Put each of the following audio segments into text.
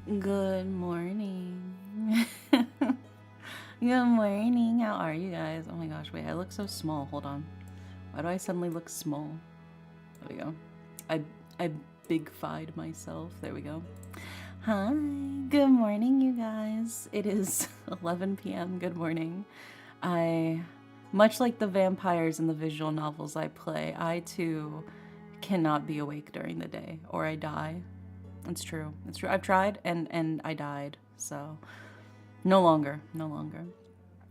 Good morning. Good morning. How are you guys? Oh my gosh, wait, I look so small. Hold on. Why do I suddenly look small? There we go. I big-fied myself. There we go. Hi. Good morning, you guys. It is 11 p.m. Good morning. Much like the vampires in the visual novels I play, I too cannot be awake during the day or I die. It's true. It's true. I've tried and I died. So no longer.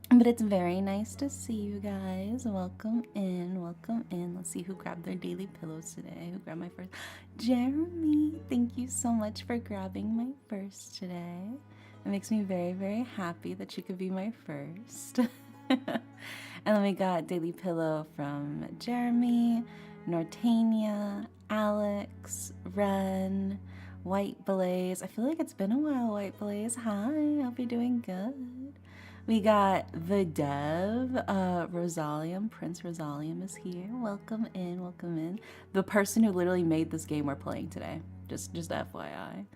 But it's very nice to see you guys. Welcome in. Welcome in. Let's see who grabbed their daily pillows today. Who grabbed my first? Jeremy, thank you so much for grabbing my first today. It makes me very, very happy that you could be my first. And then we got daily pillow from Jeremy, Nortania, Alex, Ren, White Blaze. I feel like it's been a while, White Blaze. Hi, hope you're doing good. We got the dev, Rosalium. Prince Rosalium is here. Welcome in, welcome in. The person who literally made this game we're playing today. Just FYI.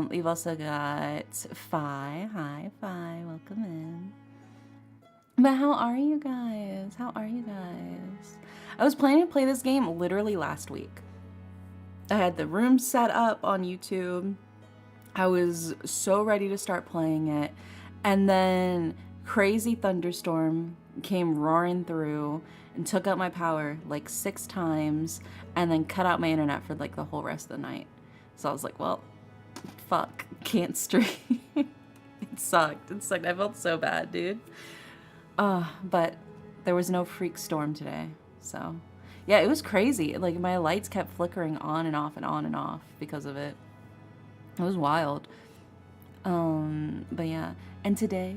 We've also got Phi. Hi, Phi. Welcome in. But how are you guys? How are you guys? I was planning to play this game literally last week. I had the room set up on YouTube. I was so ready to start playing it. And then crazy thunderstorm came roaring through and took out my power like 6 times and then cut out my internet for like the whole rest of the night. So I was like, well, fuck, can't stream. It sucked. I felt so bad, dude. But there was no freak storm today. So yeah, it was crazy. Like my lights kept flickering on and off and on and off because of it. It was wild. But yeah, and today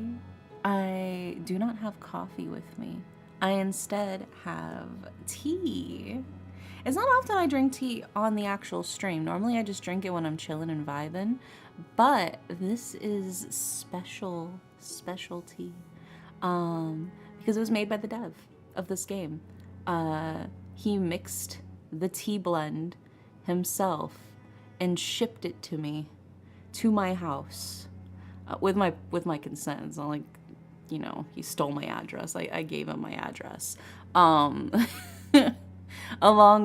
I do not have coffee with me. I instead have tea. It's not often I drink tea on the actual stream. Normally I just drink it when I'm chilling and vibing, but this is special tea. Because it was made by the dev of this game. He mixed the tea blend himself and shipped it to me, to my house, with my consent. It's not like, you know, he stole my address. I gave him my address, along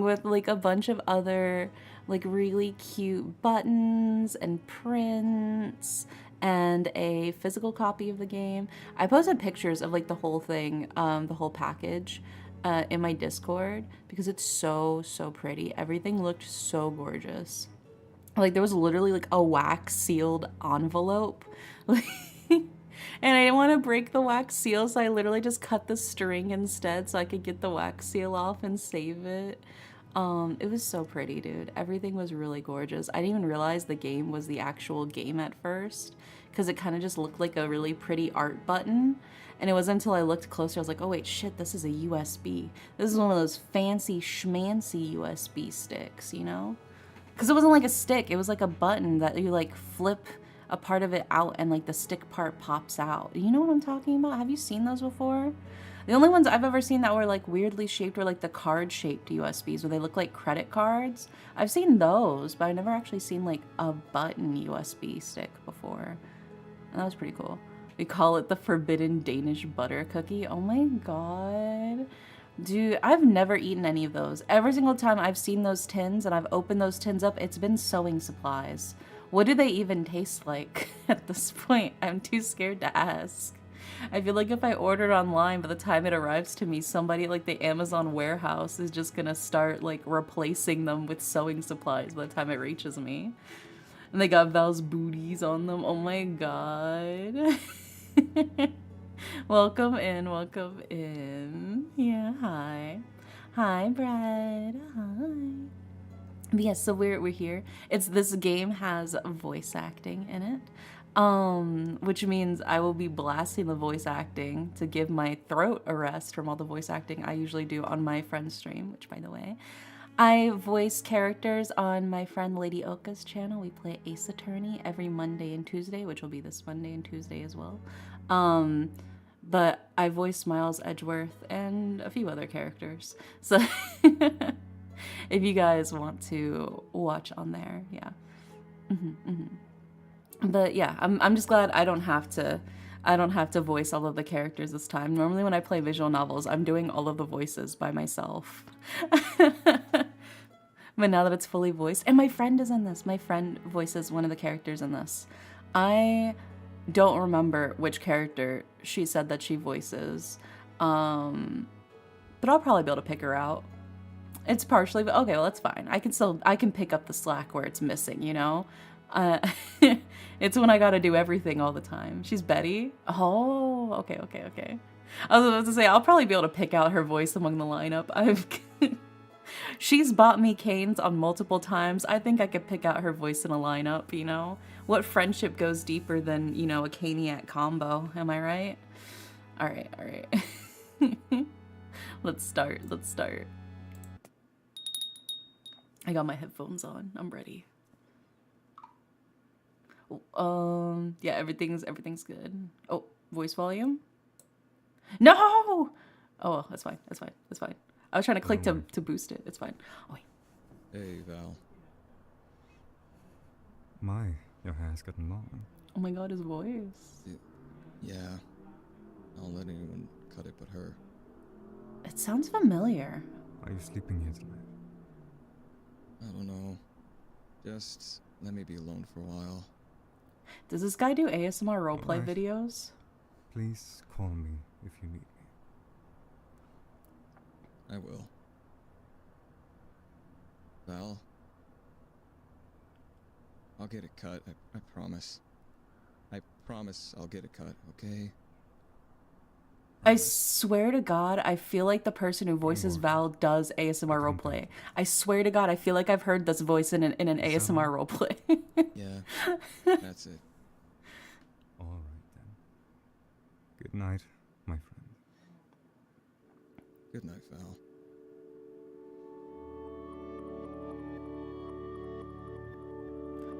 with like a bunch of other like really cute buttons and prints and a physical copy of the game. I posted pictures of like the whole thing, the whole package, in my Discord because it's so pretty. Everything looked so gorgeous. Like there was literally like a wax sealed envelope. And I didn't want to break the wax seal, so I literally just cut the string instead so I could get the wax seal off and save it. It was so pretty, dude. Everything was really gorgeous. I didn't even realize the game was the actual game at first because it kind of just looked like a really pretty art button. And it wasn't until I looked closer, I was like, oh wait, shit, this is a USB. This is one of those fancy schmancy USB sticks, you know? Because it wasn't like a stick, it was like a button that you like flip a part of it out and like the stick part pops out. You know what I'm talking about? Have you seen those before? The only ones I've ever seen that were like weirdly shaped were like the card shaped USBs where they look like credit cards. I've seen those, but I've never actually seen like a button USB stick before. And that was pretty cool. We call it the forbidden Danish butter cookie. Oh my god. Dude, I've never eaten any of those. Every single time I've seen those tins and I've opened those tins up, it's been sewing supplies. What do they even taste like at this point? I'm too scared to ask. I feel like if I ordered online, by the time it arrives to me, somebody at like the Amazon warehouse is just gonna start like replacing them with sewing supplies by the time it reaches me. And they got Val's booties on them. Oh my god. Welcome in, welcome in. Yeah, hi. Hi, Brad. Hi. But yes, so we're here. This game has voice acting in it. Which means I will be blasting the voice acting to give my throat a rest from all the voice acting I usually do on my friend's stream, which by the way, I voice characters on my friend Lady Oka's channel. We play Ace Attorney every Monday and Tuesday, which will be this Monday and Tuesday as well. But I voice Miles Edgeworth and a few other characters. So if you guys want to watch on there, yeah. But yeah, I'm just glad I don't have to voice all of the characters this time. Normally when I play visual novels, I'm doing all of the voices by myself. But now that it's fully voiced, and my friend is in this. My friend voices one of the characters in this. I don't remember which character she said that she voices. But I'll probably be able to pick her out. It's partially, but okay, well that's fine. I can pick up the slack where it's missing, you know? It's when I gotta do everything all the time. She's Betty. Oh, okay. I was about to say, I'll probably be able to pick out her voice among the lineup. She's bought me canes on multiple times. I think I could pick out her voice in a lineup, you know? What friendship goes deeper than, you know, a caniac combo, am I right? All right. Let's start. I got my headphones on. I'm ready. Yeah, everything's good. Oh, voice volume? No! Oh, well, that's fine. I was trying to click to boost it. It's fine. Oh, wait. Hey, Val. My, your hair's gotten long. Oh my god, his voice. Yeah. I'll let anyone cut it but her. It sounds familiar. Are you sleeping here tonight? I don't know. Just let me be alone for a while. Does this guy do ASMR roleplay videos? Please call me if you need me. I will. Val. I'll get it cut. I promise. I promise I'll get it cut, okay? I swear to God, I feel like the person who voices Val does ASMR roleplay. I swear to God, I feel like I've heard this voice in an ASMR roleplay. Yeah, that's it. All right then. Good night, my friend. Good night, Val.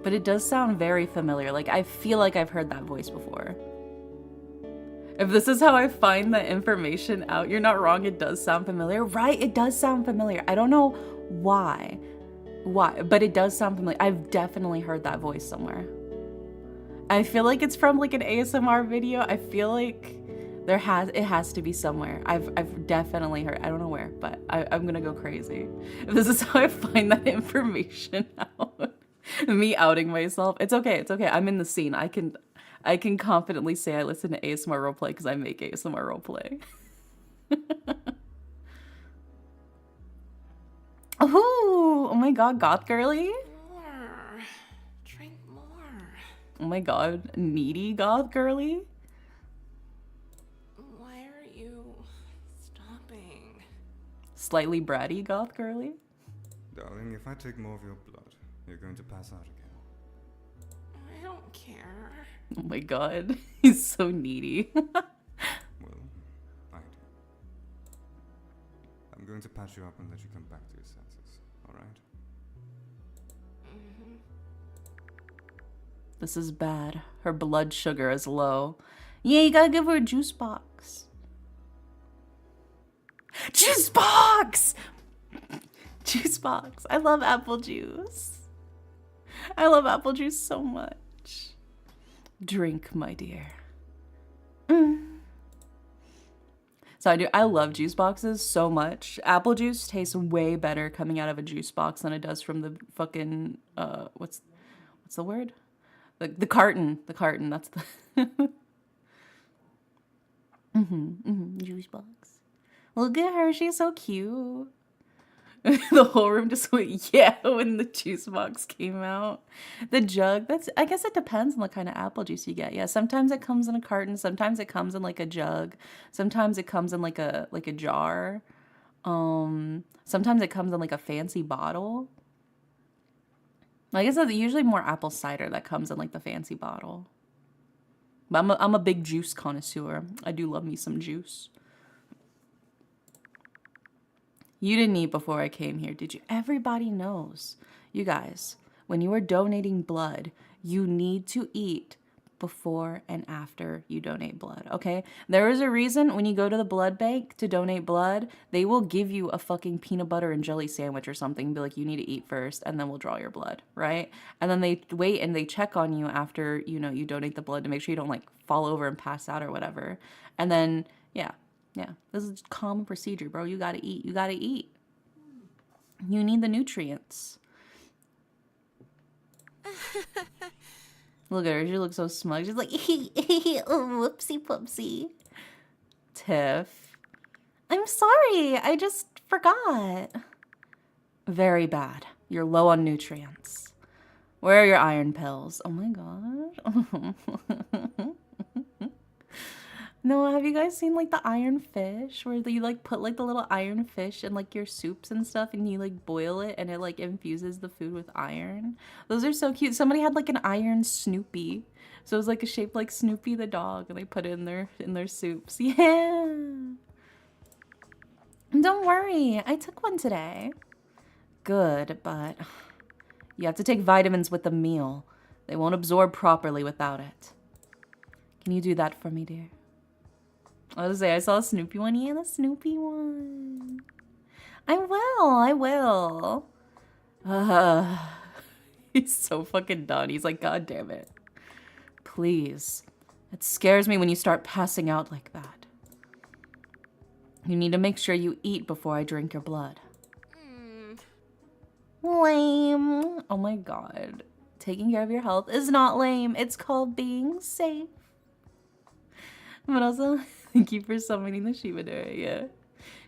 But it does sound very familiar. Like, I feel like I've heard that voice before. If this is how I find that information out, you're not wrong, it does sound familiar. Right, it does sound familiar. I don't know why, but it does sound familiar. I've definitely heard that voice somewhere. I feel like it's from like an ASMR video. I feel like it has to be somewhere. I've definitely heard, I don't know where, but I'm gonna go crazy. If this is how I find that information out. Me outing myself. It's okay. I'm in the scene. I can confidently say I listen to ASMR roleplay because I make ASMR roleplay. Oh my god, goth girly? More. Drink more. Oh my god, needy goth girly? Why are you stopping? Slightly bratty goth girly? Darling, if I take more of your blood, you're going to pass out again. I don't care. Oh my god. He's so needy. Well, I do. I'm going to patch you up and let you come back to your senses, alright? This is bad. Her blood sugar is low. Yeah, you gotta give her a juice box. Juice box! Juice box. I love apple juice. I love apple juice so much. Drink, my dear. So I love juice boxes so much. Apple juice tastes way better coming out of a juice box than it does from the fucking what's the word? The carton. The carton, that's the juice box. Look at her, she's so cute. The whole room just went yeah when the juice box came out. The jug, I guess it depends on the kind of apple juice you get. Yeah, sometimes it comes in a carton, sometimes it comes in like a jug, sometimes it comes in like a jar. Sometimes it comes in like a fancy bottle. I guess it's usually more apple cider that comes in like the fancy bottle. But I'm a big juice connoisseur. I do love me some juice. You didn't eat before I came here, did you? Everybody knows. You guys, when you are donating blood, you need to eat before and after you donate blood, okay? There is a reason when you go to the blood bank to donate blood, they will give you a fucking peanut butter and jelly sandwich or something, be like, you need to eat first, and then we'll draw your blood, right? And then they wait and they check on you after, you know, you donate the blood to make sure you don't, like, fall over and pass out or whatever. And then, yeah, this is common procedure, bro. You gotta eat. You gotta eat. You need the nutrients. Look at her. She looks so smug. She's like, oh, whoopsie poopsie. Tiff. I'm sorry. I just forgot. Very bad. You're low on nutrients. Where are your iron pills? Oh my god. No, have you guys seen like the iron fish where you like put like the little iron fish in like your soups and stuff and you like boil it and it like infuses the food with iron? Those are so cute. Somebody had like an iron Snoopy. So it was like a shape like Snoopy the dog and they put it in their soups. Yeah. Don't worry. I took one today. Good, but you have to take vitamins with the meal. They won't absorb properly without it. Can you do that for me, dear? I was gonna say, I saw a Snoopy one. Yeah, the Snoopy one. I will. He's so fucking done. He's like, God damn it. Please. It scares me when you start passing out like that. You need to make sure you eat before I drink your blood. Lame. Oh my god. Taking care of your health is not lame. It's called being safe. But also, thank you for summoning the Shibadore, yeah.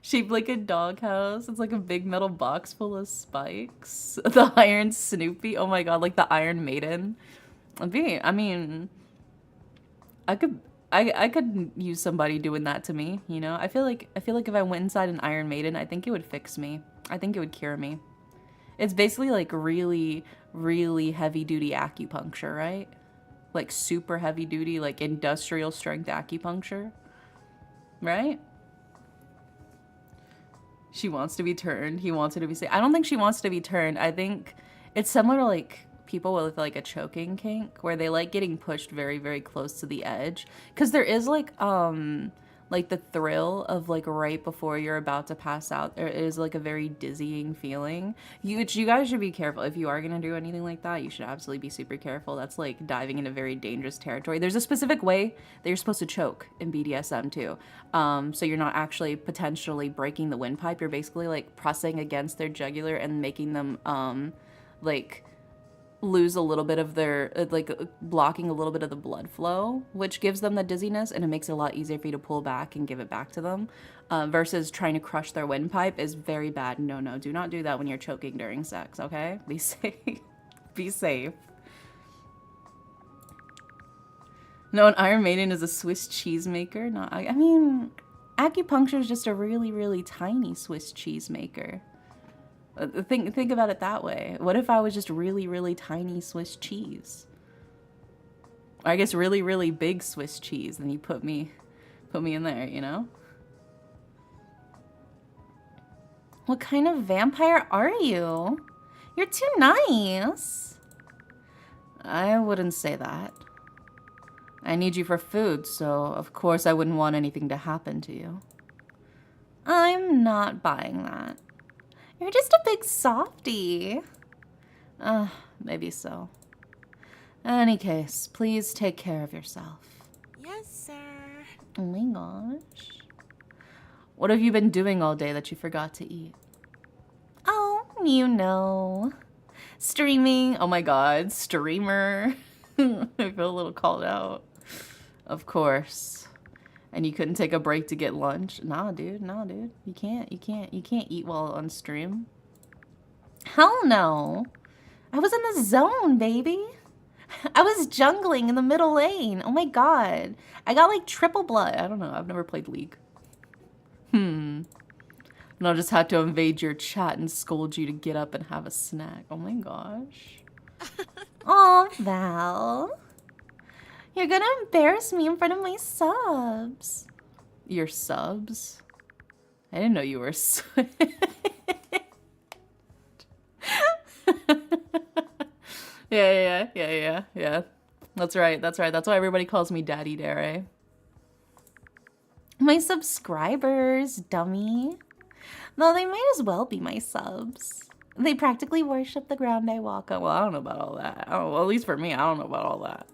Shaped like a doghouse. It's like a big metal box full of spikes. The Iron Snoopy. Oh my god, like the Iron Maiden. I mean, I could use somebody doing that to me, you know? I feel like if I went inside an Iron Maiden, I think it would fix me. I think it would cure me. It's basically like really, really heavy duty acupuncture, right? Like super heavy duty, like industrial strength acupuncture, right? She wants to be turned. He wants her to be safe. I don't think she wants to be turned. I think it's similar to like people with like a choking kink where they like getting pushed very, very close to the edge. Cause there is like the thrill of like right before you're about to pass out. There is like a very dizzying feeling. You guys should be careful. If you are going to do anything like that, you should absolutely be super careful. That's like diving into very dangerous territory. There's a specific way that you're supposed to choke in BDSM too. So you're not actually potentially breaking the windpipe. You're basically like pressing against their jugular and making them like lose a little bit of their, like blocking a little bit of the blood flow, which gives them the dizziness, and it makes it a lot easier for you to pull back and give it back to them, versus trying to crush their windpipe is very bad. No, do not do that when you're choking during sex, okay? Be safe. Be safe. No, an Iron Maiden is a Swiss cheese maker. No, I mean, acupuncture is just a really, really tiny Swiss cheese maker. Think about it that way. What if I was just really, really tiny Swiss cheese? Or I guess really, really big Swiss cheese, and you put me in there, you know? What kind of vampire are you? You're too nice. I wouldn't say that. I need you for food, so of course I wouldn't want anything to happen to you. I'm not buying that. You're just a big softie. Maybe so. In any case, please take care of yourself. Yes, sir. Oh my gosh. What have you been doing all day that you forgot to eat? Oh, you know. Streaming. Oh my god, streamer. I feel a little called out. Of course. And you couldn't take a break to get lunch? Nah, dude. You can't eat while on stream. Hell no. I was in the zone, baby. I was jungling in the middle lane. Oh my god. I got like triple blood. I don't know. I've never played League. And I'll just have to invade your chat and scold you to get up and have a snack. Oh my gosh. Aw, Val. You're gonna embarrass me in front of my subs. Your subs? I didn't know you were Yeah. That's right. That's why everybody calls me Daddy Dare. My subscribers, dummy. Though they might as well be my subs. They practically worship the ground I walk on. Well, I don't know about all that. Well, at least for me, I don't know about all that.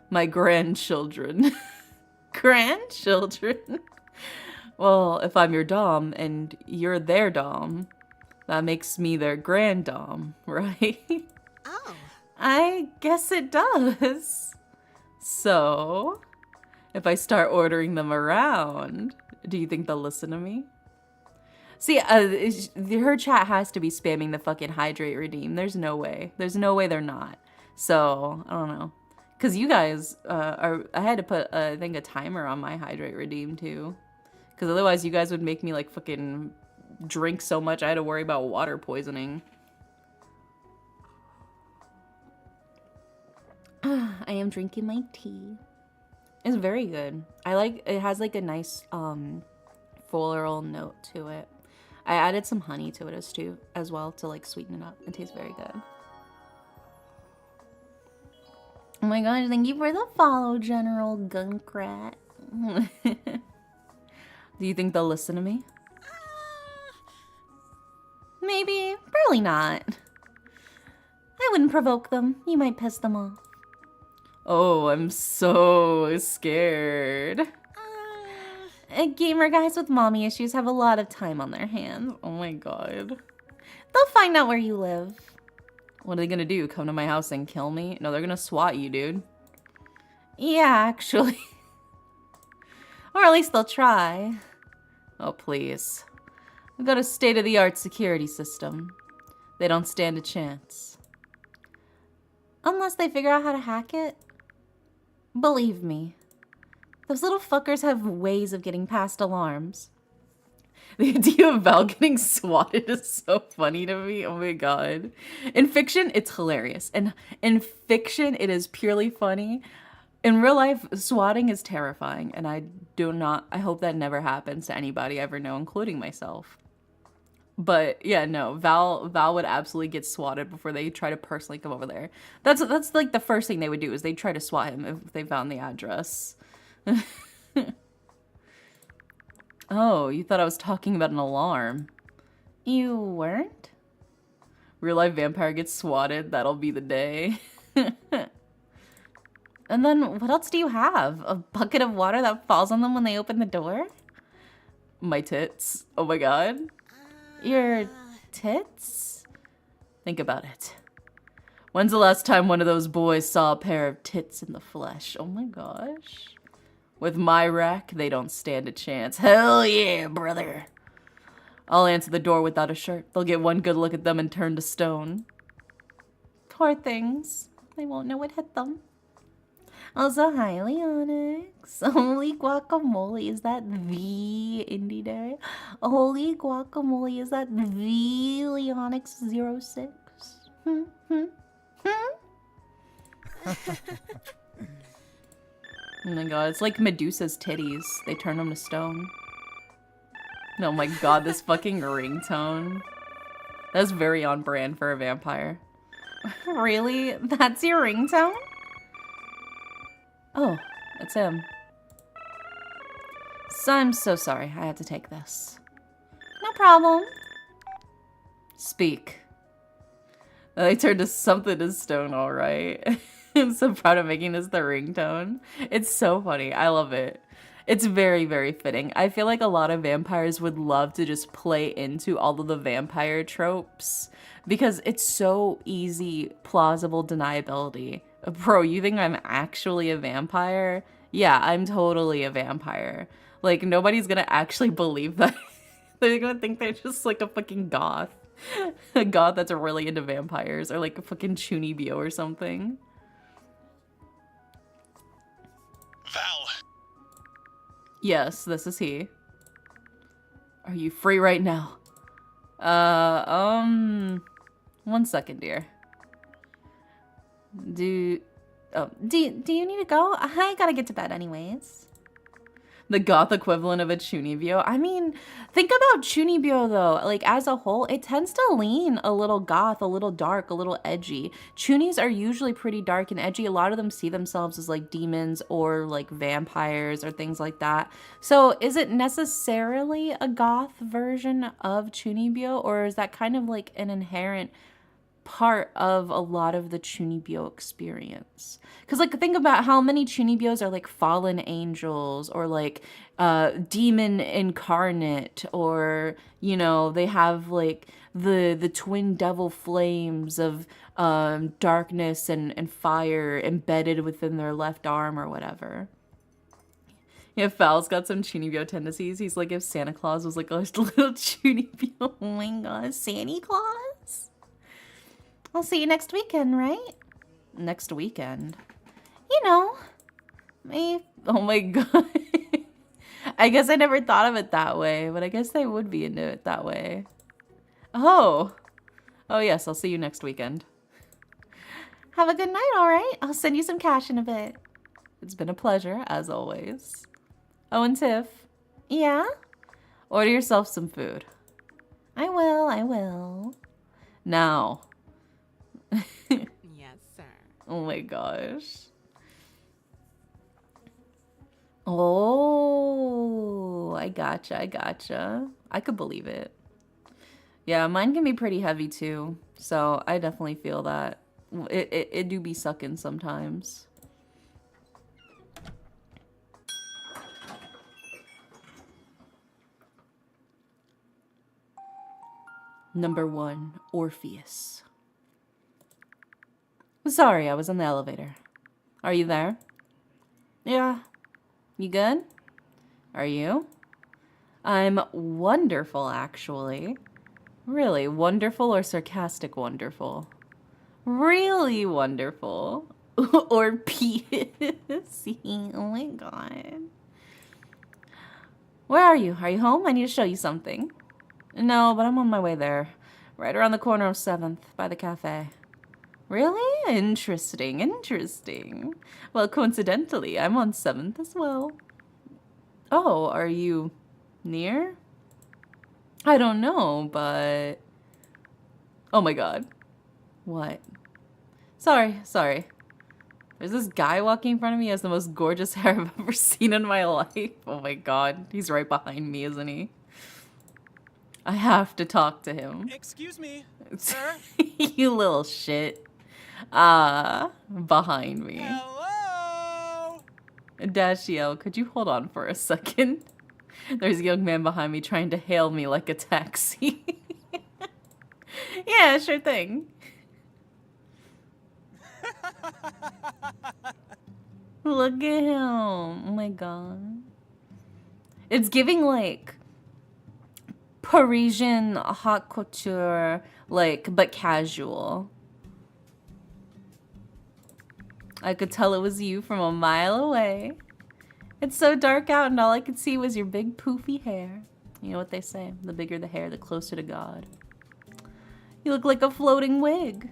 My grandchildren. Grandchildren? Well, if I'm your dom and you're their dom, that makes me their grand-dom, right? Oh. I guess it does. So, if I start ordering them around, do you think they'll listen to me? See, her chat has to be spamming the fucking hydrate redeem. There's no way. There's no way they're not. So, I don't know. Because you guys I had to put, I think, a timer on my hydrate redeem, too. Because otherwise you guys would make me, like, fucking drink so much I had to worry about water poisoning. I am drinking my tea. It's very good. It has, like, a nice, floral note to it. I added some honey to it as well to, like, sweeten it up. It tastes very good. Oh my gosh, thank you for the follow, General Gunkrat. Do you think they'll listen to me? Maybe. Probably not. I wouldn't provoke them. You might piss them off. Oh, I'm so scared. Gamer guys with mommy issues have a lot of time on their hands. Oh my god. They'll find out where you live. What are they gonna do? Come to my house and kill me? No, they're gonna SWAT you, dude. Yeah, actually. Or at least they'll try. Oh, please. We've got a state-of-the-art security system. They don't stand a chance. Unless they figure out how to hack it. Believe me. Those little fuckers have ways of getting past alarms. The idea of Val getting swatted is so funny to me. Oh my god. In fiction, it's hilarious. And in fiction, it is purely funny. In real life, swatting is terrifying. And I hope that never happens to anybody I ever know, including myself. But yeah, no, Val would absolutely get swatted before they try to personally come over there. That's like the first thing they would do is they'd try to swat him if they found the address. Oh, you thought I was talking about an alarm. You weren't? Real life vampire gets swatted, that'll be the day. And then what else do you have? A bucket of water that falls on them when they open the door? My tits. Oh my god. Your tits? Think about it. When's the last time one of those boys saw a pair of tits in the flesh? Oh my gosh. With my rack, they don't stand a chance. Hell yeah, brother. I'll answer the door without a shirt. They'll get one good look at them and turn to stone. Poor things. They won't know what hit them. Also, hi, Leonix. Holy guacamole, is that the indie day? Holy guacamole, is that the Leonix06? Hmm, hmm, hmm. Oh my god, it's like Medusa's titties. They turn them to stone. Oh my god, this fucking ringtone. That's very on brand for a vampire. Really? That's your ringtone? Oh, it's him. So I'm so sorry. I had to take this. No problem. Speak. They turned to something to stone, alright. I'm so proud of making this the ringtone. It's so funny. I love it. It's very, very fitting. I feel like a lot of vampires would love to just play into all of the vampire tropes because it's so easy, plausible deniability. Bro, you think I'm actually a vampire? Yeah, I'm totally a vampire. Like, nobody's gonna actually believe that. They're gonna think they're just like a fucking goth. A goth that's really into vampires, or like a fucking Chunibyo or something. Val. Yes, this is he. Are you free right now? 1 second, dear. Do you need to go? I gotta get to bed anyways. The goth equivalent of a Chunibyo. I mean, think about Chunibyo though. Like, as a whole, it tends to lean a little goth, a little dark, a little edgy. Chunis are usually pretty dark and edgy. A lot of them see themselves as like demons or like vampires or things like that. So is it necessarily a goth version of Chunibyo, or is that kind of like an inherent part of a lot of the Chunibyo experience? Because like, think about how many Chunibyos are like fallen angels or like demon incarnate, or you know, they have like the twin devil flames of darkness and fire embedded within their left arm or whatever. Yeah, Fal's got some Chunibyo tendencies. He's like if Santa Claus was like a little Chunibyo. Oh my god, Santa Claus? I'll see you next weekend, right? Next weekend? You know, me. Oh my god. I guess I never thought of it that way, but I guess they would be into it that way. Oh. Oh yes, I'll see you next weekend. Have a good night, alright? I'll send you some cash in a bit. It's been a pleasure, as always. Oh, and Tiff. Yeah? Order yourself some food. I will. Now. Yes, sir. Oh my gosh. Oh, I gotcha. I could believe it. Yeah, mine can be pretty heavy too. So I definitely feel that. It do be sucking sometimes. Number 1, Orpheus. Sorry, I was in the elevator. Are you there? Yeah. You good? Are you? I'm wonderful, actually. Really wonderful or sarcastic wonderful? Really wonderful. Or PSC. Oh my god. Where are you? Are you home? I need to show you something. No, but I'm on my way there. Right around the corner of 7th, by the cafe. Really? Interesting. Well, coincidentally, I'm on 7th as well. Oh, are you near? I don't know, but... Oh my god. What? Sorry. There's this guy walking in front of me. He has the most gorgeous hair I've ever seen in my life. Oh my god. He's right behind me, isn't he? I have to talk to him. Excuse me, sir. You little shit. Behind me. Hello. Dashiel, could you hold on for a second? There's a young man behind me trying to hail me like a taxi. Yeah, sure thing. Look at him. Oh my god. It's giving like Parisian haute couture, like, but casual. I could tell it was you from a mile away. It's so dark out and all I could see was your big poofy hair. You know what they say, the bigger the hair, the closer to God. You look like a floating wig.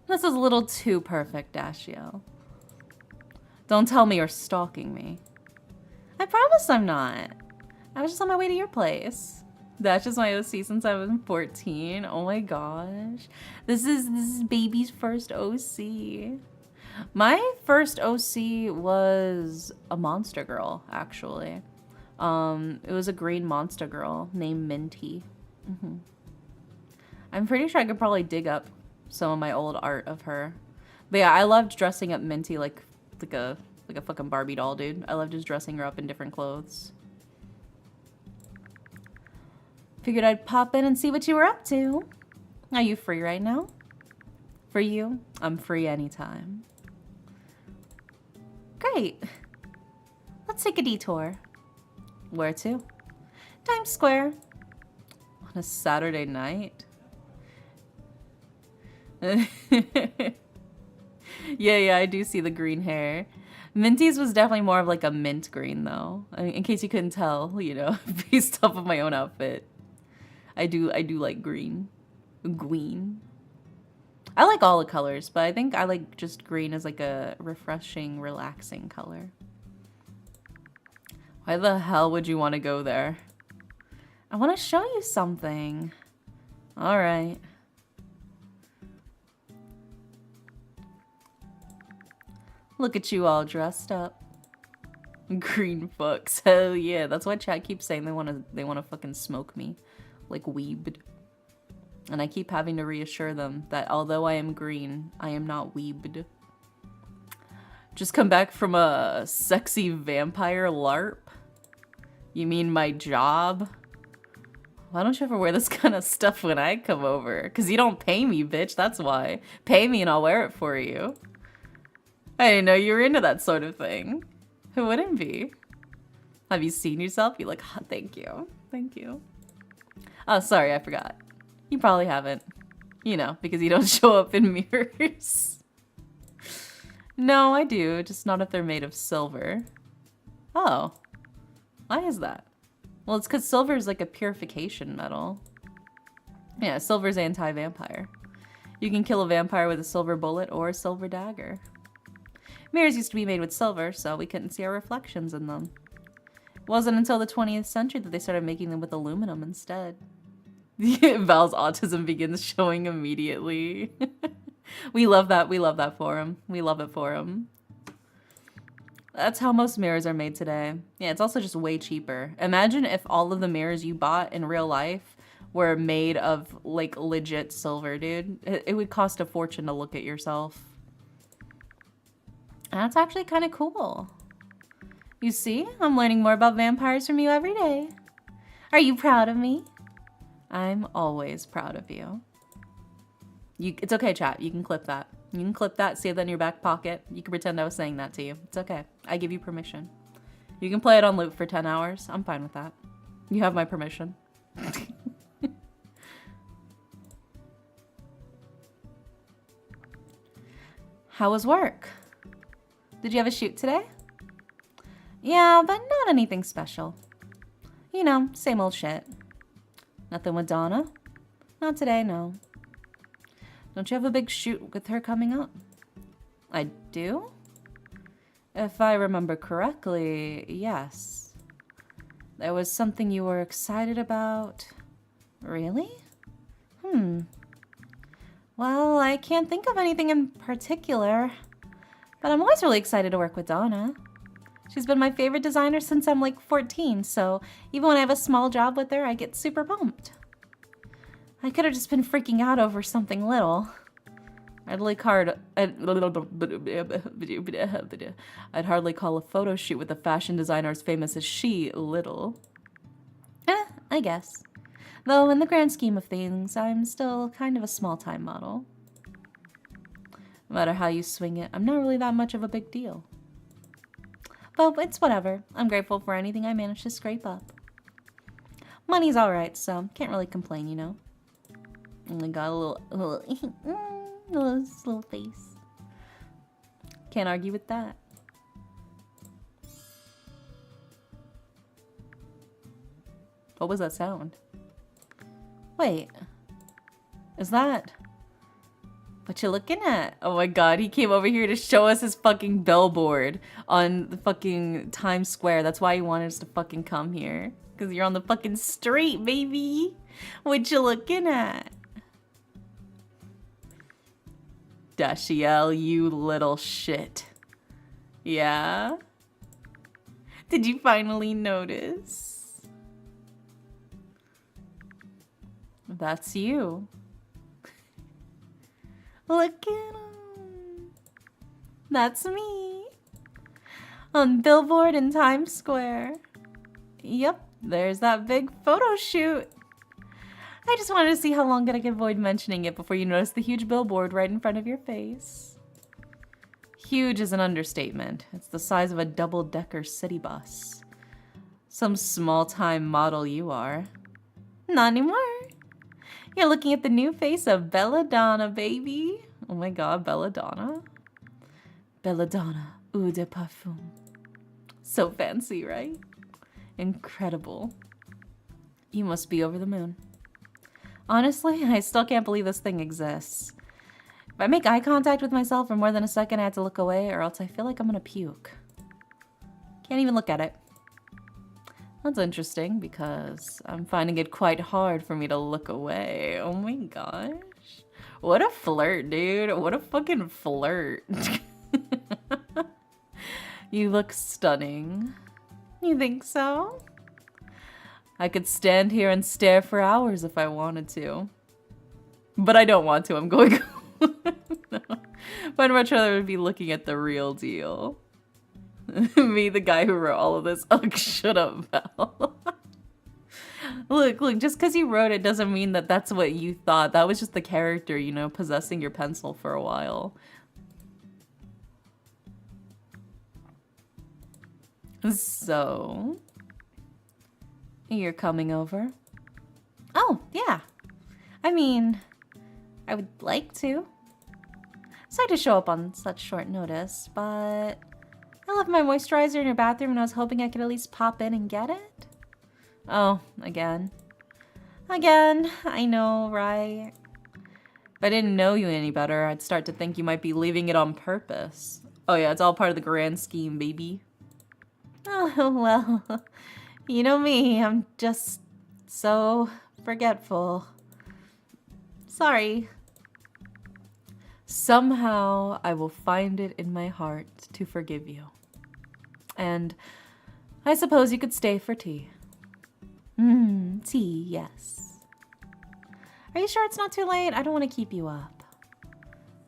This is a little too perfect, Dashiell. Don't tell me you're stalking me. I promise I'm not. I was just on my way to your place. That's just my OC since I was 14. Oh my gosh. This is baby's first OC. My first OC was a monster girl, actually. It was a green monster girl named Minty. I'm pretty sure I could probably dig up some of my old art of her. But yeah, I loved dressing up Minty like a fucking Barbie doll, dude. I loved just dressing her up in different clothes. Figured I'd pop in and see what you were up to. Are you free right now? For you, I'm free anytime. Great. Let's take a detour. Where to? Times Square. On a Saturday night? Yeah, I do see the green hair. Minty's was definitely more of like a mint green, though. I mean, in case you couldn't tell, you know, based off of my own outfit. I do like green. Green. I like all the colors, but I think I like just green as like a refreshing, relaxing color. Why the hell would you want to go there? I want to show you something. All right. Look at you all dressed up. Green fucks. Hell yeah. That's why chat keeps saying they want to fucking smoke me. Like weebed. And I keep having to reassure them that although I am green, I am not weebed. Just come back from a sexy vampire LARP? You mean my job? Why don't you ever wear this kind of stuff when I come over? Because you don't pay me, bitch. That's why. Pay me and I'll wear it for you. I didn't know you were into that sort of thing. Who wouldn't be? Have you seen yourself? You're like, oh, thank you. Thank you. Oh, sorry, I forgot. You probably haven't. You know, because you don't show up in mirrors. No, I do. Just not if they're made of silver. Oh. Why is that? Well, it's because silver is like a purification metal. Yeah, silver's anti-vampire. You can kill a vampire with a silver bullet or a silver dagger. Mirrors used to be made with silver, so we couldn't see our reflections in them. It wasn't until the 20th century that they started making them with aluminum instead. Val's autism begins showing immediately. We love that. We love that for him. We love it for him. That's how most mirrors are made today. Yeah, it's also just way cheaper. Imagine if all of the mirrors you bought in real life were made of, like, legit silver, dude. It would cost a fortune to look at yourself. That's actually kind of cool. You see? I'm learning more about vampires from you every day. Are you proud of me? I'm always proud of you. It's okay, chat. You can clip that. You can clip that, save that in your back pocket. You can pretend I was saying that to you. It's okay. I give you permission. You can play it on loop for 10 hours. I'm fine with that. You have my permission. How was work? Did you have a shoot today? Yeah, but not anything special. You know, same old shit. Nothing with Donna? Not today, no. Don't you have a big shoot with her coming up? I do? If I remember correctly, yes. There was something you were excited about. Really? Well, I can't think of anything in particular. But I'm always really excited to work with Donna. She's been my favorite designer since I'm like 14, so even when I have a small job with her, I get super pumped. I could have just been freaking out over something little. I'd hardly call a photo shoot with a fashion designer as famous as she little. I guess. Though in the grand scheme of things, I'm still kind of a small-time model. No matter how you swing it, I'm not really that much of a big deal. But it's whatever. I'm grateful for anything I manage to scrape up. Money's alright, so can't really complain, you know. And they got a little face. Can't argue with that. What was that sound? Wait. Is that what you looking at? Oh my god, he came over here to show us his fucking billboard on the fucking Times Square. That's why he wanted us to fucking come here. Because you're on the fucking street, baby. What you looking at? Dashiell, you little shit. Yeah? Did you finally notice? That's you. Look at him. That's me. On billboard in Times Square. Yep, there's that big photo shoot. I just wanted to see how long I could avoid mentioning it before you notice the huge billboard right in front of your face. Huge is an understatement. It's the size of a double-decker city bus. Some small-time model you are. Not anymore. You're looking at the new face of Belladonna, baby. Oh my god, Belladonna. Belladonna, eau de parfum. So fancy, right? Incredible. You must be over the moon. Honestly, I still can't believe this thing exists. If I make eye contact with myself for more than a second, I have to look away, or else I feel like I'm gonna puke. Can't even look at it. That's interesting, because I'm finding it quite hard for me to look away. Oh my gosh. What a flirt, dude. What a fucking flirt. You look stunning. You think so? I could stand here and stare for hours if I wanted to. But I don't want to. I'm going... No. But I'd much rather be looking at the real deal. Me, the guy who wrote all of this. Oh, shut up, Val. Look, just because you wrote it doesn't mean that that's what you thought. That was just the character, you know, possessing your pencil for a while. So... You're coming over? Oh, yeah. I mean, I would like to. Sorry to show up on such short notice, but I left my moisturizer in your bathroom and I was hoping I could at least pop in and get it. Oh, again. Again, I know, right? If I didn't know you any better, I'd start to think you might be leaving it on purpose. Oh yeah, it's all part of the grand scheme, baby. Oh, well, you know me, I'm just so forgetful. Sorry. Somehow I will find it in my heart to forgive you. And I suppose you could stay for tea. Tea, yes. Are you sure it's not too late? I don't want to keep you up.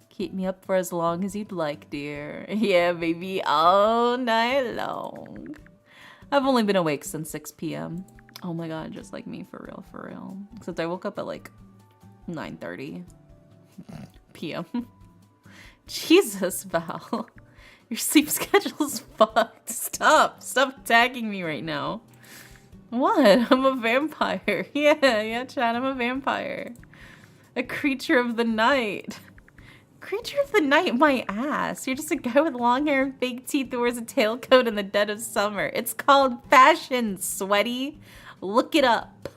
Keep me up for as long as you'd like, dear. Yeah, baby, all night long. I've only been awake since 6 p.m. Oh my god, just like me, for real, for real. Except I woke up at like 9:30 p.m. Jesus, Val. Your sleep schedule's fucked. Stop tagging me right now. What? I'm a vampire. Yeah, Chad, I'm a vampire. A creature of the night. Creature of the night, my ass. You're just a guy with long hair and fake teeth who wears a tailcoat in the dead of summer. It's called fashion, sweaty. Look it up.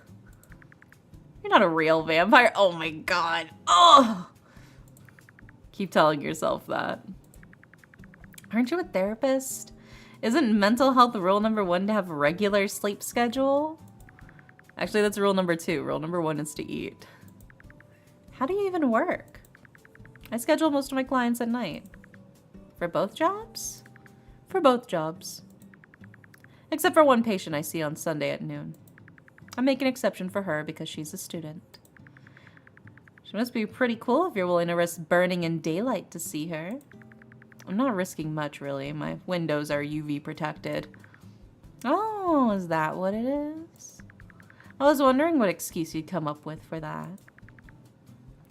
You're not a real vampire. Oh my god. Oh! Keep telling yourself that. Aren't you a therapist? Isn't mental health rule number 1 to have a regular sleep schedule? Actually, that's rule number 2. Rule number 1 is to eat. How do you even work? I schedule most of my clients at night. For both jobs? For both jobs. Except for one patient I see on Sunday at noon. I make an exception for her because she's a student. She must be pretty cool if you're willing to risk burning in daylight to see her. I'm not risking much, really. My windows are UV protected. Oh, is that what it is? I was wondering what excuse you'd come up with for that.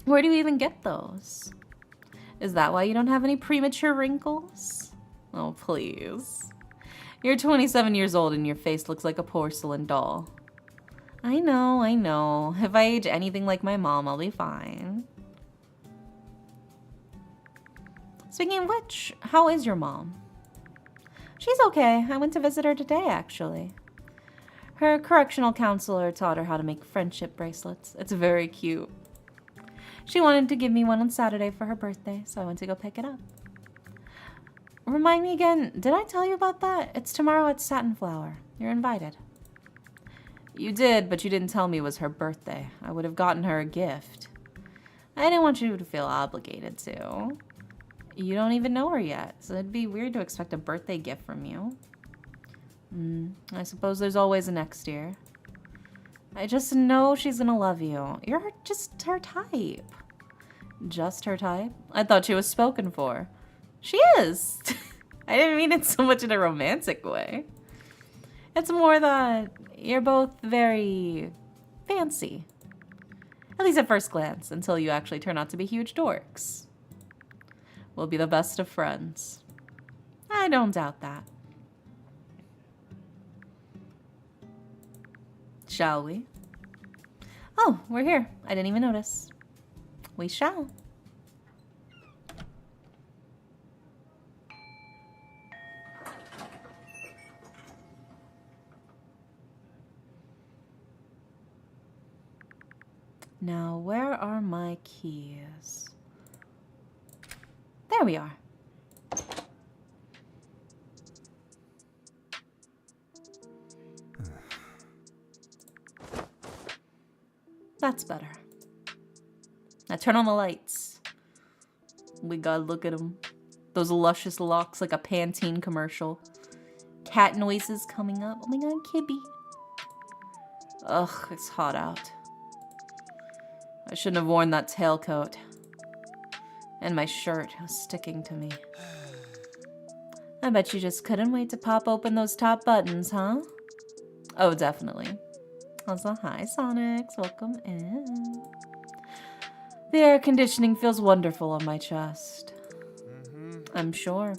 Where do you even get those? Is that why you don't have any premature wrinkles? Oh, please. You're 27 years old and your face looks like a porcelain doll. I know, I know. If I age anything like my mom, I'll be fine. Speaking of which, how is your mom? She's okay. I went to visit her today, actually. Her correctional counselor taught her how to make friendship bracelets. It's very cute. She wanted to give me one on Saturday for her birthday, so I went to go pick it up. Remind me again, did I tell you about that? It's tomorrow at Satin Flower. You're invited. You did, but you didn't tell me it was her birthday. I would have gotten her a gift. I didn't want you to feel obligated to. You don't even know her yet, so it'd be weird to expect a birthday gift from you. I suppose there's always a next year. I just know she's gonna love you. You're just her type. Just her type? I thought she was spoken for. She is! I didn't mean it so much in a romantic way. It's more that you're both very fancy. At least at first glance, until you actually turn out to be huge dorks. We'll be the best of friends. I don't doubt that. Shall we? Oh, we're here. I didn't even notice. We shall. Now, where are my keys? There we are. That's better. Now turn on the lights. We gotta look at them. Those luscious locks like a Pantene commercial. Cat noises coming up. Oh my god, Kibby. Ugh, it's hot out. I shouldn't have worn that tailcoat. And my shirt was sticking to me. I bet you just couldn't wait to pop open those top buttons, huh? Oh, definitely. Also, hi, Sonics. Welcome in. The air conditioning feels wonderful on my chest. I'm sure.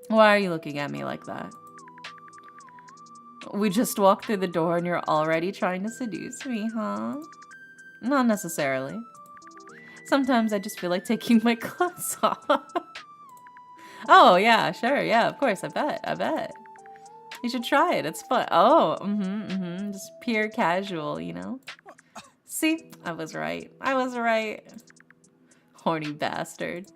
Why are you looking at me like that? We just walked through the door and you're already trying to seduce me, huh? Not necessarily. Sometimes I just feel like taking my clothes off. Oh, yeah, sure. Yeah, of course. I bet. You should try it. It's fun. Oh, Just pure casual, you know? See? I was right. Horny bastard.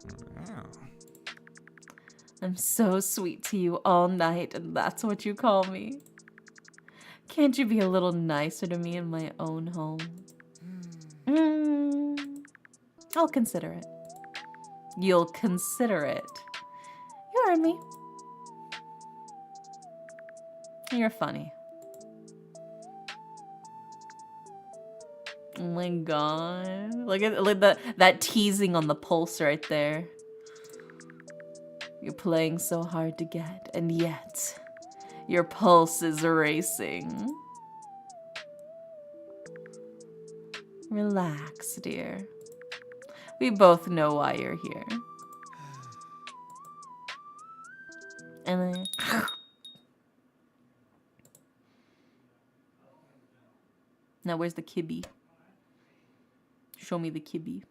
I'm so sweet to you all night, and that's what you call me. Can't you be a little nicer to me in my own home? I'll consider it. You'll consider it. You heard me. You're funny. Oh my god. Look at that teasing on the pulse right there. You're playing so hard to get, and yet your pulse is racing. Relax, dear. We both know why you're here. And then... Now, where's the kibby? Show me the kibby.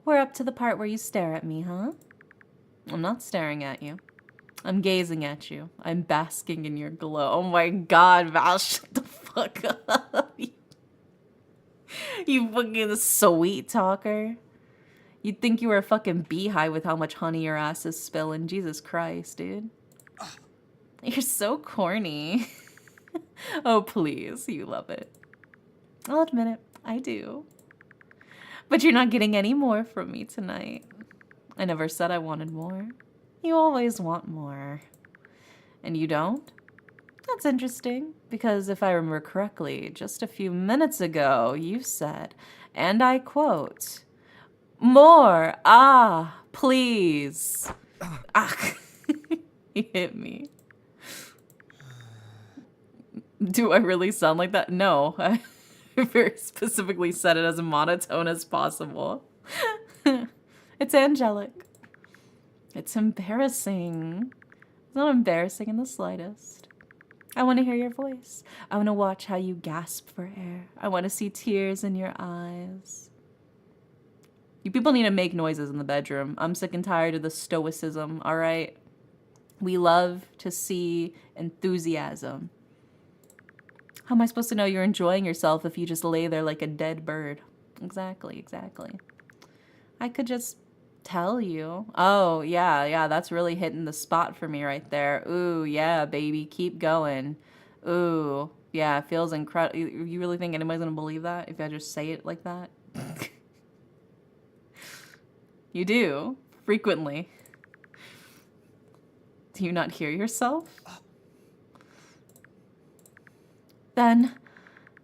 We're up to the part where you stare at me, huh? I'm not staring at you. I'm gazing at you. I'm basking in your glow. Oh my god, Val, shut the fuck up. You fucking sweet talker. You'd think you were a fucking beehive with how much honey your ass is spilling. Jesus Christ, dude. You're so corny. Oh, please. You love it. I'll admit it. I do. But you're not getting any more from me tonight. I never said I wanted more. You always want more. And you don't? That's interesting, because if I remember correctly, just a few minutes ago, you said, and I quote, "More, please." He hit me. Do I really sound like that? No, I very specifically said it as monotone as possible. It's angelic. It's embarrassing. It's not embarrassing in the slightest. I want to hear your voice. I want to watch how you gasp for air. I want to see tears in your eyes. You people need to make noises in the bedroom. I'm sick and tired of the stoicism, all right? We love to see enthusiasm. How am I supposed to know you're enjoying yourself if you just lay there like a dead bird? Exactly, exactly. I could just tell you. Oh, yeah, that's really hitting the spot for me right there. Ooh, yeah, baby, keep going. Ooh, yeah, it feels incredible. You really think anybody's gonna believe that if I just say it like that? You do, frequently. Do you not hear yourself? Then,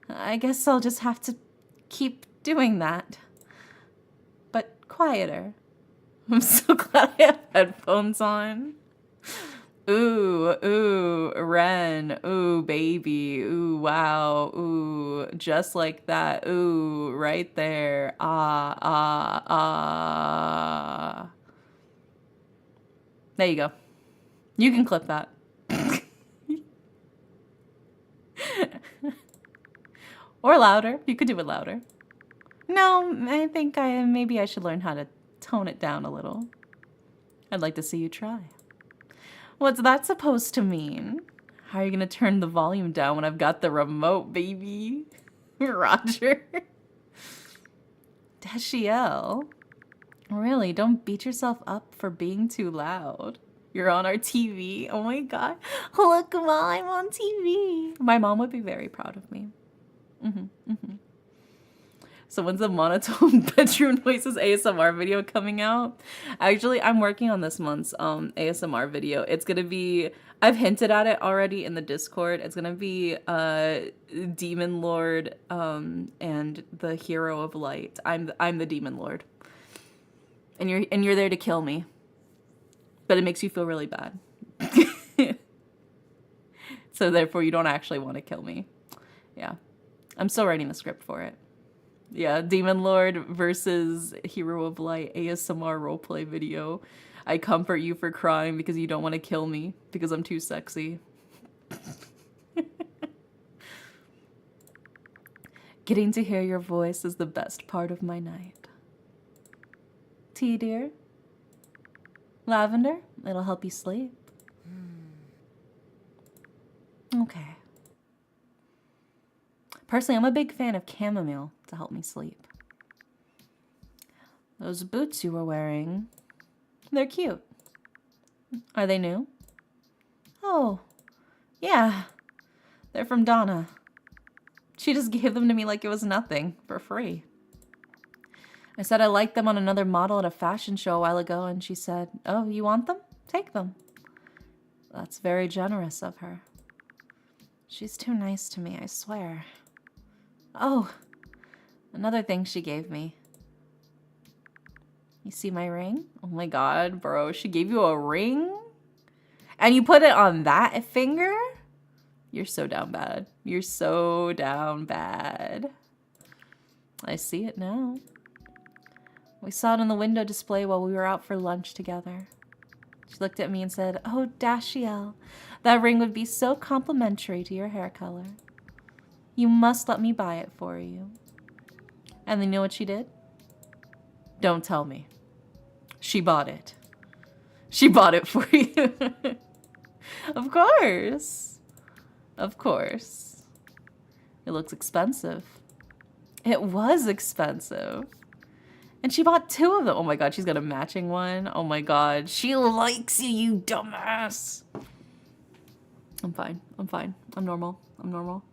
I guess I'll just have to keep doing that. But quieter. I'm so glad I have headphones on. Ooh, Ren. Ooh, baby. Ooh, wow. Ooh, just like that. Ooh, right there. Ah. There you go. You can clip that. Or louder. You could do it louder. No, I think maybe I should learn how to tone it down a little. I'd like to see you try. What's that supposed to mean? How are you gonna turn the volume down when I've got the remote, baby? Roger. Dashiell. Really, don't beat yourself up for being too loud. You're on our TV. Oh my god. Look, Mom, I'm on TV. My mom would be very proud of me. So when's the monotone bedroom noises ASMR video coming out? Actually, I'm working on this month's ASMR video. It's gonna be, I've hinted at it already in the Discord. It's gonna be Demon Lord and the Hero of Light. I'm the Demon Lord. And you're there to kill me. But it makes you feel really bad. So therefore you don't actually want to kill me. Yeah. I'm still writing the script for it. Yeah, Demon Lord versus Hero of Light ASMR roleplay video. I comfort you for crying because you don't want to kill me because I'm too sexy. Getting to hear your voice is the best part of my night. Tea, dear? Lavender? It'll help you sleep. Okay. Personally, I'm a big fan of chamomile to help me sleep. Those boots you were wearing, they're cute. Are they new? Oh, yeah. They're from Donna. She just gave them to me like it was nothing, for free. I said I liked them on another model at a fashion show a while ago, and she said, oh, you want them? Take them. That's very generous of her. She's too nice to me, I swear. Oh, another thing she gave me. You see my ring? Oh my god, bro. She gave you a ring? And you put it on that finger? You're so down bad. You're so down bad. I see it now. We saw it on the window display while we were out for lunch together. She looked at me and said, oh, Dashiell, that ring would be so complimentary to your hair color. You must let me buy it for you. And then you know what she did? Don't tell me. She bought it. She bought it for you. Of course. Of course. It looks expensive. It was expensive. And she bought 2 of them. Oh my god, she's got a matching one. Oh my god. She likes you, you dumbass. I'm fine. I'm fine. I'm normal. I'm normal.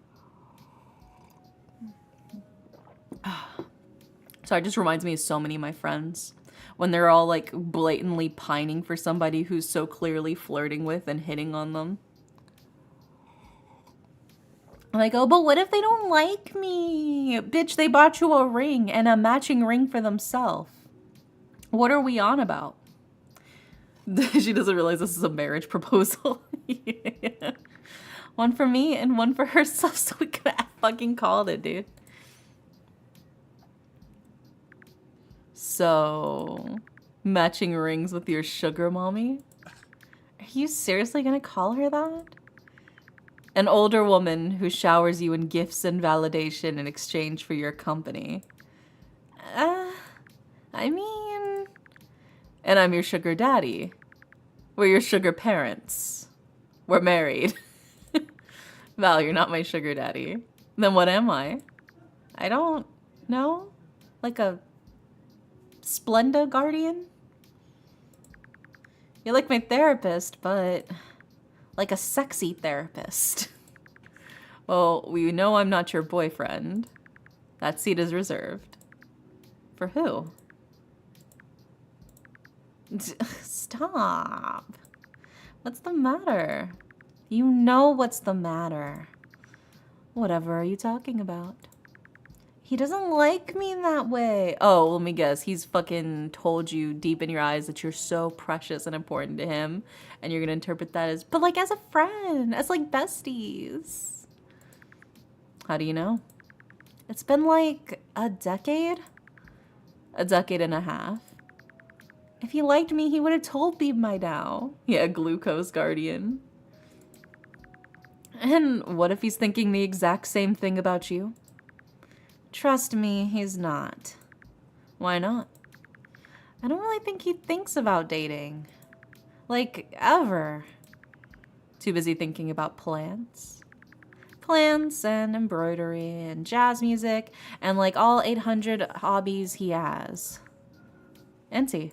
Sorry, it just reminds me of so many of my friends when they're all like blatantly pining for somebody who's so clearly flirting with and hitting on them. I'm like, oh, but what if they don't like me? Bitch, they bought you a ring and a matching ring for themselves. What are we on about? She doesn't realize this is a marriage proposal. Yeah. One for me and one for herself, so we could have fucking called it, dude. So, matching rings with your sugar mommy? Are you seriously gonna call her that? An older woman who showers you in gifts and validation in exchange for your company. I mean... And I'm your sugar daddy. We're your sugar parents. We're married. Val, you're not my sugar daddy. Then what am I? I don't know. Like a Splenda guardian? You're like my therapist, but like a sexy therapist. Well, we know I'm not your boyfriend. That seat is reserved. For who? Stop. What's the matter? You know what's the matter. Whatever are you talking about? He doesn't like me that way. Oh, let me guess. He's fucking told you deep in your eyes that you're so precious and important to him. And you're gonna interpret that as, but like as a friend, as like besties. How do you know? It's been like a decade? A decade and a half. If he liked me, he would have told me by now. Yeah, glucose guardian. And what if he's thinking the exact same thing about you? Trust me, he's not. Why not? I don't really think he thinks about dating. Like, ever. Too busy thinking about plants. Plants and embroidery and jazz music and like all 800 hobbies he has. And tea.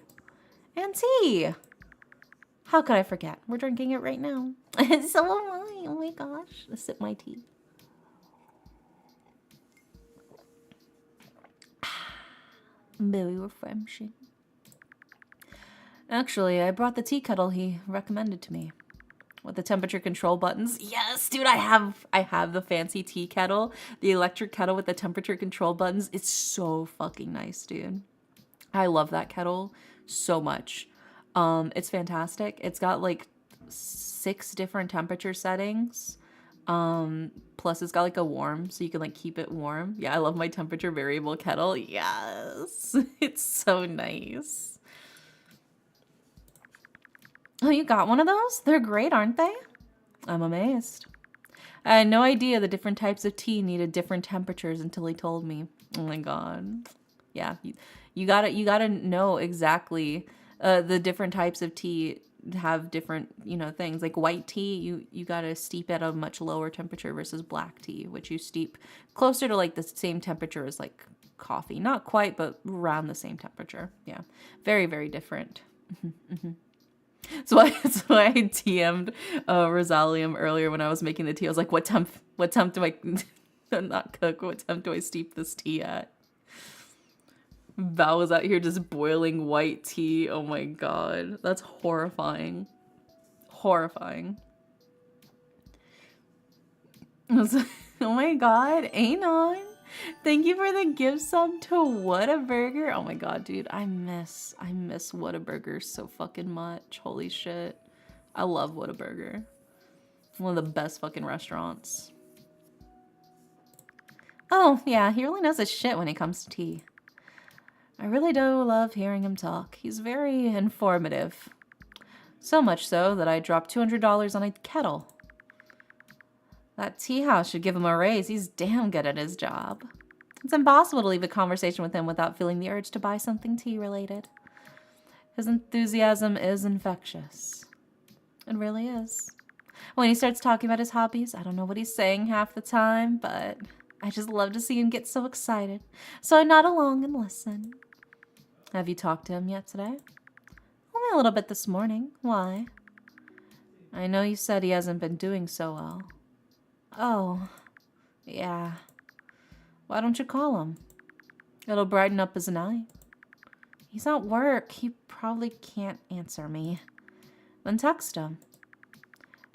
And tea! How could I forget? We're drinking it right now. So am I. Oh my gosh. Let's sip my tea. Very refreshing. Actually, I brought the tea kettle he recommended to me. With the temperature control buttons. Yes, dude, I have the fancy tea kettle. The electric kettle with the temperature control buttons. It's so fucking nice, dude. I love that kettle so much. It's fantastic. It's got like 6 different temperature settings. Plus it's got like a warm, so you can like keep it warm. Yeah, I love my temperature variable kettle. Yes, it's so nice. Oh, you got one of those? They're great, aren't they? I'm amazed. I had no idea the different types of tea needed different temperatures until he told me. Oh my god. Yeah, you gotta know exactly the different types of tea have different, you know, things. Like white tea, you gotta steep at a much lower temperature versus black tea, which you steep closer to like the same temperature as like coffee. Not quite, but around the same temperature. Yeah, very, very different. So I TM'd Rosalium earlier when I was making the tea. I was like, what temp do I not cook? What temp do I steep this tea at? Val was out here just boiling white tea. Oh my god. That's horrifying. Horrifying. Oh my god. Anon. Thank you for the gift sub to Whataburger. Oh my god, dude. I miss Whataburger so fucking much. Holy shit. I love Whataburger. One of the best fucking restaurants. Oh, yeah. He really knows his shit when it comes to tea. I really do love hearing him talk. He's very informative. So much so that I dropped $200 on a kettle. That tea house should give him a raise. He's damn good at his job. It's impossible to leave a conversation with him without feeling the urge to buy something tea-related. His enthusiasm is infectious. It really is. When he starts talking about his hobbies, I don't know what he's saying half the time, but I just love to see him get so excited. So I nod along and listen. Have you talked to him yet today? Only a little bit this morning. Why? I know you said he hasn't been doing so well. Oh, yeah. Why don't you call him? It'll brighten up his night. He's at work. He probably can't answer me. Then text him.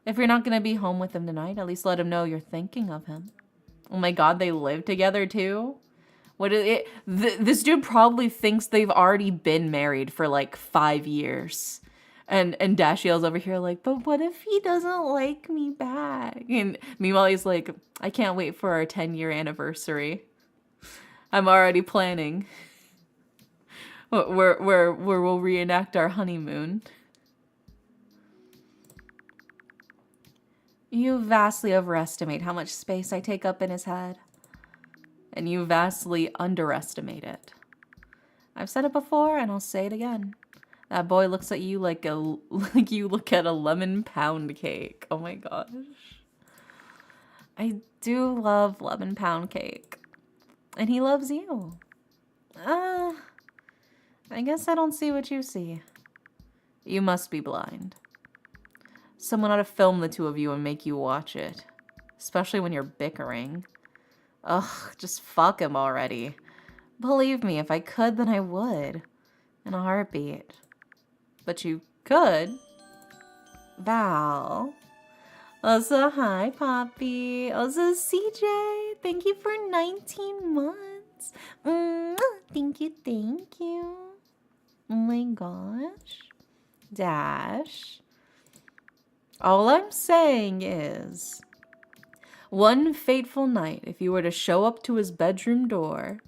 If you're not going to be home with him tonight, at least let him know you're thinking of him. Oh my god, they live together too? What is it? This dude probably thinks they've already been married for like 5 years. And Dashiell's over here like, but what if he doesn't like me back? And meanwhile, he's like, I can't wait for our 10-year anniversary. I'm already planning where we'll reenact our honeymoon. You vastly overestimate how much space I take up in his head. And you vastly underestimate it. I've said it before and I'll say it again. That boy looks at you like you look at a lemon pound cake. Oh my gosh. I do love lemon pound cake. And he loves you. I guess I don't see what you see. You must be blind. Someone ought to film the two of you and make you watch it. Especially when you're bickering. Ugh, just fuck him already. Believe me, if I could, then I would. In a heartbeat. But you could. Val. Also, hi, Poppy. Also, CJ. Thank you for 19 months. Thank you, thank you. Oh my gosh. Dash. All I'm saying is, one fateful night, if you were to show up to his bedroom door,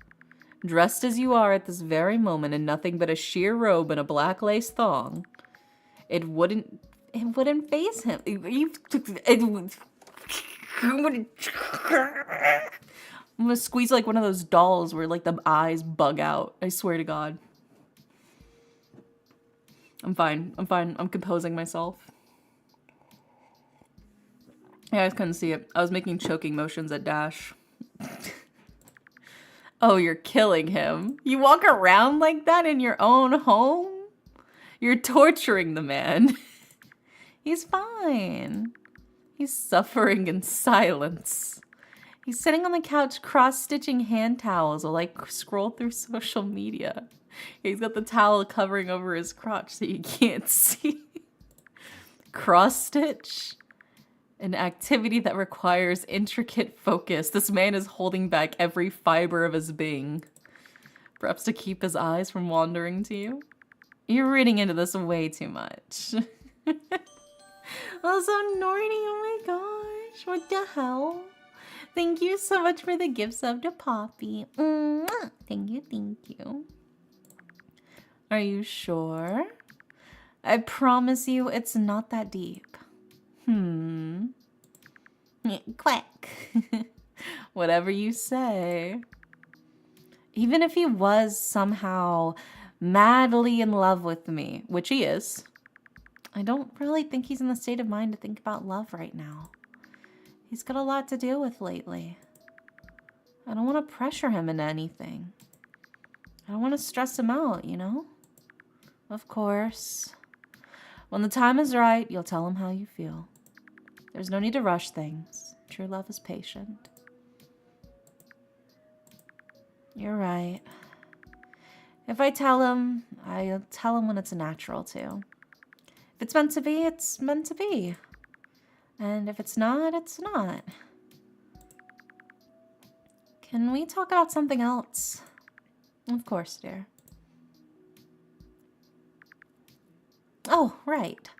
dressed as you are at this very moment in nothing but a sheer robe and a black lace thong, it wouldn't faze him. I'm gonna squeeze like one of those dolls where like the eyes bug out. I swear to God. I'm fine. I'm composing myself. You guys couldn't see it. I was making choking motions at Dash. Oh, you're killing him. You walk around like that in your own home? You're torturing the man. He's fine. He's suffering in silence. He's sitting on the couch cross-stitching hand towels while I scroll through social media. He's got the towel covering over his crotch so you can't see. Cross-stitch? An activity that requires intricate focus. This man is holding back every fiber of his being. Perhaps to keep his eyes from wandering to you? You're reading into this way too much. Also, Nordy, oh my gosh. What the hell? Thank you so much for the gift sub to Poppy. Mwah. Thank you, thank you. Are you sure? I promise you it's not that deep. Quack. Whatever you say. Even if he was somehow madly in love with me, which he is, I don't really think he's in the state of mind to think about love right now. He's got a lot to deal with lately. I don't want to pressure him into anything. I don't want to stress him out, you know? Of course. When the time is right, you'll tell him how you feel. There's no need to rush things. True love is patient. You're right. If I tell him, I'll tell him when it's natural to. If it's meant to be, it's meant to be. And if it's not, it's not. Can we talk about something else? Of course, dear. Oh, right.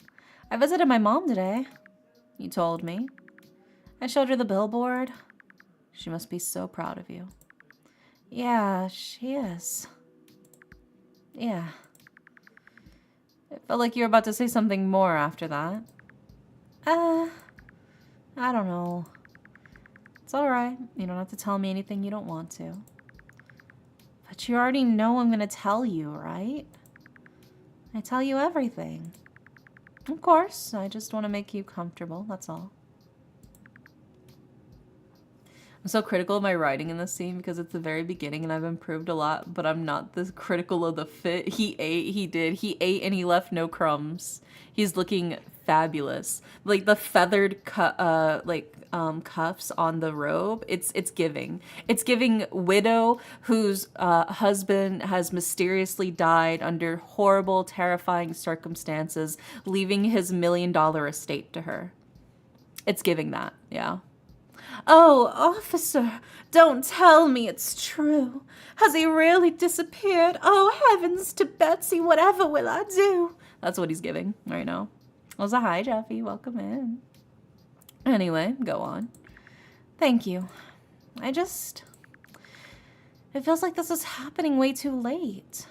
I visited my mom today. You told me. I showed her the billboard. She must be so proud of you. Yeah, she is. Yeah. It felt like you were about to say something more after that. I don't know. It's alright. You don't have to tell me anything you don't want to. But you already know I'm gonna tell you, right? I tell you everything. Of course, I just want to make you comfortable, that's all. I'm so critical of my writing in this scene because it's the very beginning and I've improved a lot, but I'm not this critical of the fit. He ate and he left no crumbs. He's looking fabulous. Like the feathered cuffs on the robe, it's giving. It's giving widow whose husband has mysteriously died under horrible, terrifying circumstances, leaving his $1 million estate to her. It's giving that, yeah. Oh, officer, don't tell me it's true. Has he really disappeared? Oh, heavens to Betsy, whatever will I do? That's what he's giving right now. Also, hi, Jeffy, welcome in. Anyway, go on. Thank you. It feels like this is happening way too late.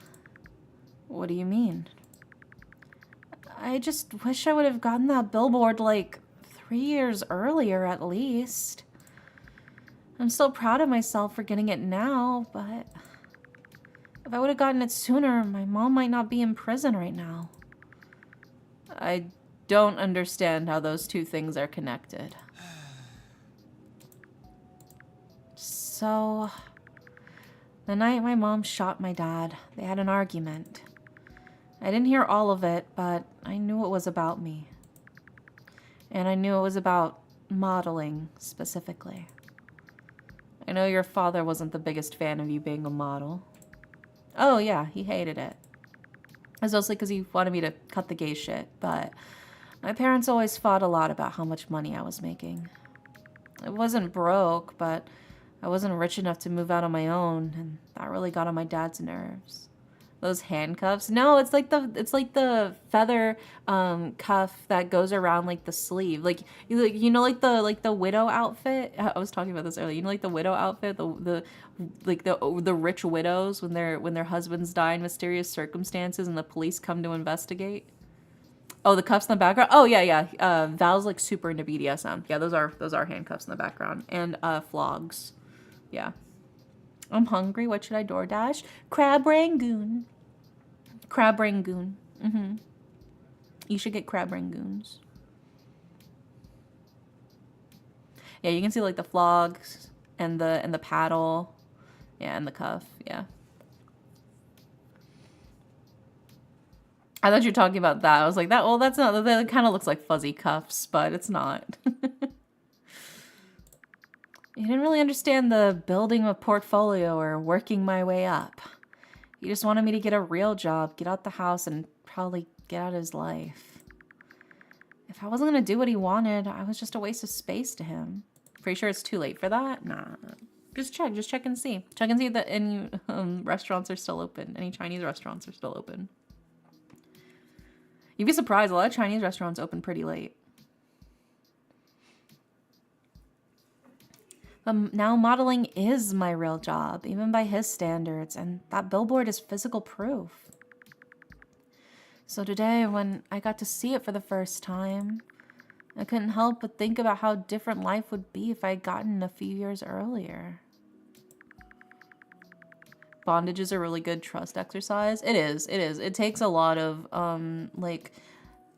What do you mean? I just wish I would have gotten that billboard, like, 3 years earlier at least. I'm still proud of myself for getting it now, but if I would have gotten it sooner, my mom might not be in prison right now. I don't understand how those two things are connected. So, the night my mom shot my dad, they had an argument. I didn't hear all of it, but I knew it was about me. And I knew it was about modeling, specifically. I know your father wasn't the biggest fan of you being a model. Oh yeah, he hated it. It's mostly because he wanted me to cut the gay shit, but my parents always fought a lot about how much money I was making. I wasn't broke, but I wasn't rich enough to move out on my own, and that really got on my dad's nerves. Those handcuffs? No, it's like the feather cuff that goes around like the sleeve. Like you know like the widow outfit? I was talking about this earlier. You know like the widow outfit, the rich widows when their husbands die in mysterious circumstances and the police come to investigate. Oh, the cuffs in the background? Oh yeah. Val's like super into BDSM. Yeah, those are handcuffs in the background. And flogs. Yeah. I'm hungry. What should I DoorDash? Crab Rangoon. Crab Rangoon. You should get Crab Rangoons. Yeah, you can see like the flogs and the paddle. Yeah, and the cuff. Yeah. I thought you were talking about that. I was like, that's not, that kind of looks like fuzzy cuffs, but it's not. You didn't really understand the building a portfolio or working my way up. You just wanted me to get a real job, get out the house, and probably get out of his life. If I wasn't going to do what he wanted, I was just a waste of space to him. Pretty sure it's too late for that? Nah. Just check and see. Check and see that any restaurants are still open. Any Chinese restaurants are still open. You'd be surprised, a lot of Chinese restaurants open pretty late. But now modeling is my real job, even by his standards, and that billboard is physical proof. So today, when I got to see it for the first time, I couldn't help but think about how different life would be if I had gotten a few years earlier. Bondage is a really good trust exercise. It is. It takes a lot of, like,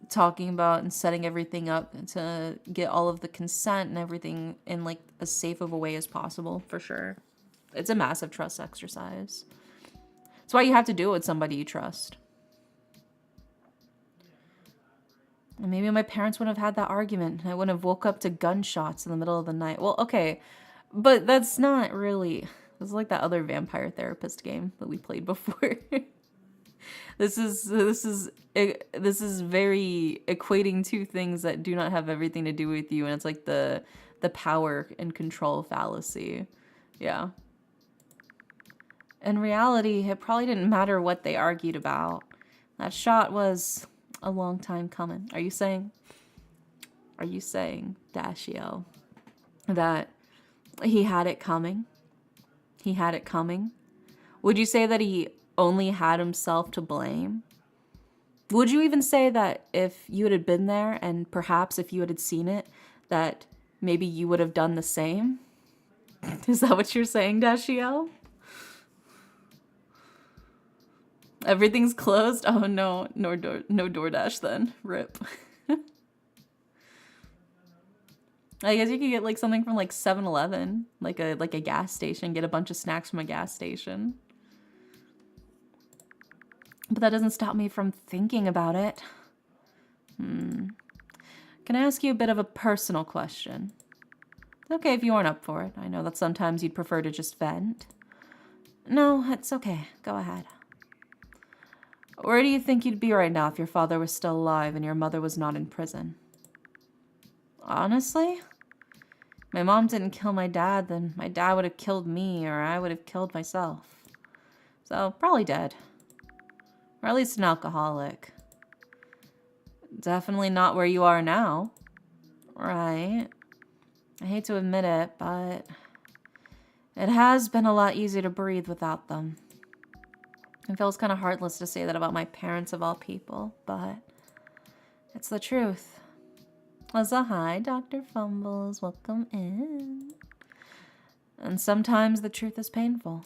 talking about and setting everything up to get all of the consent and everything in like as safe of a way as possible, for sure. It's a massive trust exercise. That's why you have to do it with somebody you trust. And maybe my parents wouldn't have had that argument and I wouldn't have woke up to gunshots in the middle of the night. Well, okay, but that's not really, it's like that other vampire therapist game that we played before. This is very equating two things that do not have everything to do with you, and it's like the power and control fallacy. Yeah. In reality, it probably didn't matter what they argued about. That shot was a long time coming. Are you saying, Dashiell, that he had it coming? He had it coming? Would you say that he only had himself to blame? Would you even say that if you had been there and perhaps if you had seen it, that maybe you would have done the same? Is that what you're saying, Dashiell? Everything's closed? Oh no, no DoorDash then. Rip. I guess you could get like something from like 7-Eleven, like a gas station, get a bunch of snacks from a gas station. But that doesn't stop me from thinking about it. Can I ask you a bit of a personal question? It's okay if you aren't up for it. I know that sometimes you'd prefer to just vent. No, it's okay. Go ahead. Where do you think you'd be right now if your father was still alive and your mother was not in prison? Honestly? My mom didn't kill my dad, then my dad would have killed me, or I would have killed myself. So, probably dead. Or at least an alcoholic. Definitely not where you are now. Right. I hate to admit it, but it has been a lot easier to breathe without them. It feels kind of heartless to say that about my parents of all people, but it's the truth. Also, hi, Dr. Fumbles. Welcome in. And sometimes the truth is painful.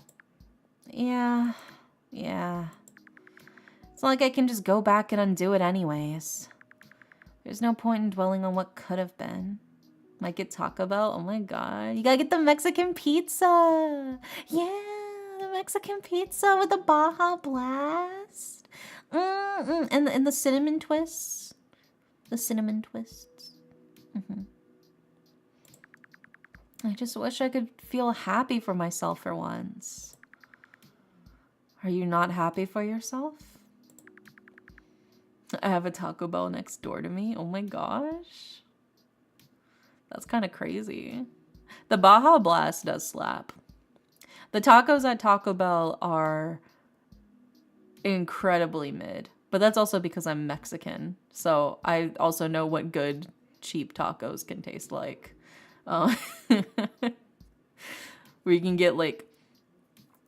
Yeah. It's not like I can just go back and undo it anyways. There's no point in dwelling on what could have been. Might get Taco Bell. Oh my god. You gotta get the Mexican pizza. Yeah, the Mexican pizza with the Baja Blast. And the cinnamon twists. The cinnamon twists. I just wish I could feel happy for myself for once. Are you not happy for yourself? I have a Taco Bell next door to me. Oh my gosh. That's kind of crazy. The Baja Blast does slap. The tacos at Taco Bell are incredibly mid. But that's also because I'm Mexican. So I also know what good, cheap tacos can taste like. Where you can get like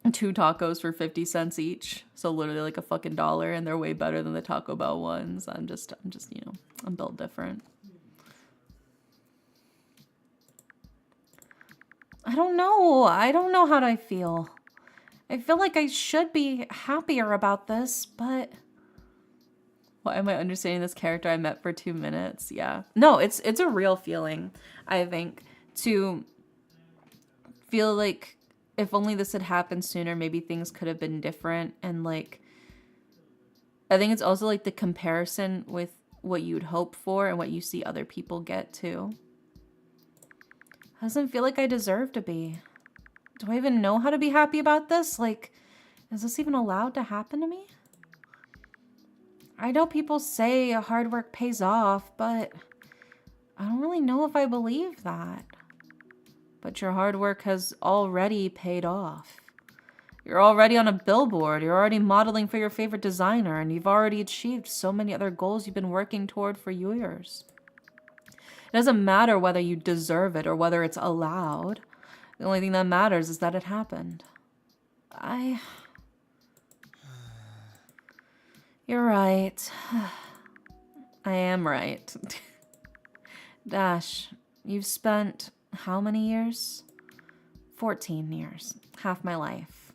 2 tacos for 50 cents each. So literally like a fucking $1, and they're way better than the Taco Bell ones. I'm just, you know, I'm built different. I don't know how I feel. I feel like I should be happier about this, but why am I understanding this character I met for 2 minutes? Yeah. No, it's a real feeling, I think, to feel like if only this had happened sooner, maybe things could have been different. And like, I think it's also like the comparison with what you'd hope for and what you see other people get too. Doesn't feel like I deserve to be. Do I even know how to be happy about this? Like, is this even allowed to happen to me? I know people say hard work pays off, but I don't really know if I believe that. But your hard work has already paid off. You're already on a billboard, you're already modeling for your favorite designer, and you've already achieved so many other goals you've been working toward for years. It doesn't matter whether you deserve it or whether it's allowed. The only thing that matters is that it happened. You're right. I am right. Dash, you've spent how many years? 14 years. Half my life.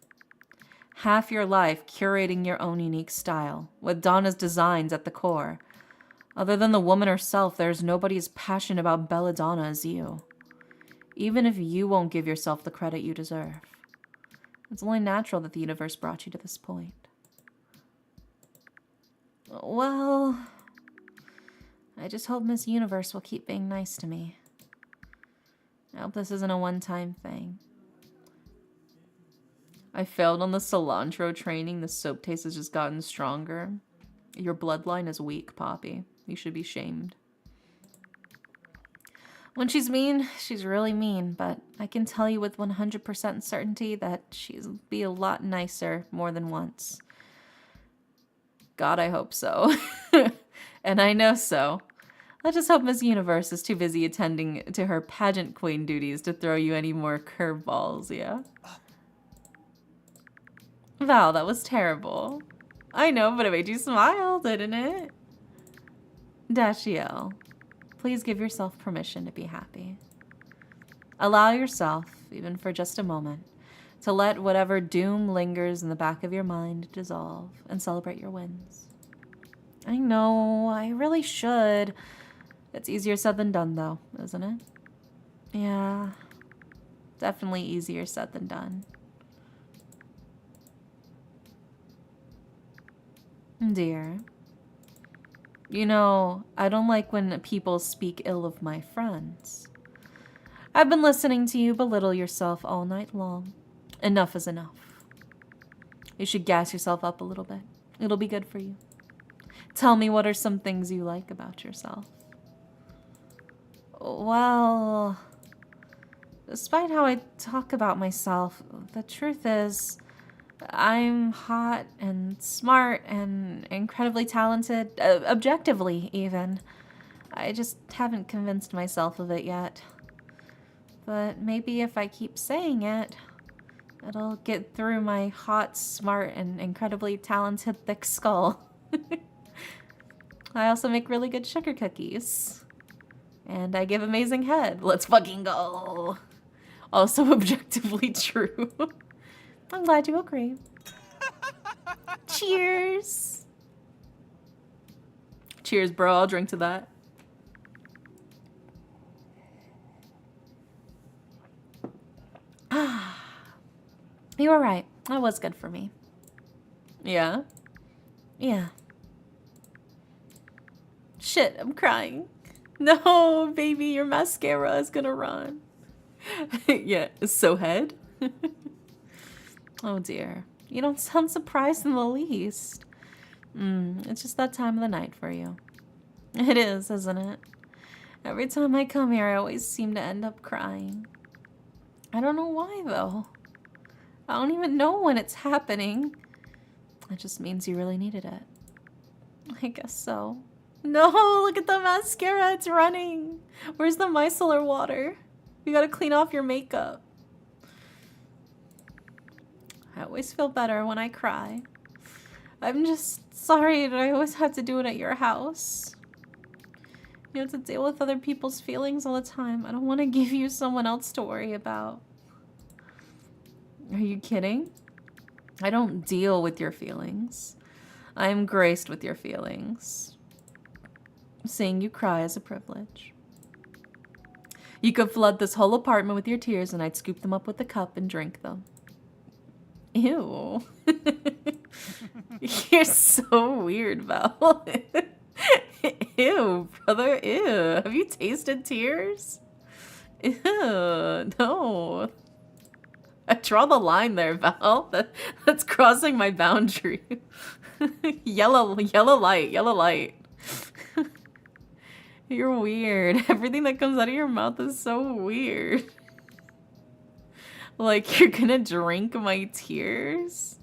Half your life curating your own unique style, with Donna's designs at the core. Other than the woman herself, there's nobody as passionate about belladonna as you. Even if you won't give yourself the credit you deserve. It's only natural that the universe brought you to this point. Well, I just hope Miss Universe will keep being nice to me. I hope this isn't a one-time thing. I failed on the cilantro training. The soap taste has just gotten stronger. Your bloodline is weak, Poppy. You should be shamed. When she's mean, she's really mean, but I can tell you with 100% certainty that she'll be a lot nicer more than once. God, I hope so. And I know so. Let's just hope Miss Universe is too busy attending to her pageant queen duties to throw you any more curveballs, yeah? Val, that was terrible. I know, but it made you smile, didn't it? Dashiell, please give yourself permission to be happy. Allow yourself, even for just a moment, to let whatever doom lingers in the back of your mind dissolve and celebrate your wins. I know, I really should. It's easier said than done, though, isn't it? Yeah, definitely easier said than done. Dear, you know, I don't like when people speak ill of my friends. I've been listening to you belittle yourself all night long. Enough is enough. You should gas yourself up a little bit. It'll be good for you. Tell me, what are some things you like about yourself? Well, despite how I talk about myself, the truth is, I'm hot and smart and incredibly talented, objectively even. I just haven't convinced myself of it yet. But maybe if I keep saying it, it'll get through my hot, smart, and incredibly talented thick skull. I also make really good sugar cookies. And I give amazing head. Let's fucking go. Also objectively true. I'm glad you agree. Cheers. Cheers, bro. I'll drink to that. You were right. That was good for me. Yeah? Yeah. Shit, I'm crying. No, baby, your mascara is gonna run. Yeah, so head? Oh dear. You don't sound surprised in the least. It's just that time of the night for you. It is, isn't it? Every time I come here, I always seem to end up crying. I don't know why, though. I don't even know when it's happening. It just means you really needed it. I guess so. No, look at the mascara. It's running. Where's the micellar water? You gotta clean off your makeup. I always feel better when I cry. I'm just sorry that I always have to do it at your house. You have to deal with other people's feelings all the time. I don't want to give you someone else to worry about. Are you kidding? I don't deal with your feelings. I am graced with your feelings. Seeing you cry is a privilege. You could flood this whole apartment with your tears and I'd scoop them up with a cup and drink them. Ew. You're so weird, Val. Ew, brother, ew. Have you tasted tears? Ew, no. I draw the line there, Val. That's crossing my boundary. Yellow light, yellow light. You're weird. Everything that comes out of your mouth is so weird. Like, you're gonna drink my tears?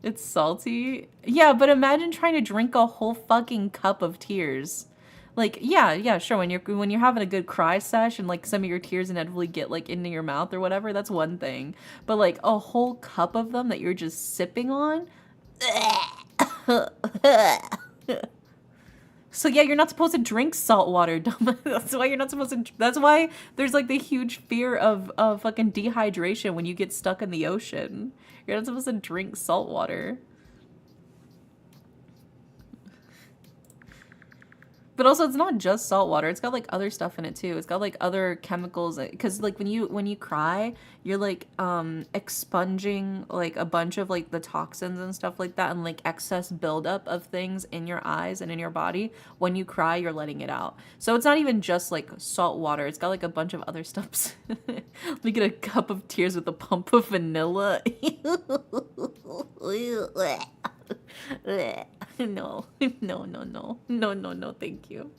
It's salty? Yeah, but imagine trying to drink a whole fucking cup of tears. Like, yeah, sure, when you're having a good cry sesh and, like, some of your tears inevitably get, like, into your mouth or whatever, that's one thing. But, like, a whole cup of them that you're just sipping on? So yeah, you're not supposed to drink salt water, dumb. That's why you're not supposed to. That's why there's like the huge fear of fucking dehydration when you get stuck in the ocean. You're not supposed to drink salt water. But also, it's not just salt water. It's got like other stuff in it too. It's got like other chemicals. Because like when you cry, you're like expunging like a bunch of like the toxins and stuff like that, and like excess buildup of things in your eyes and in your body. When you cry, you're letting it out. So it's not even just like salt water. It's got like a bunch of other stuff. Let me get a cup of tears with a pump of vanilla. No, thank you.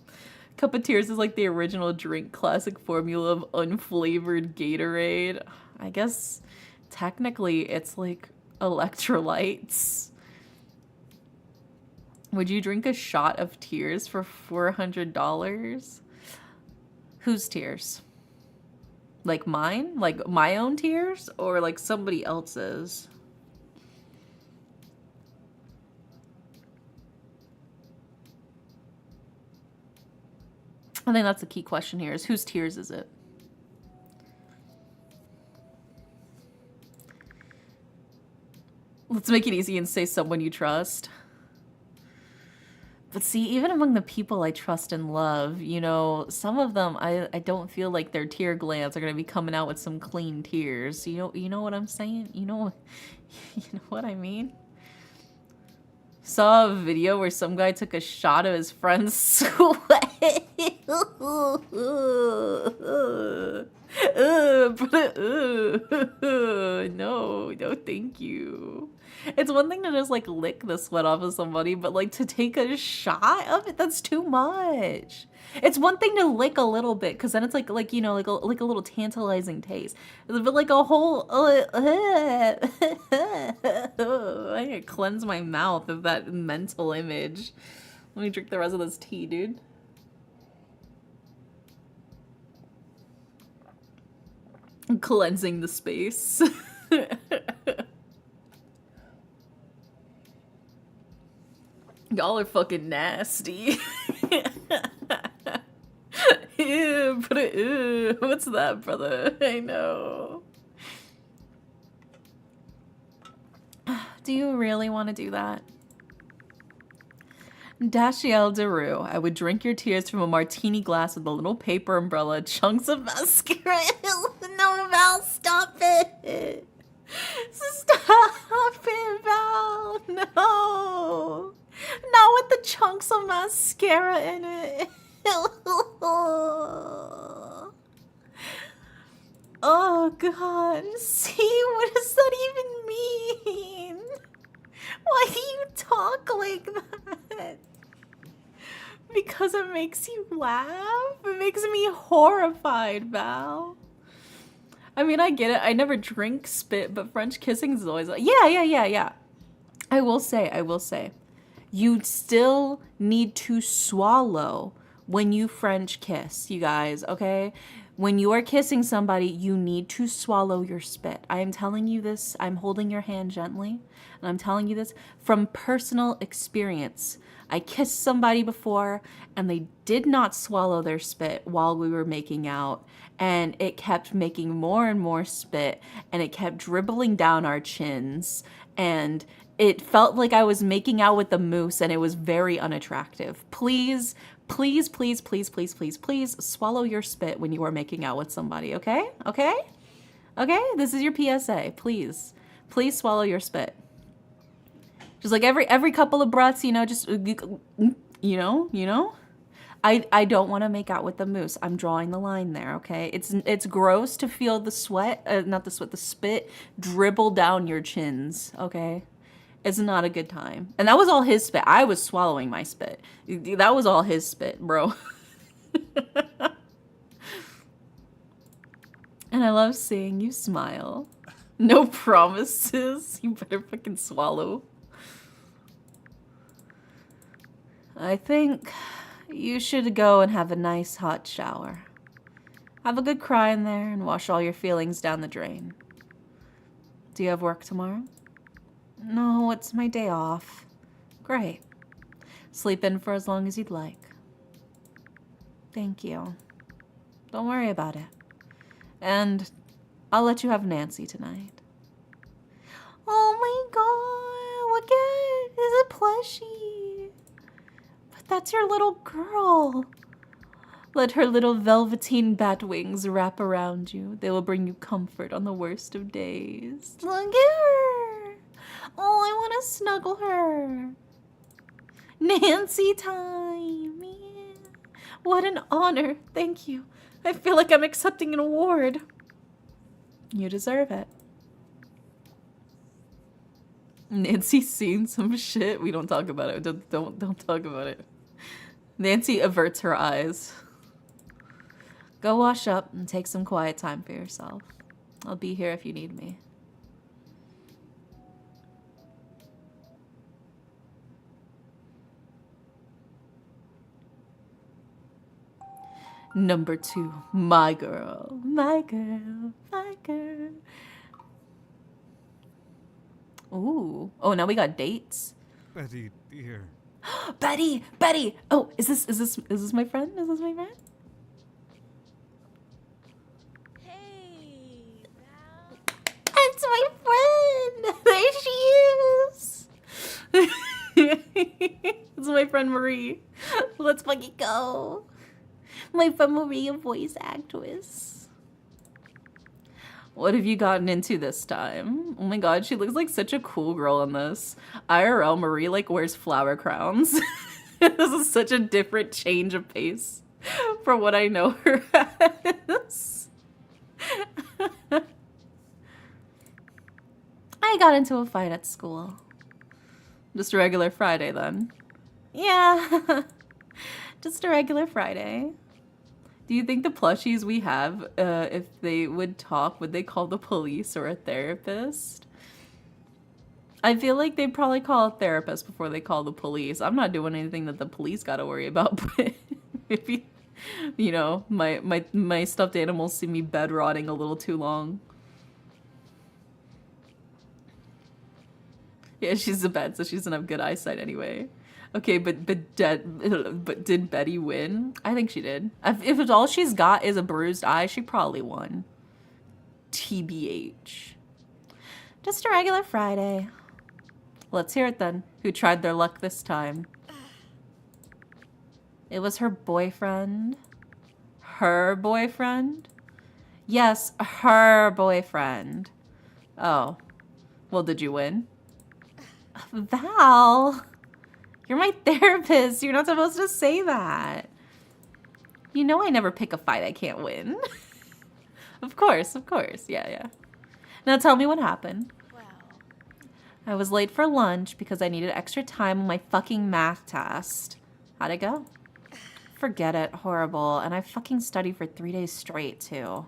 Cup of Tears is like the original drink classic formula of unflavored Gatorade. I guess technically it's like electrolytes. Would you drink a shot of tears for $400? Whose tears? Like mine? Like my own tears? Or like somebody else's? I think that's the key question here, is whose tears is it? Let's make it easy and say someone you trust. But see, even among the people I trust and love, you know, some of them, I don't feel like their tear glands are going to be coming out with some clean tears. You know what I'm saying? You know what I mean? Saw a video where some guy took a shot of his friend's sweat. No, thank you. It's one thing to just like lick the sweat off of somebody, but like to take a shot of it, that's too much. It's one thing to lick a little bit, because then it's like you know, like a little tantalizing taste. But like a whole, I need to cleanse my mouth of that mental image. Let me drink the rest of this tea, dude. I'm cleansing the space. Y'all are fucking nasty. Put it. Ew, what's that, brother? I know. Do you really want to do that? Dashiell Daru, I would drink your tears from a martini glass with a little paper umbrella, chunks of mascara. No, Val, stop it. Stop it, Val. No. Not with the chunks of mascara in it. Oh, God. See, what does that even mean? Why do you talk like that? Because it makes you laugh? It makes me horrified, Val. I mean, I get it. I never drink spit, but French kissing is always like, yeah. I will say. You still need to swallow when you French kiss, you guys, okay? When you are kissing somebody, you need to swallow your spit. I am telling you this. I'm holding your hand gently, and I'm telling you this from personal experience. I kissed somebody before, and they did not swallow their spit while we were making out, and it kept making more and more spit, and it kept dribbling down our chins, and it felt like I was making out with a moose, and it was very unattractive. Please swallow your spit when you are making out with somebody, okay? Okay? This is your PSA. Please swallow your spit. Just like every couple of breaths, just I don't want to make out with the moose. I'm drawing the line there, okay? It's gross to feel the the spit dribble down your chins, okay? It's not a good time. And that was all his spit. I was swallowing my spit. That was all his spit, bro. And I love seeing you smile. No promises. You better fucking swallow. I think you should go and have a nice hot shower. Have a good cry in there and wash all your feelings down the drain. Do you have work tomorrow? No, it's my day off. Great. Sleep in for as long as you'd like. Thank you. Don't worry about it. And I'll let you have Nancy tonight. Oh my god, look at it. Is it plushie? But that's your little girl. Let her little velveteen bat wings wrap around you. They will bring you comfort on the worst of days. Look at her. Oh, I want to snuggle her. Nancy time. Yeah. What an honor. Thank you. I feel like I'm accepting an award. You deserve it. Nancy's seen some shit. We don't talk about it. Don't talk about it. Nancy averts her eyes. Go wash up and take some quiet time for yourself. I'll be here if you need me. Number 2, my girl, my girl, my girl. Ooh. Oh, now we got dates. Betty, dear. Betty. Oh, is this my friend? Is this my friend? Hey, Val. It's my friend. There she is. It's my friend Marie. Let's fucking go. My friend Marie, a voice actress. What have you gotten into this time? Oh my god, she looks like such a cool girl in this. IRL, Marie like wears flower crowns. This is such a different change of pace from what I know her as. I got into a fight at school. Just a regular Friday then. Yeah. Just a regular Friday. Do you think the plushies we have, if they would talk, would they call the police or a therapist? I feel like they'd probably call a therapist before they call the police. I'm not doing anything that the police gotta worry about, but maybe, my stuffed animals see me bed rotting a little too long. Yeah, she's a vet, so she doesn't have good eyesight anyway. Okay, but did Betty win? I think she did. If it's all she's got is a bruised eye, she probably won. TBH. Just a regular Friday. Let's hear it then. Who tried their luck this time? It was her boyfriend. Her boyfriend? Yes, her boyfriend. Oh. Well, did you win? Val, you're my therapist. You're not supposed to say that. You know I never pick a fight I can't win. Of course. Yeah. Now tell me what happened. Well, I was late for lunch because I needed extra time on my fucking math test. How'd it go? Forget it. Horrible. And I fucking studied for 3 days straight, too.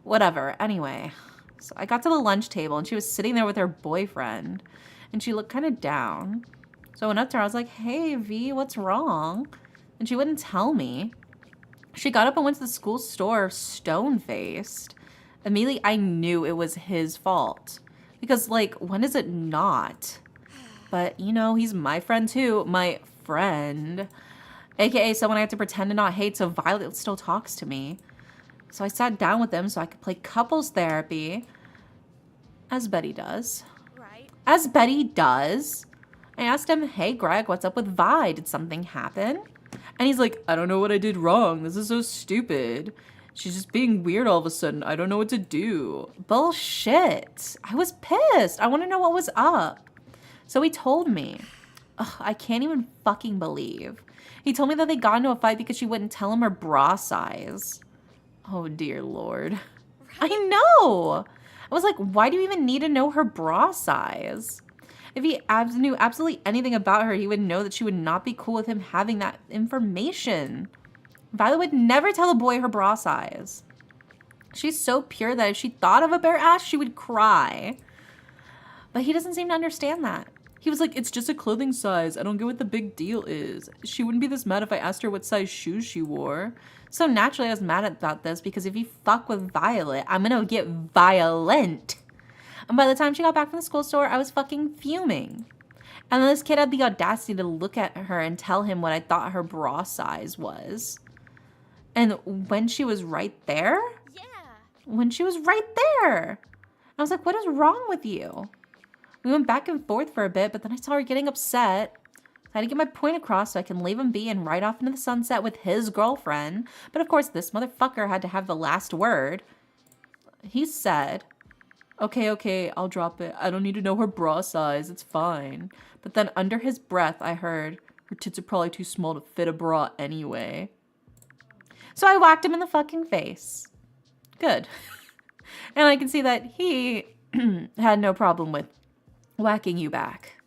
Whatever. Anyway, so I got to the lunch table and she was sitting there with her boyfriend and she looked kind of down. So I went up to her. I was like, hey, V, what's wrong? And she wouldn't tell me. She got up and went to the school store stone-faced. Immediately, I knew it was his fault. Because, like, when is it not? But, you know, he's my friend, too. My friend. AKA someone I have to pretend to not hate, so Violet still talks to me. So I sat down with him so I could play couples therapy. As Betty does. right. As Betty does. I asked him, hey, Greg, what's up with Vi? Did something happen? And he's like, I don't know what I did wrong. This is so stupid. She's just being weird all of a sudden. I don't know what to do. Bullshit. I was pissed. I want to know what was up. So he told me. Ugh, I can't even fucking believe. He told me that they got into a fight because she wouldn't tell him her bra size. Oh, dear Lord. Right. I know. I was like, why do you even need to know her bra size? If he knew absolutely anything about her, he would know that she would not be cool with him having that information. Violet would never tell a boy her bra size. She's so pure that if she thought of a bare ass, she would cry. But he doesn't seem to understand that. He was like, it's just a clothing size. I don't get what the big deal is. She wouldn't be this mad if I asked her what size shoes she wore. So naturally, I was mad about this because if you fuck with Violet, I'm gonna get violent. And by the time she got back from the school store, I was fucking fuming. And then this kid had the audacity to look at her and tell him what I thought her bra size was. And when she was right there, I was like, what is wrong with you? We went back and forth for a bit, but then I saw her getting upset. I had to get my point across so I can leave him be and ride off into the sunset with his girlfriend. But of course, this motherfucker had to have the last word. He said, okay, I'll drop it. I don't need to know her bra size. It's fine. But then under his breath, I heard, her tits are probably too small to fit a bra anyway. So I whacked him in the fucking face. Good. And I can see that he had no problem with whacking you back.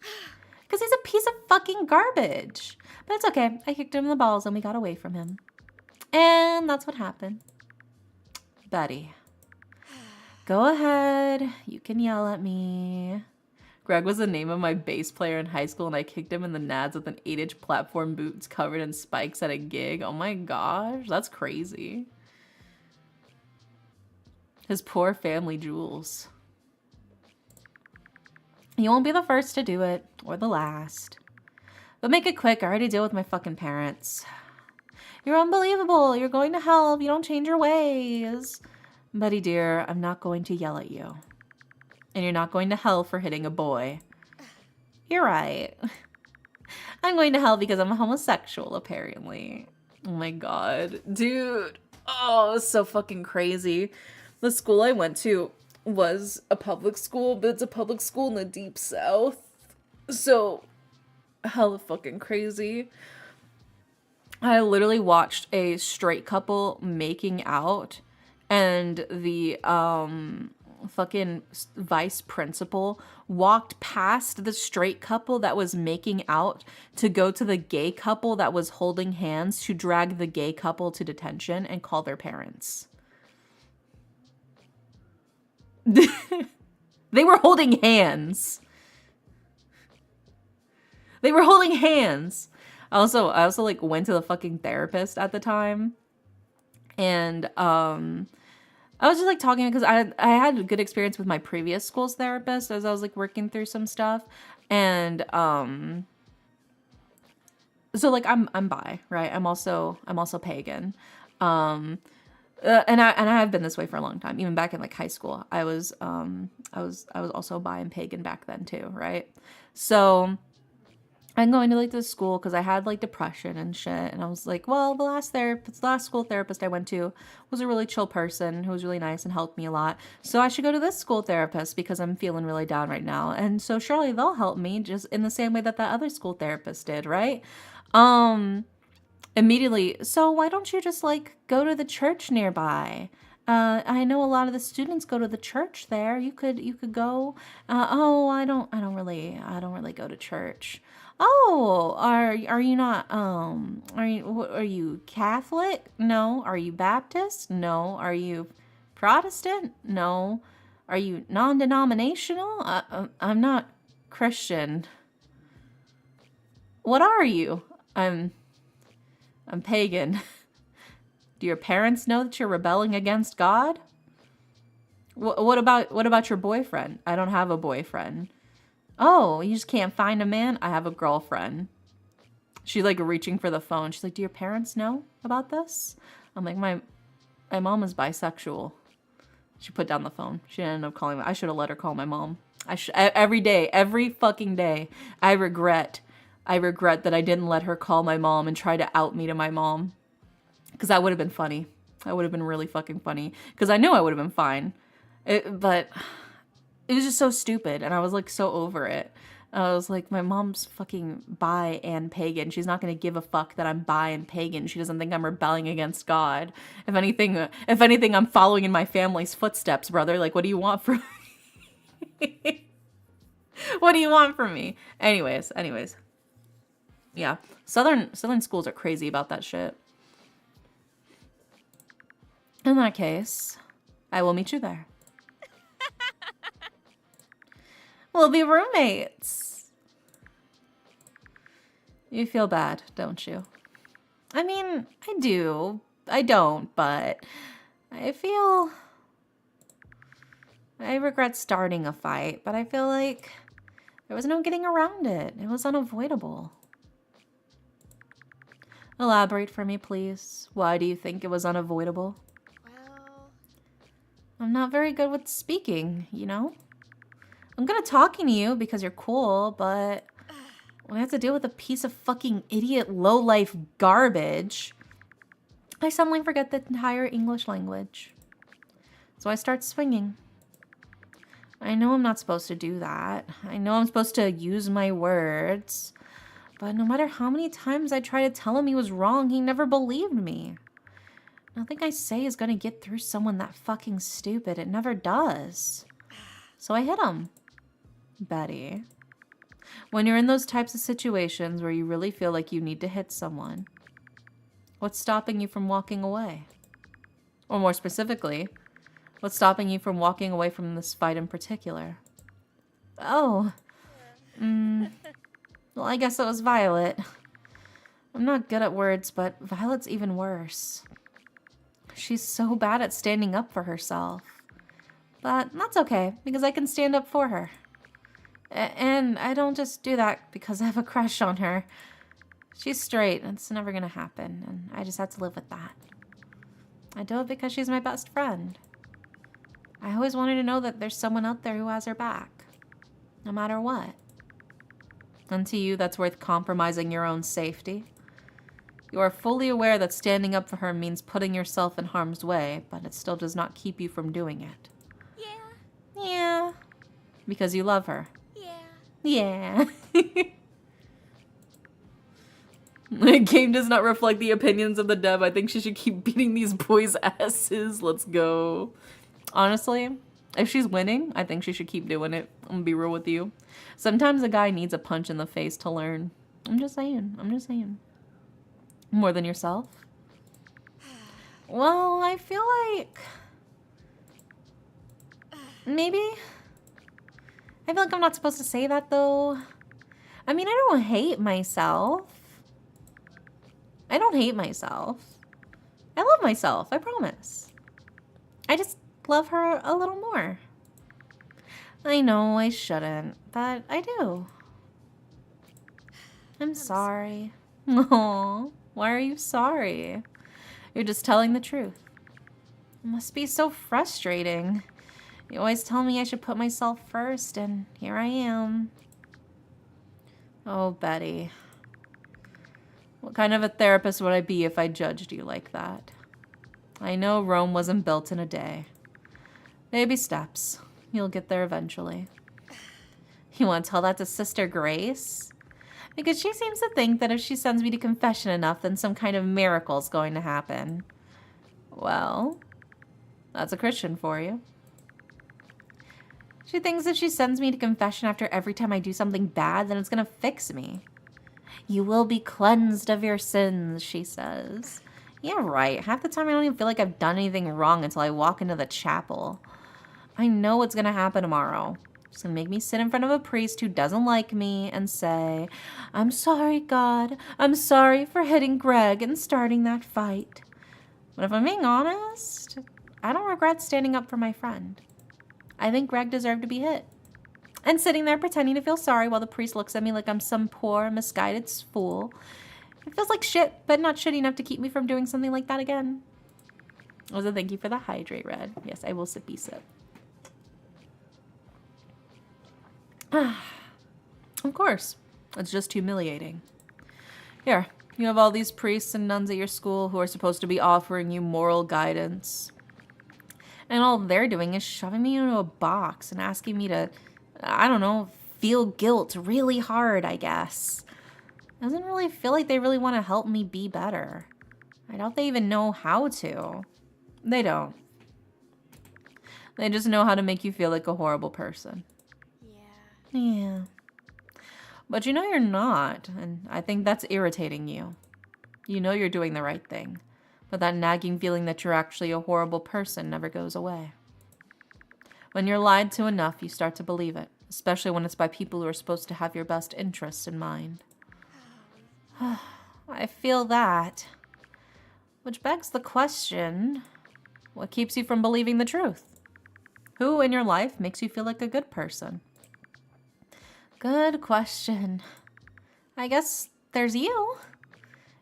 Because he's a piece of fucking garbage. But it's okay. I kicked him in the balls and we got away from him. And that's what happened. Betty. Go ahead. You can yell at me. Greg was the name of my bass player in high school and I kicked him in the nads with an 8-inch platform boots covered in spikes at a gig. Oh my gosh, that's crazy. His poor family jewels. You won't be the first to do it, or the last. But make it quick, I already deal with my fucking parents. You're unbelievable, you're going to hell if you don't change your ways. Buddy dear, I'm not going to yell at you. And you're not going to hell for hitting a boy. You're right. I'm going to hell because I'm a homosexual, apparently. Oh my god. Dude. Oh, it's so fucking crazy. The school I went to was a public school, but it's a public school in the deep south. So, hella fucking crazy. I literally watched a straight couple making out, and the fucking vice principal walked past the straight couple that was making out to go to the gay couple that was holding hands to drag the gay couple to detention and call their parents. They were holding hands. They were holding hands. I also like went to the fucking therapist at the time. And I was just like talking because I had a good experience with my previous school's therapist as I was like working through some stuff. And So like I'm bi, right? I'm also pagan. And I have been this way for a long time. Even back in like high school, I was also bi and pagan back then too, right? So I'm going to like this school because I had like depression and shit, and I was like, well, the last school therapist I went to was a really chill person who was really nice and helped me a lot. So I should go to this school therapist because I'm feeling really down right now, and so surely they'll help me just in the same way that that other school therapist did, right? Um, Immediately, so why don't you just like go to the church nearby? I know a lot of the students go to the church there. You could go. Oh, I don't really go to church. Oh, are you not are you Catholic? No. Are you Baptist? No. Are you Protestant? No. Are you non-denominational? I'm not Christian. What are you? I'm pagan. Do your parents know that you're rebelling against God? What about your boyfriend? I don't have a boyfriend. Oh, you just can't find a man? I have a girlfriend. She's like reaching for the phone. She's like, "Do your parents know about this?" I'm like, "My mom is bisexual." She put down the phone. She ended up calling me. I should have let her call my mom. Every day, every fucking day, I regret that I didn't let her call my mom and try to out me to my mom. Because that would have been funny. That would have been really fucking funny. Because I knew I would have been fine. But it was just so stupid. And I was like so over it. I was like, my mom's fucking bi and pagan. She's not going to give a fuck that I'm bi and pagan. She doesn't think I'm rebelling against God. If anything, I'm following in my family's footsteps, brother. Like, what do you want from me? What do you want from me? Anyways. Yeah. Southern schools are crazy about that shit. In that case, I will meet you there. We'll be roommates. You feel bad, don't you? I mean, I do. I don't, but I regret starting a fight, but I feel like there was no getting around it. It was unavoidable. Elaborate for me, please. Why do you think it was unavoidable? Well, I'm not very good with speaking, you know? I'm good at talking to you because you're cool, but when I have to deal with a piece of fucking idiot low-life garbage, I suddenly forget the entire English language. So I start swinging. I know I'm not supposed to do that. I know I'm supposed to use my words. But no matter how many times I try to tell him he was wrong, he never believed me. Nothing I say is gonna get through someone that fucking stupid. It never does. So I hit him. Betty. When you're in those types of situations where you really feel like you need to hit someone, what's stopping you from walking away? Or more specifically, what's stopping you from walking away from this fight in particular? Oh. Well, I guess it was Violet. I'm not good at words, but Violet's even worse. She's so bad at standing up for herself. But that's okay, because I can stand up for her. And I don't just do that because I have a crush on her. She's straight, and it's never gonna happen, and I just have to live with that. I do it because she's my best friend. I always wanted to know that there's someone out there who has her back, no matter what. And to you, that's worth compromising your own safety. You are fully aware that standing up for her means putting yourself in harm's way, but it still does not keep you from doing it. yeah, Yeah. Because you love her. yeah. Yeah. The game does not reflect the opinions of the dev. I think she should keep beating these boys' asses. Let's go. Honestly, if she's winning, I think she should keep doing it. I'm gonna be real with you. Sometimes a guy needs a punch in the face to learn. I'm just saying. More than yourself? Well, I feel like maybe. I feel like I'm not supposed to say that, though. I mean, I don't hate myself. I don't hate myself. I love myself, I promise. I just love her a little more. I know I shouldn't, but I do. I'm sorry. Oh, why are you sorry? You're just telling the truth. It must be so frustrating. You always tell me I should put myself first, and here I am. Oh, Betty. What kind of a therapist would I be if I judged you like that? I know Rome wasn't built in a day. Baby steps. You'll get there eventually. You want to tell that to Sister Grace? Because she seems to think that if she sends me to confession enough, then some kind of miracle's going to happen. Well, that's a Christian for you. She thinks if she sends me to confession after every time I do something bad, then it's going to fix me. You will be cleansed of your sins, she says. Yeah, right. Half the time I don't even feel like I've done anything wrong until I walk into the chapel. I know what's going to happen tomorrow. She's going to make me sit in front of a priest who doesn't like me and say, I'm sorry, God. I'm sorry for hitting Greg and starting that fight. But if I'm being honest, I don't regret standing up for my friend. I think Greg deserved to be hit. And sitting there pretending to feel sorry while the priest looks at me like I'm some poor, misguided fool. It feels like shit, but not shitty enough to keep me from doing something like that again. Also, thank you for the hydrate, Red. Yes, I will sippy sip. Of course. It's just humiliating. Here, you have all these priests and nuns at your school who are supposed to be offering you moral guidance. And all they're doing is shoving me into a box and asking me to, I don't know, feel guilt really hard, I guess. It doesn't really feel like they really want to help me be better. I doubt they even know how to. They don't. They just know how to make you feel like a horrible person. Yeah. Yeah. But you know you're not, and I think that's irritating you. You know you're doing the right thing, but that nagging feeling that you're actually a horrible person never goes away. When you're lied to enough, you start to believe it, especially when it's by people who are supposed to have your best interests in mind. I feel that. Which begs the question, what keeps you from believing the truth? Who in your life makes you feel like a good person? Good question. I guess there's you.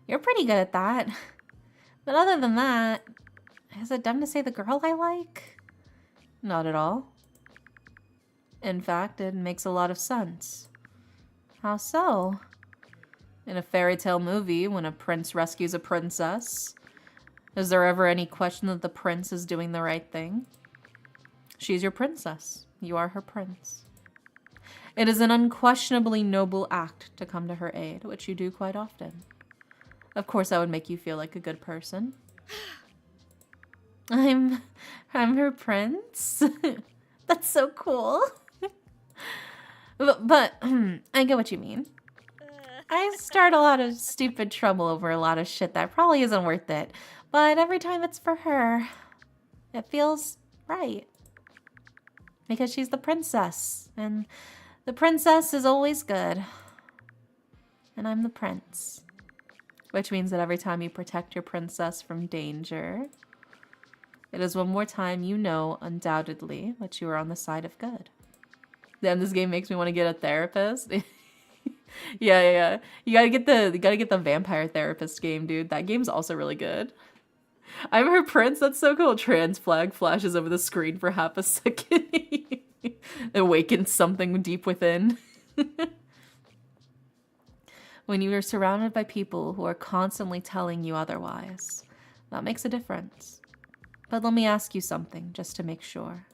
You're pretty good at that. But other than that, is it dumb to say the girl I like? Not at all. In fact, it makes a lot of sense. How so? In a fairy tale movie, when a prince rescues a princess, is there ever any question that the prince is doing the right thing? She's your princess. You are her prince. It is an unquestionably noble act to come to her aid, which you do quite often. Of course, that would make you feel like a good person. I'm her prince? That's so cool. But I get what you mean. I start a lot of stupid trouble over a lot of shit that probably isn't worth it. But every time it's for her, it feels right. Because she's the princess, and the princess is always good. And I'm the prince. Which means that every time you protect your princess from danger, it is one more time you know, undoubtedly, that you are on the side of good. Then this game makes me want to get a therapist. Yeah. You gotta get the vampire therapist game, dude. That game's also really good. I'm her prince. That's so cool. Trans flag flashes over the screen for half a second. Awakens something deep within. When you are surrounded by people who are constantly telling you otherwise, that makes a difference. But let me ask you something, just to make sure.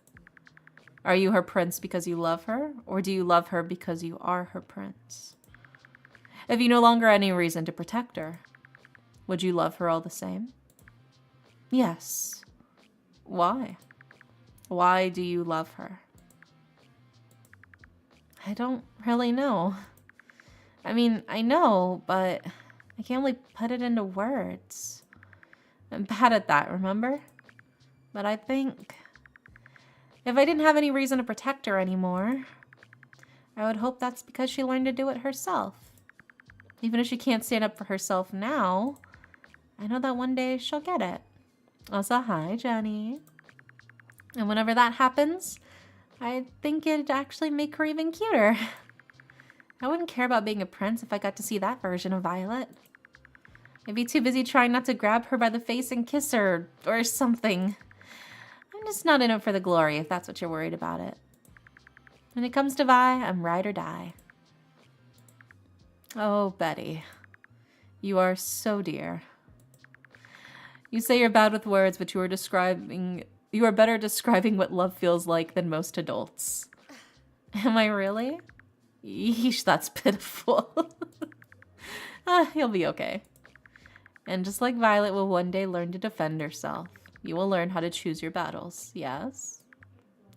Are you her prince because you love her, or do you love her because you are her prince? If you no longer had any reason to protect her, would you love her all the same? Yes. Why? Why do you love her? I don't really know. I mean, I know, but I can't really put it into words. I'm bad at that, remember? But I think if I didn't have any reason to protect her anymore, I would hope that's because she learned to do it herself. Even if she can't stand up for herself now, I know that one day she'll get it. Also, hi, Jenny. And whenever that happens, I think it'd actually make her even cuter. I wouldn't care about being a prince if I got to see that version of Violet. I'd be too busy trying not to grab her by the face and kiss her or something. I'm just not in it for the glory, if that's what you're worried about it. When it comes to Vi, I'm ride or die. Oh, Betty. You are so dear. You say you're bad with words, but you are better describing what love feels like than most adults. Am I really? Yeesh, that's pitiful. You'll be okay. And just like Violet will one day learn to defend herself, you will learn how to choose your battles, yes?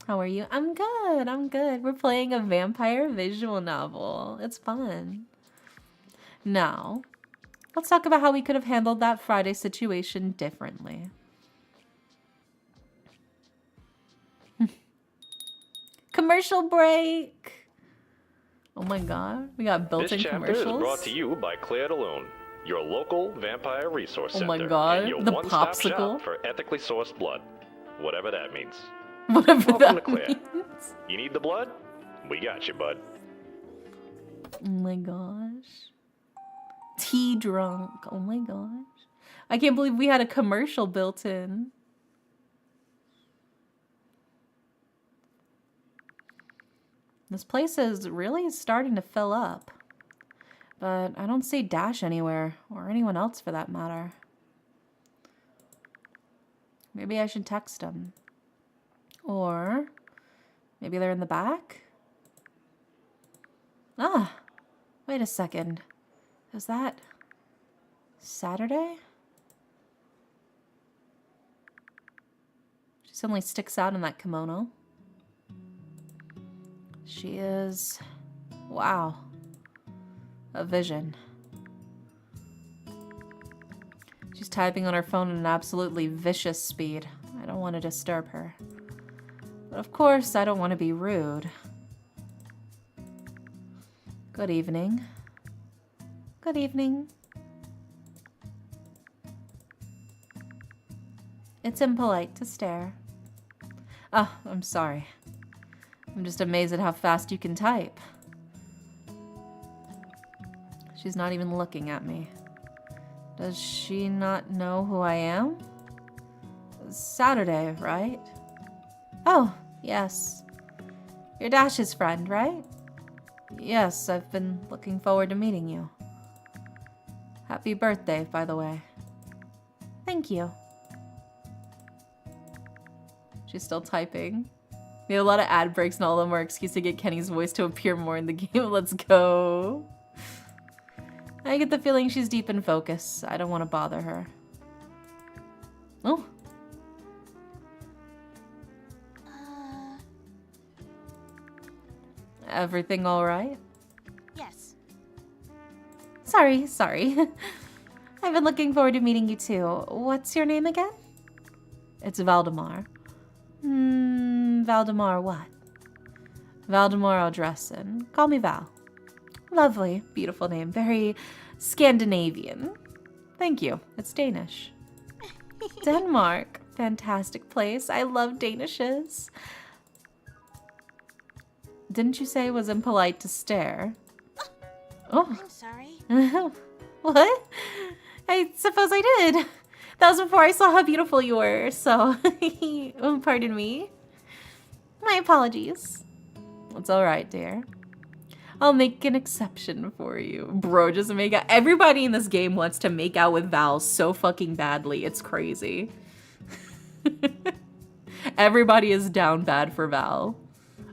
How are you? I'm good, I'm good. We're playing a vampire visual novel. It's fun. Now, let's talk about how we could have handled that Friday situation differently. Commercial break! Oh my god, we got built-in This chapter commercials. is brought to you by Claire de Lune, your local vampire resource Oh center. my god, and your the one-stop popsicle. shop for ethically sourced blood, whatever that means. Whatever Welcome that to Claire. means. You need the blood? We got you, bud. Oh my gosh. Tea drunk. Oh my gosh. I can't believe we had a commercial built in. This place is really starting to fill up. But I don't see Dash anywhere, or anyone else for that matter. Maybe I should text them. Or maybe they're in the back? Ah, wait a second. Is that Saturday? She suddenly sticks out in that kimono. She is, wow, a vision. She's typing on her phone at an absolutely vicious speed. I don't want to disturb her. But of course, I don't want to be rude. Good evening. Good evening. It's impolite to stare. Oh, I'm sorry. I'm just amazed at how fast you can type. She's not even looking at me. Does she not know who I am? Saturday, right? Oh, yes. You're Dash's friend, right? Yes, I've been looking forward to meeting you. Happy birthday, by the way. Thank you. She's still typing. We have a lot of ad breaks and all of them are excuse to get Kenny's voice to appear more in the game. Let's go. I get the feeling she's deep in focus. I don't want to bother her. Oh. Everything all right? Yes. Sorry. I've been looking forward to meeting you too. What's your name again? It's Valdemar. Valdemar what? Valdemar Aldresson. Call me Val. Lovely, beautiful name. Very Scandinavian. Thank you. It's Danish. Denmark. Fantastic place. I love Danishes. Didn't you say it was impolite to stare? Oh. I'm sorry. What? I suppose I did. That was before I saw how beautiful you were, so pardon me. My apologies. It's alright, dear. I'll make an exception for you. Bro, just make out. Everybody in this game wants to make out with Val so fucking badly. It's crazy. Everybody is down bad for Val.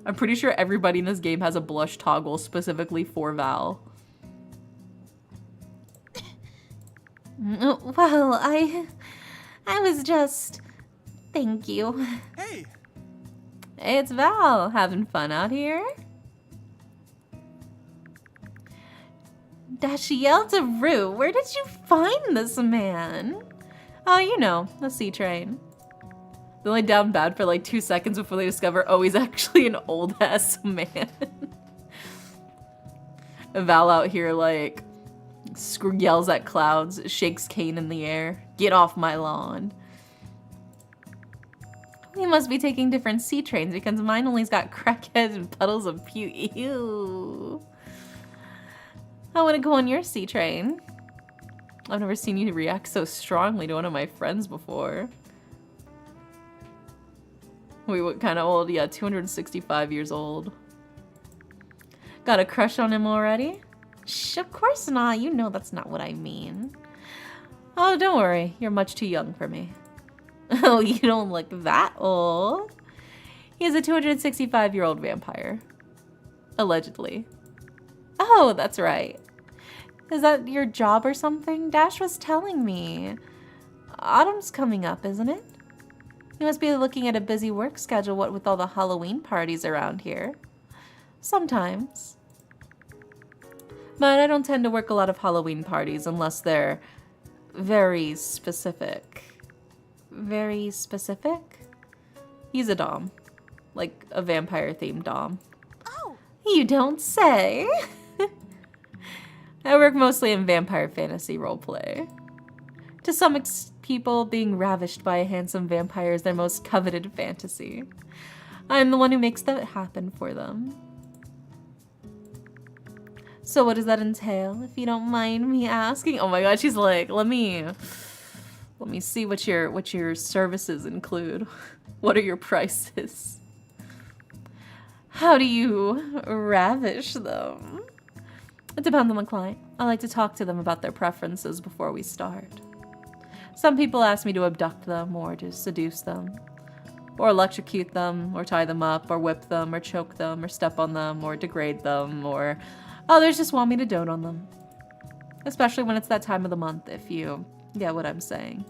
I'm pretty sure everybody in this game has a blush toggle specifically for Val. Well, I was just... Thank you. Hey! It's Val. Having fun out here? Dashiel DeRue, where did you find this man? Oh, you know, the C train. They lay down bad for like 2 seconds before they discover, oh, he's actually an old-ass man. Val out here, like, yells at clouds, shakes cane in the air. Get off my lawn. We must be taking different C trains because mine only's got crackheads and puddles of puke. Ew. I want to go on your C train. I've never seen you react so strongly to one of my friends before. Wait, what kind of old? Yeah, 265 years old. Got a crush on him already? Shh, of course not. You know that's not what I mean. Oh, don't worry. You're much too young for me. Oh, you don't look that old. He's a 265-year-old vampire. Allegedly. Oh, that's right. Is that your job or something? Dash was telling me. Autumn's coming up, isn't it? You must be looking at a busy work schedule, what with all the Halloween parties around here. Sometimes. But I don't tend to work a lot of Halloween parties unless they're very specific. Very specific? He's a dom. Like a vampire-themed dom. Oh! You don't say! I work mostly in vampire fantasy roleplay. To some people, being ravished by a handsome vampire is their most coveted fantasy. I'm the one who makes that happen for them. So what does that entail, if you don't mind me asking? Oh my god, she's like, let me see what your services include. What are your prices? How do you ravish them? It depends on the client. I like to talk to them about their preferences before we start. Some people ask me to abduct them or to seduce them, or electrocute them, or tie them up, or whip them, or choke them, or step on them, or degrade them, or others just want me to dote on them. Especially when it's that time of the month, if you get what I'm saying.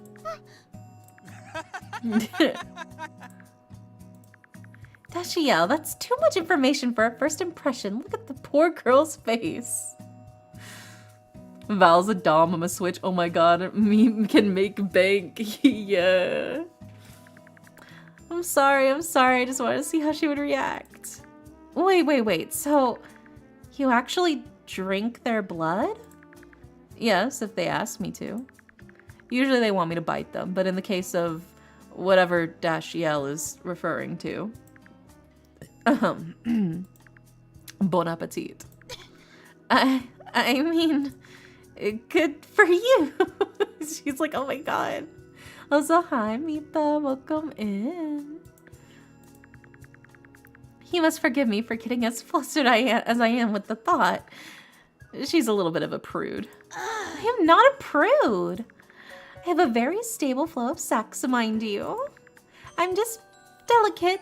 Dashiel, that's too much information for a first impression. Look at the poor girl's face. Val's a dom, I'm a switch. Oh my god, me can make bank. Yeah. I'm sorry. I just wanted to see how she would react. Wait. So, you actually drink their blood? Yes, if they ask me to. Usually they want me to bite them, but in the case of whatever Dashiel is referring to. Bon appetit. I mean, good for you. She's like, oh my god. Also, hi, Mita. Welcome in. You must forgive me for getting as flustered as I am with the thought. She's a little bit of a prude. I am not a prude. I have a very stable flow of sex, mind you. I'm just delicate.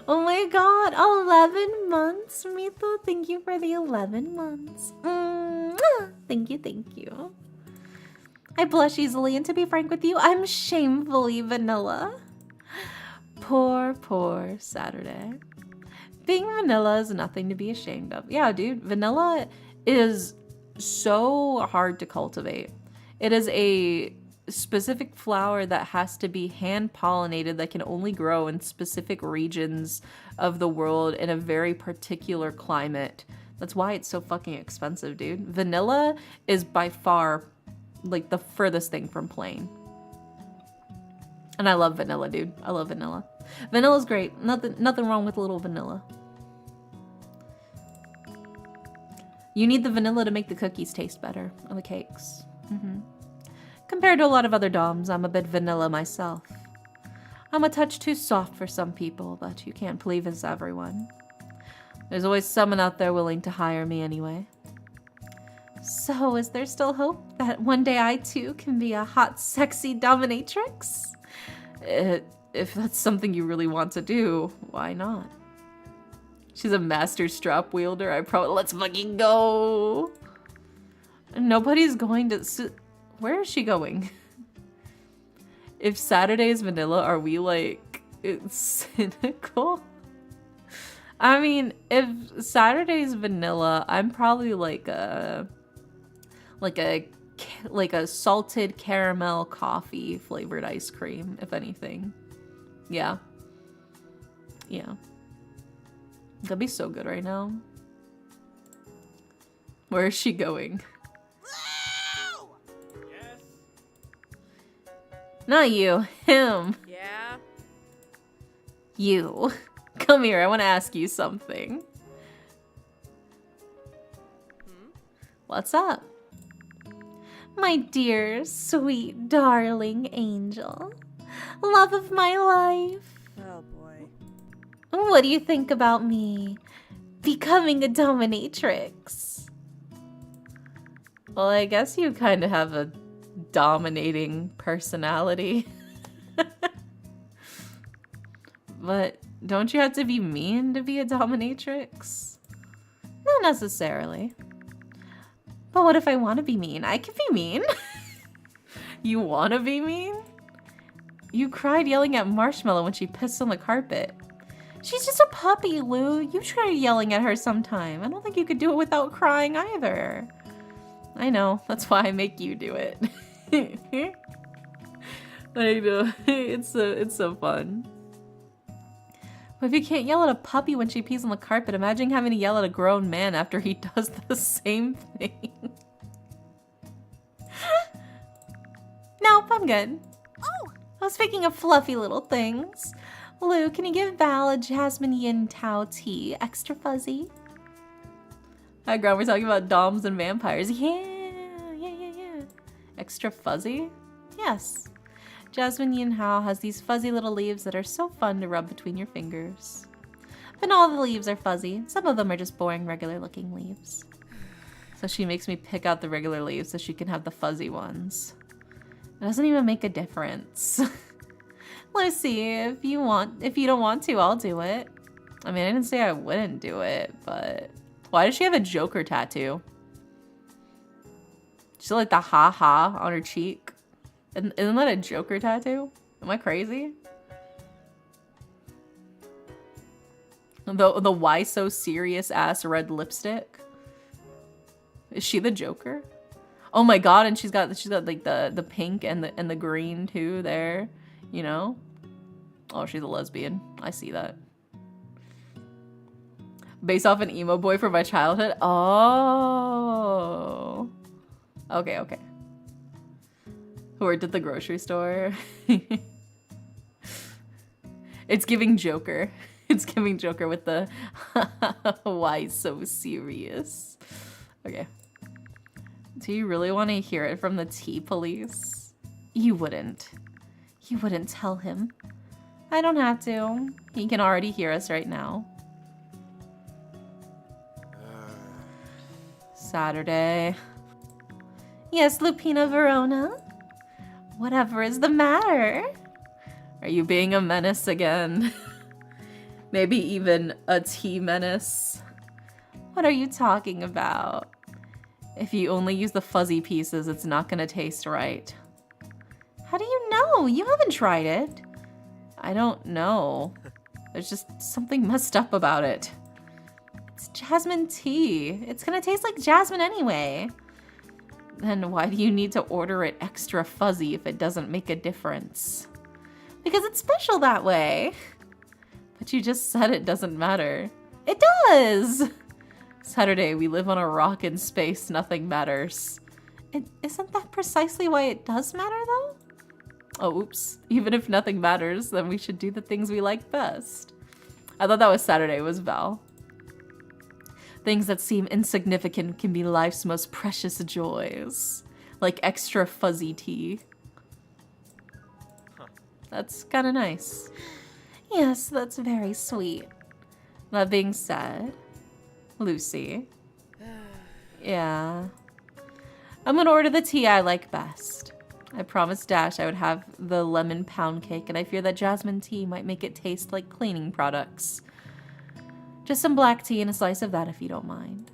Oh my god, 11 months, Mita. Thank you for the 11 months. Thank you. I blush easily, and to be frank with you, I'm shamefully vanilla. Poor Saturday. Being vanilla is nothing to be ashamed of. Yeah, dude, vanilla is so hard to cultivate. It is a specific flower that has to be hand pollinated, that can only grow in specific regions of the world in a very particular climate. That's why it's so fucking expensive, dude. Vanilla is by far like the furthest thing from plain. And I love vanilla, dude. I love vanilla. Vanilla's great. Nothing wrong with a little vanilla. You need the vanilla to make the cookies taste better, or the cakes. Compared to a lot of other doms, I'm a bit vanilla myself. I'm a touch too soft for some people, but you can't please everyone. There's always someone out there willing to hire me anyway. So, is there still hope that one day I too can be a hot, sexy dominatrix? If that's something you really want to do, why not? She's a master strap wielder. Let's fucking go. Nobody's going to. Where is she going? If Saturday's vanilla, are we like cynical? I mean, if Saturday's vanilla, I'm probably like a salted caramel coffee flavored ice cream, if anything. Yeah. That'd be so good right now. Where is she going? Yes. Not you, him. Yeah? You. Come here, I want to ask you something. What's up? My dear, sweet, darling angel. Love of my life. Oh boy. What do you think about me becoming a dominatrix? Well, I guess you kind of have a dominating personality. But don't you have to be mean to be a dominatrix? Not necessarily. But what if I want to be mean? I can be mean. You want to be mean? You cried yelling at Marshmallow when she pissed on the carpet. She's just a puppy, Lou. You try yelling at her sometime. I don't think you could do it without crying either. I know. That's why I make you do it. I know. It's so fun. But if you can't yell at a puppy when she pees on the carpet, imagine having to yell at a grown man after he does the same thing. Nope, I'm good. Oh! Well, speaking of fluffy little things, Lou, can you give Val a jasmine yin tao tea, extra fuzzy? Hi, Graham. We're talking about doms and vampires. Yeah. Extra fuzzy? Yes. Jasmine yin hao has these fuzzy little leaves that are so fun to rub between your fingers. But not all the leaves are fuzzy. Some of them are just boring, regular-looking leaves. So she makes me pick out the regular leaves so she can have the fuzzy ones. It doesn't even make a difference. Lucy, if you don't want to, I'll do it. I mean, I didn't say I wouldn't do it, but... Why does she have a Joker tattoo? She's like the ha-ha on her cheek. Isn't that a Joker tattoo? Am I crazy? The why so serious ass red lipstick? Is she the Joker? Oh my god, and she's got like the pink and the green too there, you know? Oh, she's a lesbian. I see that. Based off an emo boy from my childhood? Oh. Okay. Who worked at the grocery store? It's giving Joker. It's giving Joker with the why so serious? Okay. Do you really want to hear it from the tea police? You wouldn't. You wouldn't tell him. I don't have to. He can already hear us right now. Saturday. Yes, Lupina Verona? Whatever is the matter? Are you being a menace again? Maybe even a tea menace? What are you talking about? If you only use the fuzzy pieces, it's not gonna taste right. How do you know? You haven't tried it. I don't know. There's just something messed up about it. It's jasmine tea. It's gonna taste like jasmine anyway. Then why do you need to order it extra fuzzy if it doesn't make a difference? Because it's special that way. But you just said it doesn't matter. It does! Saturday, we live on a rock in space, nothing matters. Isn't that precisely why it does matter, though? Oh, oops. Even if nothing matters, then we should do the things we like best. I thought that was Saturday, was Val. Things that seem insignificant can be life's most precious joys. Like extra fuzzy tea. That's kind of nice. Yes, that's very sweet. That being said, Lucy. Yeah. I'm gonna order the tea I like best. I promised Dash I would have the lemon pound cake, and I fear that jasmine tea might make it taste like cleaning products. Just some black tea and a slice of that if you don't mind.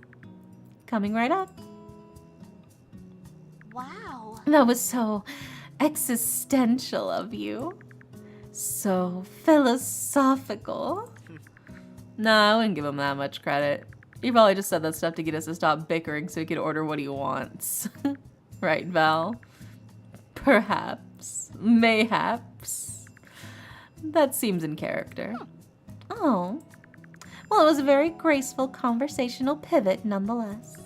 Coming right up. Wow. That was so existential of you. So philosophical. Nah, I wouldn't give him that much credit. He probably just said that stuff to get us to stop bickering so he could order what he wants. Right, Val? Perhaps. Mayhaps. That seems in character. Oh. Well, it was a very graceful conversational pivot nonetheless.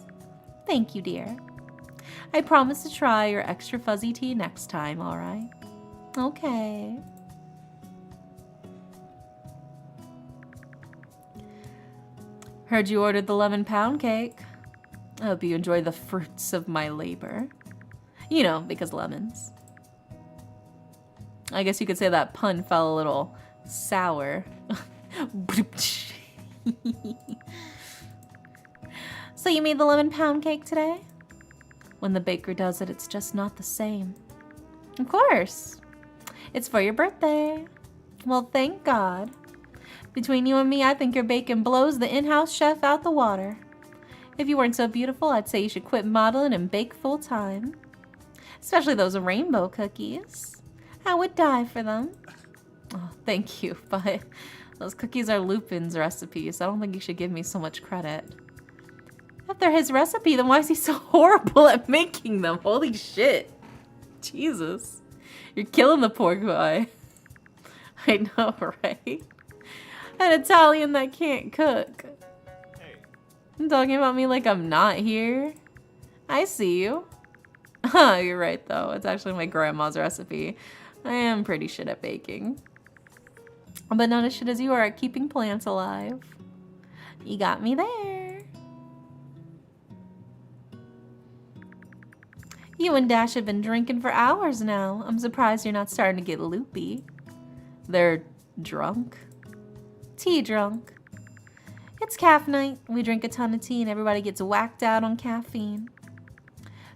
Thank you, dear. I promise to try your extra fuzzy tea next time, alright? Okay. Heard you ordered the lemon pound cake. I hope you enjoy the fruits of my labor. You know, because lemons. I guess you could say that pun fell a little sour. So you made the lemon pound cake today? When the baker does it, it's just not the same. Of course. It's for your birthday. Well, thank God. Between you and me, I think your bacon blows the in-house chef out the water. If you weren't so beautiful, I'd say you should quit modeling and bake full-time. Especially those rainbow cookies. I would die for them. Oh, thank you, but those cookies are Lupin's recipe, so I don't think you should give me so much credit. If they're his recipe, then why is he so horrible at making them? Holy shit. Jesus. You're killing the poor guy. I know, right? An Italian that can't cook. I'm talking about me like I'm not here. I see you. Huh, you're right though. It's actually my grandma's recipe. I am pretty shit at baking. But not as shit as you are at keeping plants alive. You got me there. You and Dash have been drinking for hours now. I'm surprised you're not starting to get loopy. They're drunk. Tea drunk. It's calf night. We drink a ton of tea and everybody gets whacked out on caffeine.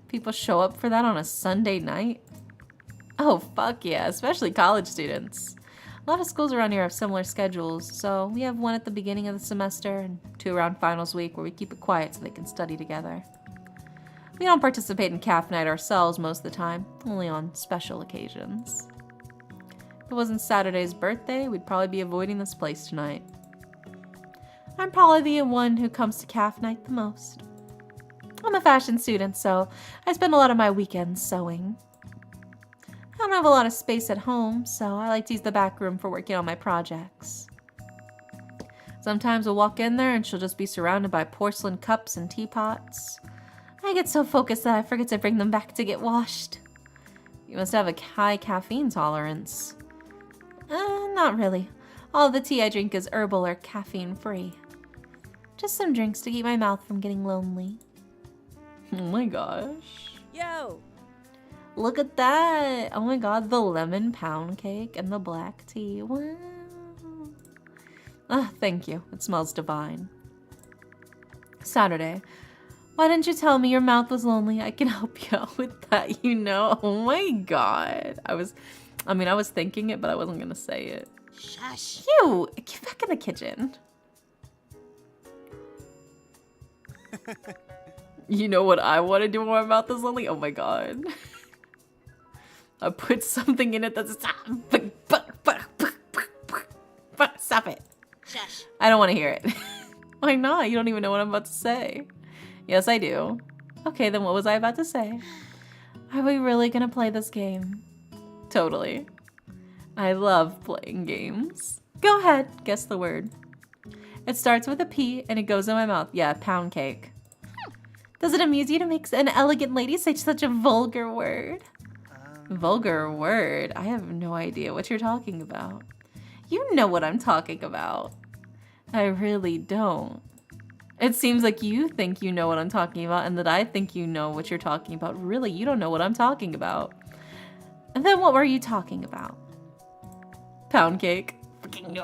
People show up for that on a Sunday night. Oh, fuck yeah, especially college students. A lot of schools around here have similar schedules, so we have one at the beginning of the semester and 2 around finals week where we keep it quiet so they can study together. We don't participate in calf night ourselves most of the time, only on special occasions. If it wasn't Saturday's birthday, we'd probably be avoiding this place tonight. I'm probably the one who comes to calf night the most. I'm a fashion student, so I spend a lot of my weekends sewing. I don't have a lot of space at home, so I like to use the back room for working on my projects. Sometimes we'll walk in there and she'll just be surrounded by porcelain cups and teapots. I get so focused that I forget to bring them back to get washed. You must have a high caffeine tolerance. Not really. All the tea I drink is herbal or caffeine-free. Just some drinks to keep my mouth from getting lonely. Oh my gosh. Yo! Look at that! Oh my god, the lemon pound cake and the black tea. Wow. Ah, thank you. It smells divine. Saturday. Why didn't you tell me your mouth was lonely? I can help you out with that, you know? Oh my god. I was thinking it, but I wasn't gonna say it. Shush. You! Get back in the kitchen. You know what I want to do when my mouth is lonely? Oh my god. I put something in it that's... Stop it. Shush. I don't want to hear it. Why not? You don't even know what I'm about to say. Yes, I do. Okay, then what was I about to say? Are we really gonna play this game? Totally. I love playing games. Go ahead, guess the word. It starts with a P and it goes in my mouth. Yeah, pound cake. Does it amuse you to make an elegant lady say such a vulgar word? Vulgar word? I have no idea what you're talking about. You know what I'm talking about. I really don't. It seems like you think you know what I'm talking about and that I think you know what you're talking about. Really, you don't know what I'm talking about. And then what were you talking about? Pound cake.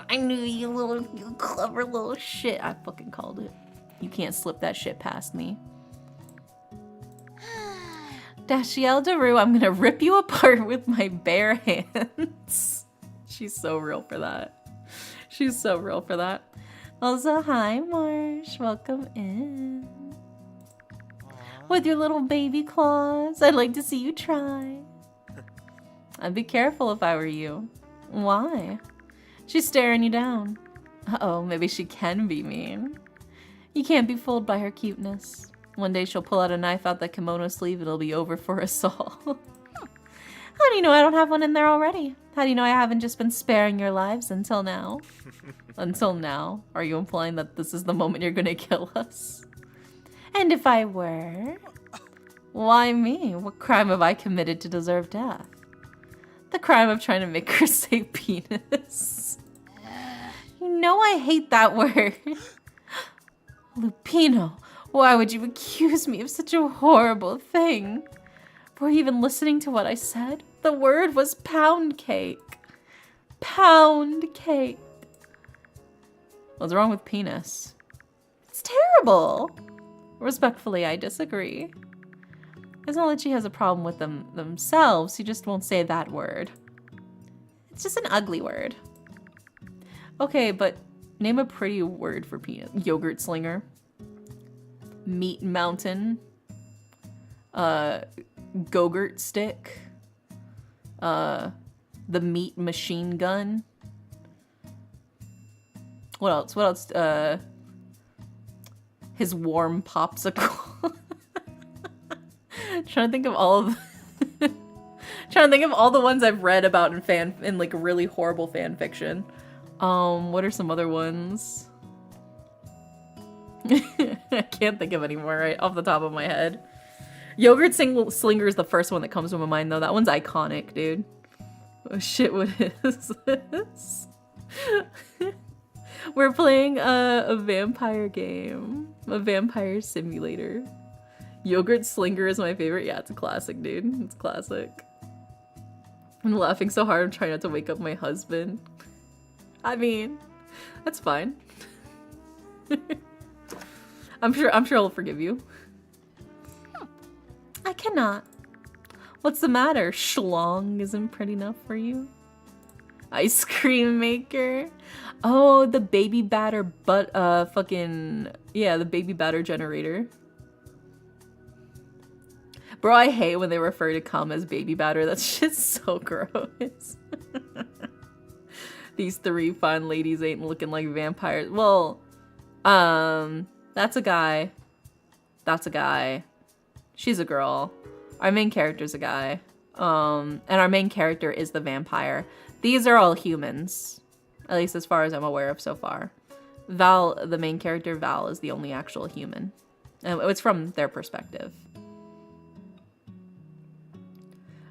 I knew you clever little shit. I fucking called it. You can't slip that shit past me. Dashiell Daru, I'm gonna rip you apart with my bare hands. She's so real for that. She's so real for that. Also, hi Marsh, welcome in. With your little baby claws, I'd like to see you try. I'd be careful if I were you. Why? She's staring you down. Uh-oh, maybe she can be mean. You can't be fooled by her cuteness. One day she'll pull out a knife out the kimono sleeve, it'll be over for us all. How do you know I don't have one in there already? How do you know I haven't just been sparing your lives until now? Until now? Are you implying that this is the moment you're gonna kill us? And if I were? Why me? What crime have I committed to deserve death? The crime of trying to make her say penis. You know I hate that word. Lupino, why would you accuse me of such a horrible thing? Were you even listening to what I said? The word was pound cake. Pound cake. What's wrong with penis? It's terrible. Respectfully, I disagree. It's not that she has a problem with them themselves. She just won't say that word. It's just an ugly word. Okay, but name a pretty word for penis. Yogurt slinger. Meat mountain. Go-gurt stick. The meat machine gun. What else? What else? His warm popsicle. Trying to think of all of trying to think of all the ones I've read about in like really horrible fan fiction. What are some other ones? I can't think of any more right off the top of my head. Yogurt Slinger is the first one that comes to my mind though. That one's iconic, dude. Oh shit, what is this? We're playing a vampire game. A vampire simulator. Yogurt Slinger is my favorite. Yeah, it's a classic, dude. It's classic. I'm laughing so hard I'm trying not to wake up my husband. I mean, that's fine. I'm sure he'll forgive you. I cannot. What's the matter? Schlong isn't pretty enough for you? Ice cream maker? Oh, the baby batter the baby batter generator. Bro, I hate when they refer to cum as baby batter. That's just so gross. These three fine ladies ain't looking like vampires. Well, that's a guy. That's a guy. She's a girl. Our main character's a guy. And our main character is the vampire. These are all humans. At least as far as I'm aware of so far. Val, the main character, Val, is the only actual human. And it's from their perspective.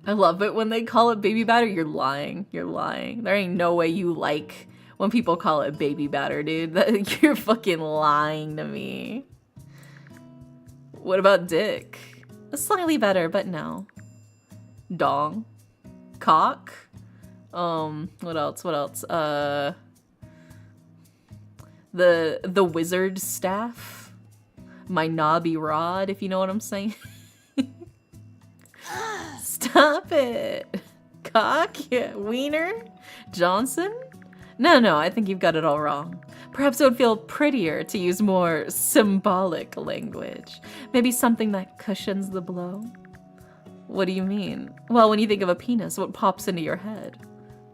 I love it when they call it baby batter. You're lying. You're lying. There ain't no way you like when people call it baby batter, dude. You're fucking lying to me. What about dick? Slightly better, but no. Dong. Cock. What else? What else? The wizard staff. My knobby rod, if you know what I'm saying. Stop it. Cock? Yeah. Wiener? Johnson? No, I think you've got it all wrong. Perhaps it would feel prettier to use more symbolic language. Maybe something that cushions the blow. What do you mean? Well, when you think of a penis, what pops into your head?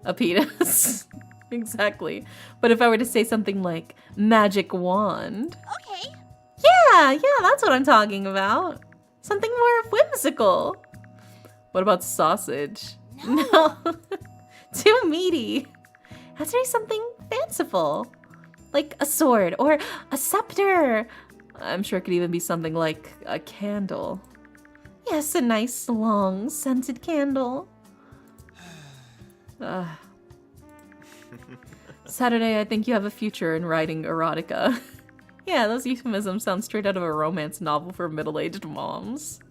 A penis. Exactly. But if I were to say something like magic wand. Okay. Yeah, that's what I'm talking about. Something more whimsical. What about sausage? No. Too meaty. Has to be something fanciful. Like a sword or a scepter. I'm sure it could even be something like a candle. Yes, a nice, long, scented candle. Saturday, I think you have a future in writing erotica. Yeah, those euphemisms sound straight out of a romance novel for middle-aged moms.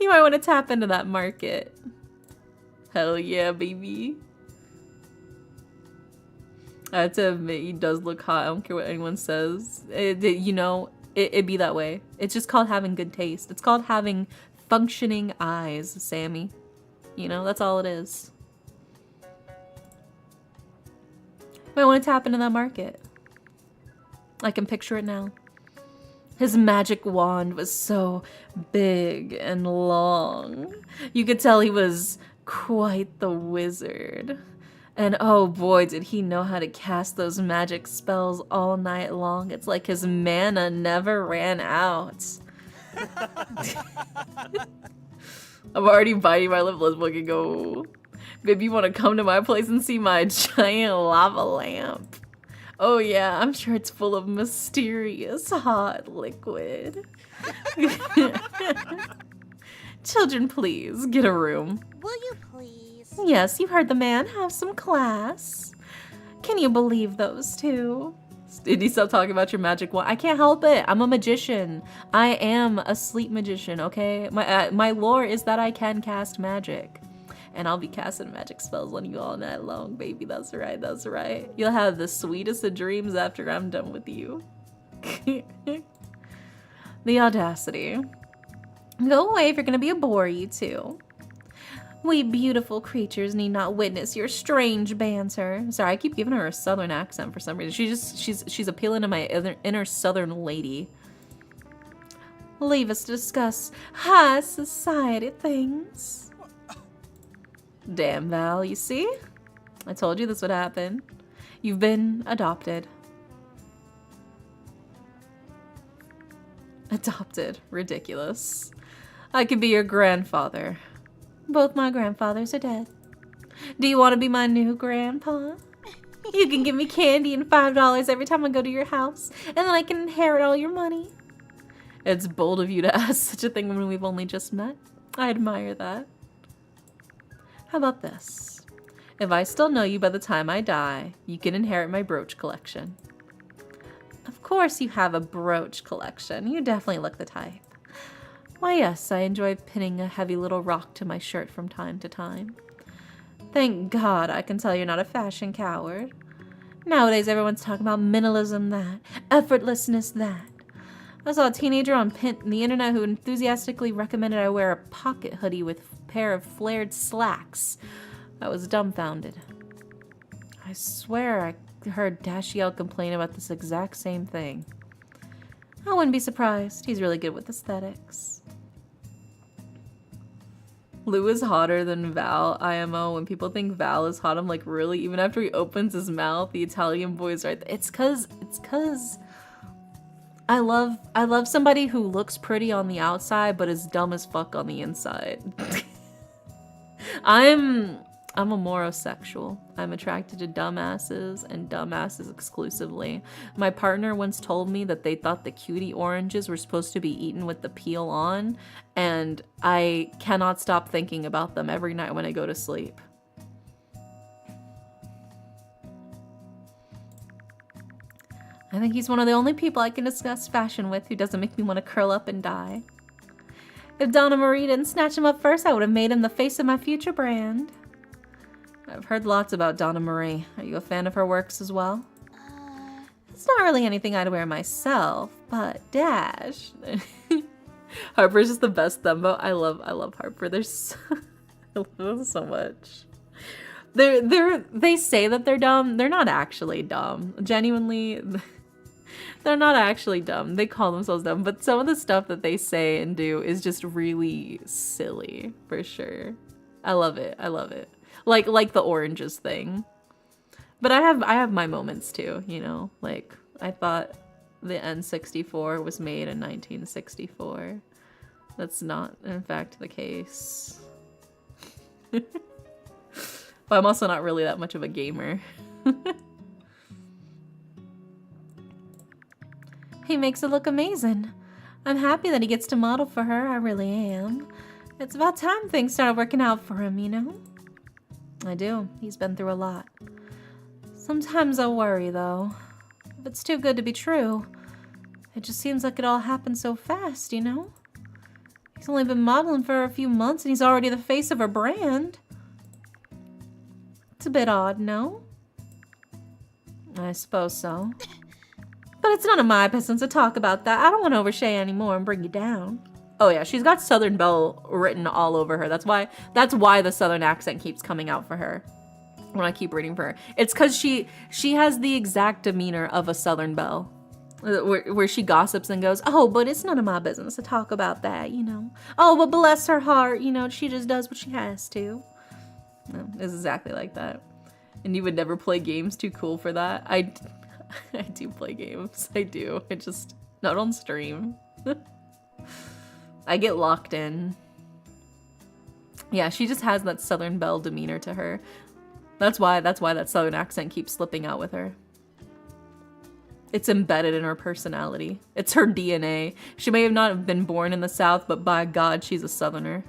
You might want to tap into that market. Hell yeah, baby. I have to admit, he does look hot. I don't care what anyone says. It'd be that way. It's just called having good taste. It's called having functioning eyes, Sammy. You know, that's all it is. Might want to tap into that market. I can picture it now. His magic wand was so big and long. You could tell he was quite the wizard. And oh boy, did he know how to cast those magic spells all night long. It's like his mana never ran out. I'm already biting my lip. Let's fucking go. Baby, you want to come to my place and see my giant lava lamp? Oh yeah, I'm sure it's full of mysterious hot liquid. Children, please, get a room. Will you please? Yes, you heard the man. Have some class. Can you believe those two? Did you stop talking about your magic wand? I can't help it. I'm a magician. I am a sleep magician, okay? My lore is that I can cast magic. And I'll be casting magic spells on you all night long, baby. That's right, that's right. You'll have the sweetest of dreams after I'm done with you. The audacity. Go away if you're gonna be a bore, you two. We beautiful creatures need not witness your strange banter. Sorry, I keep giving her a southern accent for some reason. She's appealing to my inner southern lady. Leave us to discuss high society things. Damn, Val, you see? I told you this would happen. You've been adopted. Adopted. Ridiculous. I could be your grandfather. Both my grandfathers are dead. Do you want to be my new grandpa? You can give me candy and $5 every time I go to your house, and then I can inherit all your money. It's bold of you to ask such a thing when we've only just met. I admire that. How about this? If I still know you by the time I die, you can inherit my brooch collection. Of course you have a brooch collection. You definitely look the type. Why yes, I enjoy pinning a heavy little rock to my shirt from time to time. Thank God I can tell you're not a fashion coward. Nowadays everyone's talking about minimalism that, effortlessness that. I saw a teenager on the internet who enthusiastically recommended I wear a pocket hoodie with a pair of flared slacks. I was dumbfounded. I swear I heard Dashiell complain about this exact same thing. I wouldn't be surprised. He's really good with aesthetics. Lou is hotter than Val, IMO. When people think Val is hot, I'm like, really? Even after he opens his mouth, the Italian boy's right there. It's cause I love somebody who looks pretty on the outside but is dumb as fuck on the inside. I'm a morosexual. I'm attracted to dumbasses and dumbasses exclusively. My partner once told me that they thought the cutie oranges were supposed to be eaten with the peel on, and I cannot stop thinking about them every night when I go to sleep. I think he's one of the only people I can discuss fashion with who doesn't make me want to curl up and die. If Donna Marie didn't snatch him up first, I would have made him the face of my future brand. I've heard lots about Donna Marie. Are you a fan of her works as well? It's not really anything I'd wear myself, but Dash. Harper's just the best thumbo. I love Harper. I love them so much. They say that they're dumb. They're not actually dumb. Genuinely, they're not actually dumb. They call themselves dumb, but some of the stuff that they say and do is just really silly, for sure. I love it. I love it. Like the oranges thing. But I have my moments too, you know? Like, I thought the N64 was made in 1964. That's not, in fact, the case. But I'm also not really that much of a gamer. He makes it look amazing. I'm happy that he gets to model for her, I really am. It's about time things started working out for him, you know? I do. He's been through a lot. Sometimes I worry, though. If it's too good to be true, it just seems like it all happened so fast, you know? He's only been modeling for a few months and he's already the face of her brand. It's a bit odd, no? I suppose so. But it's none of my business to talk about that. I don't want to overshare anymore and bring you down. Oh yeah, she's got Southern Belle written all over her. That's why the Southern accent keeps coming out for her when I keep reading for her. It's because she has the exact demeanor of a Southern Belle, where she gossips and goes, oh, but it's none of my business to talk about that, you know. Oh, but bless her heart, you know, she just does what she has to. No, it's exactly like that. And you would never play games too cool for that. I do play games. I do. I just not on stream. I get locked in. Yeah, she just has that Southern Belle demeanor to her. That's why that Southern accent keeps slipping out with her. It's embedded in her personality. It's her DNA. She may have not have been born in the South, but by God, she's a Southerner.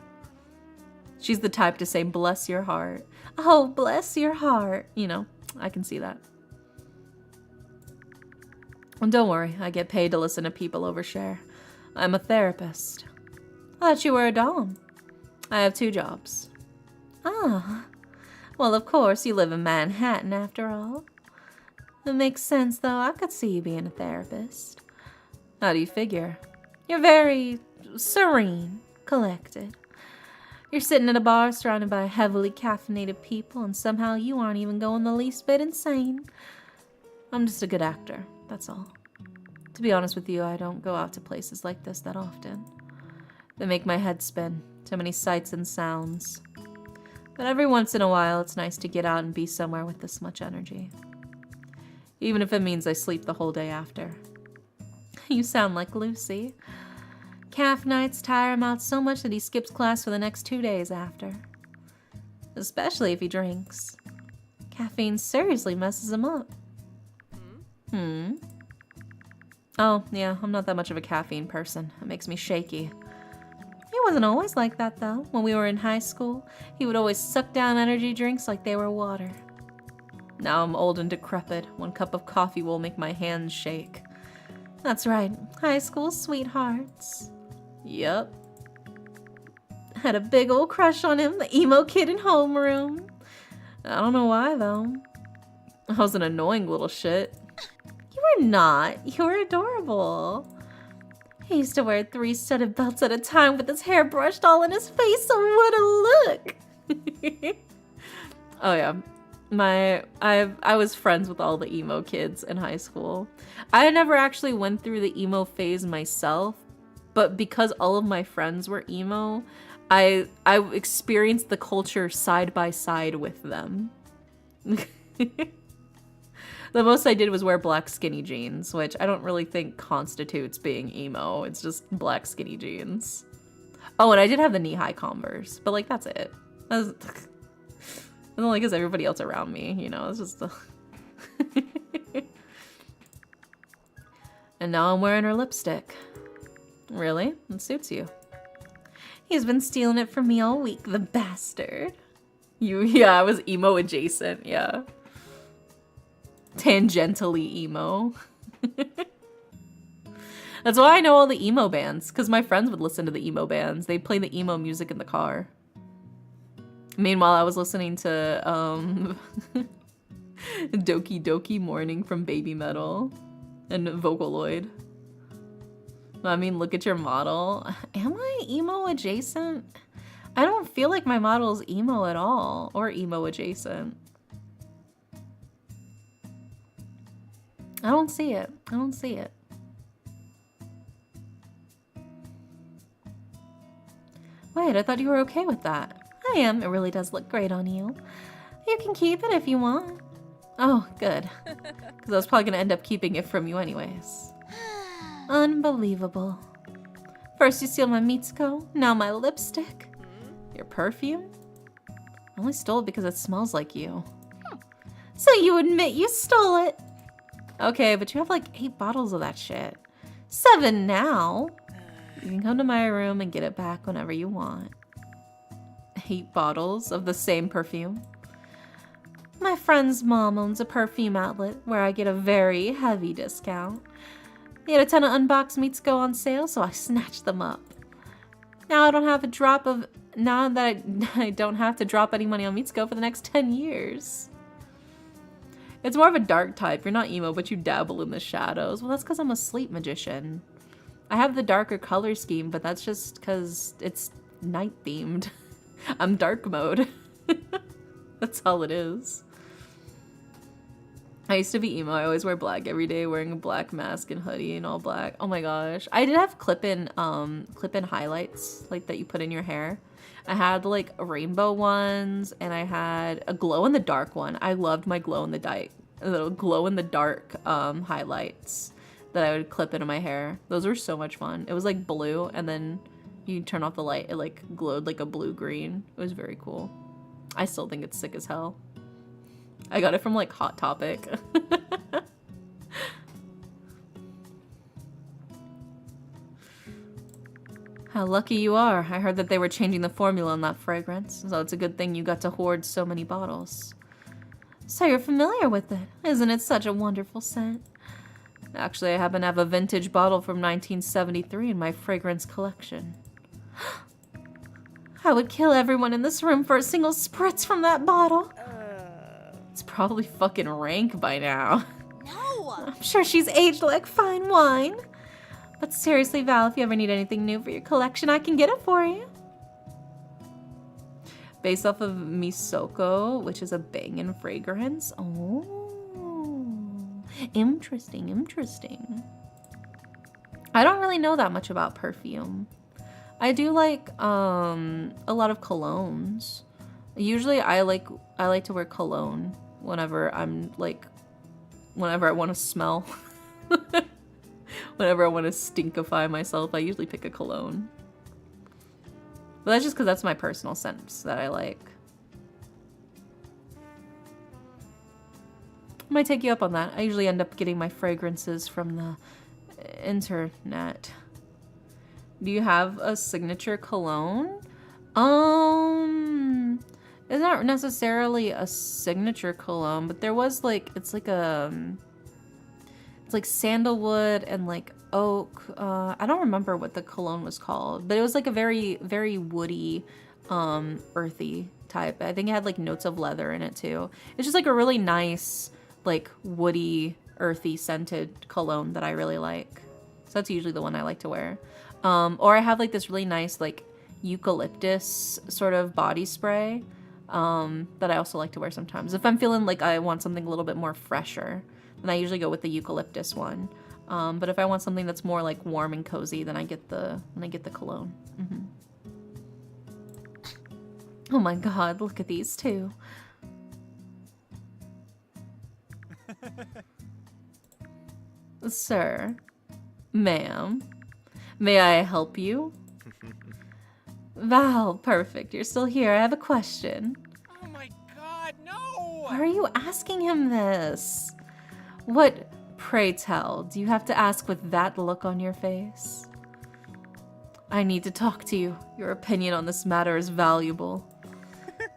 She's the type to say, bless your heart. Oh, bless your heart. You know, I can see that. And don't worry, I get paid to listen to people overshare. I'm a therapist. I thought you were a dom. I have 2 jobs. Ah, well, of course, you live in Manhattan after all. It makes sense, though. I could see you being a therapist. How do you figure? You're very serene, collected. You're sitting at a bar surrounded by heavily caffeinated people, and somehow you aren't even going the least bit insane. I'm just a good actor, that's all. To be honest with you, I don't go out to places like this that often. They make my head spin. Too many sights and sounds. But every once in a while, it's nice to get out and be somewhere with this much energy. Even if it means I sleep the whole day after. You sound like Lucy. Calf nights tire him out so much that he skips class for the next 2 days after. Especially if he drinks. Caffeine seriously messes him up. Oh, yeah, I'm not that much of a caffeine person. It makes me shaky. He wasn't always like that, though. When we were in high school, he would always suck down energy drinks like they were water. Now I'm old and decrepit. 1 cup of coffee will make my hands shake. That's right, high school sweethearts. Yup. Had a big old crush on him, the emo kid in homeroom. I don't know why, though. I was an annoying little shit. You were not. You were adorable. He used to wear 3 studded belts at a time with his hair brushed all in his face, so what a look! Oh yeah. I was friends with all the emo kids in high school. I never actually went through the emo phase myself, but because all of my friends were emo, I experienced the culture side by side with them. The most I did was wear black skinny jeans, which I don't really think constitutes being emo. It's just black skinny jeans. Oh, and I did have the knee-high Converse, but like that's it. That's only because everybody else around me, you know, it's just And now I'm wearing her lipstick. Really? It suits you. He's been stealing it from me all week, the bastard. Yeah, I was emo adjacent, yeah. Tangentially emo. That's why I know all the emo bands, because my friends would listen to the emo bands. They'd play the emo music in the car. Meanwhile, I was listening to Doki Doki Morning from Baby Metal and Vocaloid. I mean, look at your model. Am I emo adjacent? I don't feel like my model is emo at all, or emo adjacent. I don't see it. I don't see it. Wait, I thought you were okay with that. I am. It really does look great on you. You can keep it if you want. Oh, good. Because I was probably going to end up keeping it from you anyways. Unbelievable. First you steal my Mitsuko, now my lipstick. Your perfume? I only stole it because it smells like you. So you admit you stole it? Okay, but you have like 8 bottles of that shit. 7 now. You can come to my room and get it back whenever you want. 8 bottles of the same perfume. My friend's mom owns a perfume outlet where I get a very heavy discount. They had a ton of unboxed Mitsuko on sale, so I snatched them up. Now I don't have a drop of... Now that I don't have to drop any money on Mitsuko for the next 10 years. It's more of a dark type. You're not emo, but you dabble in the shadows. Well, that's because I'm a sleep magician. I have the darker color scheme, but that's just because it's night themed. I'm dark mode. That's all it is. I used to be emo. I always wear black every day, wearing a black mask and hoodie and all black. Oh my gosh. I did have clip-in highlights like that you put in your hair. I had like rainbow ones and I had a glow-in-the-dark one. I loved my glow-in-the-dark highlights that I would clip into my hair. Those were so much fun. It was like blue and then you turn off the light, it like glowed like a blue-green. It was very cool. I still think it's sick as hell. I got it from like Hot Topic. How lucky you are. I heard that they were changing the formula on that fragrance, so it's a good thing you got to hoard so many bottles. So you're familiar with it. Isn't it such a wonderful scent? Actually, I happen to have a vintage bottle from 1973 in my fragrance collection. I would kill everyone in this room for a single spritz from that bottle. It's probably fucking rank by now. No! I'm sure she's aged like fine wine. But seriously, Val, if you ever need anything new for your collection, I can get it for you. Based off of Misoko, which is a bangin' fragrance. Oh. Interesting, interesting. I don't really know that much about perfume. I do like a lot of colognes. Usually I like to wear cologne whenever I'm like whenever I want to smell. Whenever I want to stinkify myself, I usually pick a cologne. But that's just because that's my personal sense that I like. I might take you up on that. I usually end up getting my fragrances from the internet. Do you have a signature cologne? It's not necessarily a signature cologne, but there was like, it's like sandalwood and like oak. I don't remember what the cologne was called, but it was like a very, very woody, earthy type. I think it had like notes of leather in it too. It's just like a really nice, like woody, earthy scented cologne that I really like. So that's usually the one I like to wear. Or I have like this really nice like eucalyptus sort of body spray that I also like to wear sometimes. If I'm feeling like I want something a little bit more fresher, then I usually go with the eucalyptus one. But if I want something that's more like warm and cozy, then I get the cologne. Mm-hmm. Oh my god, look at these two. Sir, ma'am, may I help you? Val, perfect. You're still here. I have a question. Oh my god, no! Why are you asking him this? What, pray tell, do you have to ask with that look on your face? I need to talk to you. Your opinion on this matter is valuable.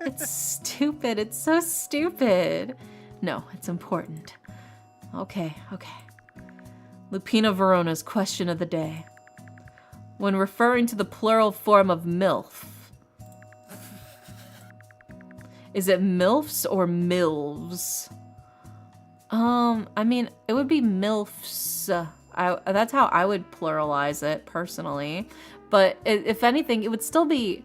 It's stupid. It's so stupid. No, it's important. Okay. Lupina Verona's question of the day. When referring to the plural form of MILF, is it MILFs or MILVs? I mean, it would be MILFs. That's how I would pluralize it personally. But if anything, it would still be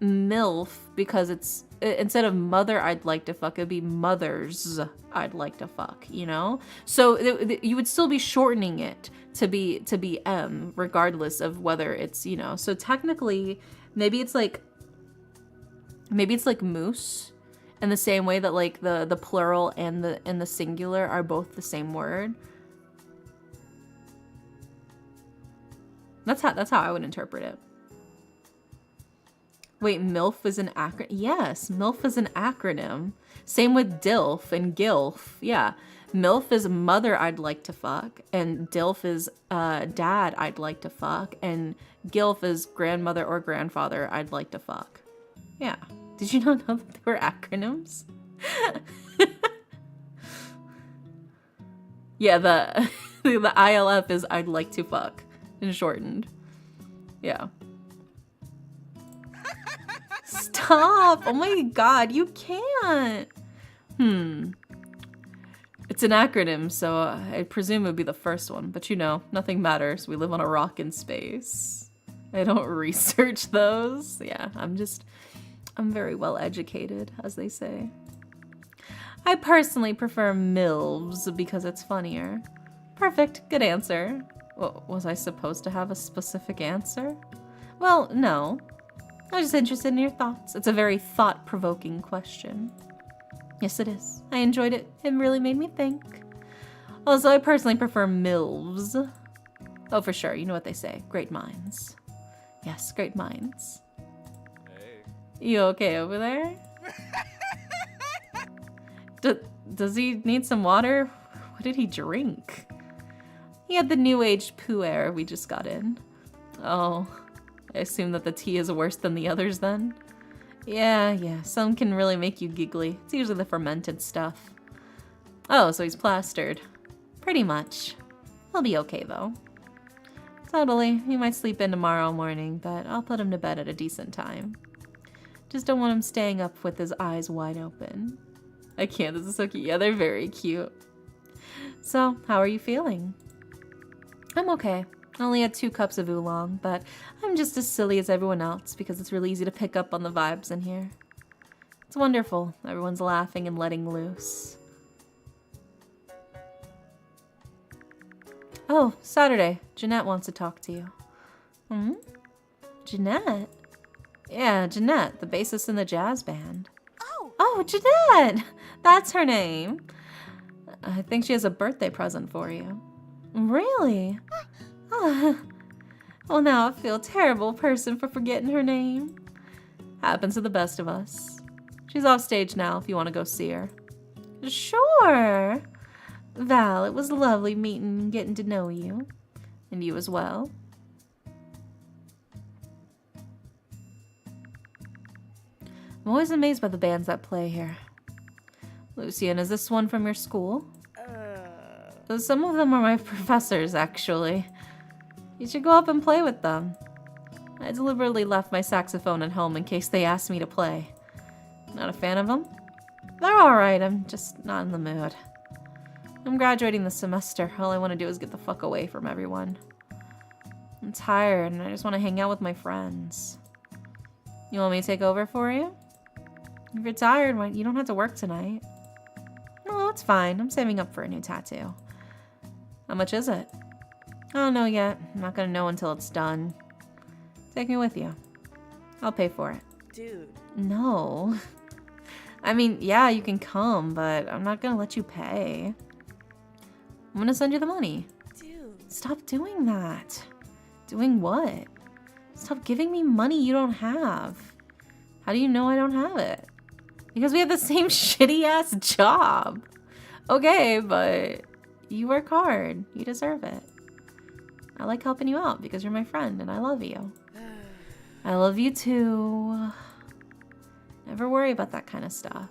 MILF because it's instead of mother I'd like to fuck, it'd be mothers I'd like to fuck, you know? So you would still be shortening it to be M, regardless of whether it's, you know. So technically, maybe it's like moose, in the same way that like the plural and the singular are both the same word. That's how I would interpret it. Wait, MILF is an acronym? Yes, MILF is an acronym. Same with DILF and GILF. Yeah, MILF is mother I'd like to fuck, and DILF is dad I'd like to fuck, and GILF is grandmother or grandfather I'd like to fuck. Yeah. Did you not know that they were acronyms? Yeah, the ILF is I'd like to fuck, and shortened. Yeah. Stop! Oh my god, you can't! It's an acronym, so I presume it would be the first one. But you know, nothing matters. We live on a rock in space. I don't research those. Yeah, I'm very well educated, as they say. I personally prefer MILVs because it's funnier. Perfect, good answer. Well, was I supposed to have a specific answer? Well, no. I was just interested in your thoughts. It's a very thought-provoking question. Yes, it is. I enjoyed it. It really made me think. Also, I personally prefer MILVs. Oh, for sure. You know what they say. Great minds. Yes, great minds. Hey. You okay over there? Does he need some water? What did he drink? He had the new age poo air we just got in. Oh, I assume that the tea is worse than the others then? Yeah, some can really make you giggly. It's usually the fermented stuff. Oh, so he's plastered. Pretty much. He'll be okay, though. Totally. He might sleep in tomorrow morning, but I'll put him to bed at a decent time. Just don't want him staying up with his eyes wide open. I can't. This is so cute. Yeah, they're very cute. So, how are you feeling? I'm okay. I only had 2 cups of oolong, but I'm just as silly as everyone else because it's really easy to pick up on the vibes in here. It's wonderful. Everyone's laughing and letting loose. Oh, Saturday. Jeanette wants to talk to you. Hmm? Jeanette? Yeah, Jeanette, the bassist in the jazz band. Oh, Jeanette! That's her name. I think she has a birthday present for you. Really? Well, now I feel a terrible person for forgetting her name. Happens to the best of us. She's off stage now if you want to go see her. Sure. Val, it was lovely meeting and getting to know you. And you as well. I'm always amazed by the bands that play here. Lucian, is this one from your school? Some of them are my professors, actually. You should go up and play with them. I deliberately left my saxophone at home in case they asked me to play. Not a fan of them? They're alright, I'm just not in the mood. I'm graduating this semester. All I want to do is get the fuck away from everyone. I'm tired and I just want to hang out with my friends. You want me to take over for you? If you're tired, you don't have to work tonight. No, it's fine. I'm saving up for a new tattoo. How much is it? I don't know yet. I'm not gonna know until it's done. Take me with you. I'll pay for it. Dude. No. I mean, yeah, you can come, but I'm not gonna let you pay. I'm gonna send you the money. Dude. Stop doing that. Doing what? Stop giving me money you don't have. How do you know I don't have it? Because we have the same shitty ass job. Okay, but you work hard. You deserve it. I like helping you out because you're my friend and I love you. I love you too. Never worry about that kind of stuff.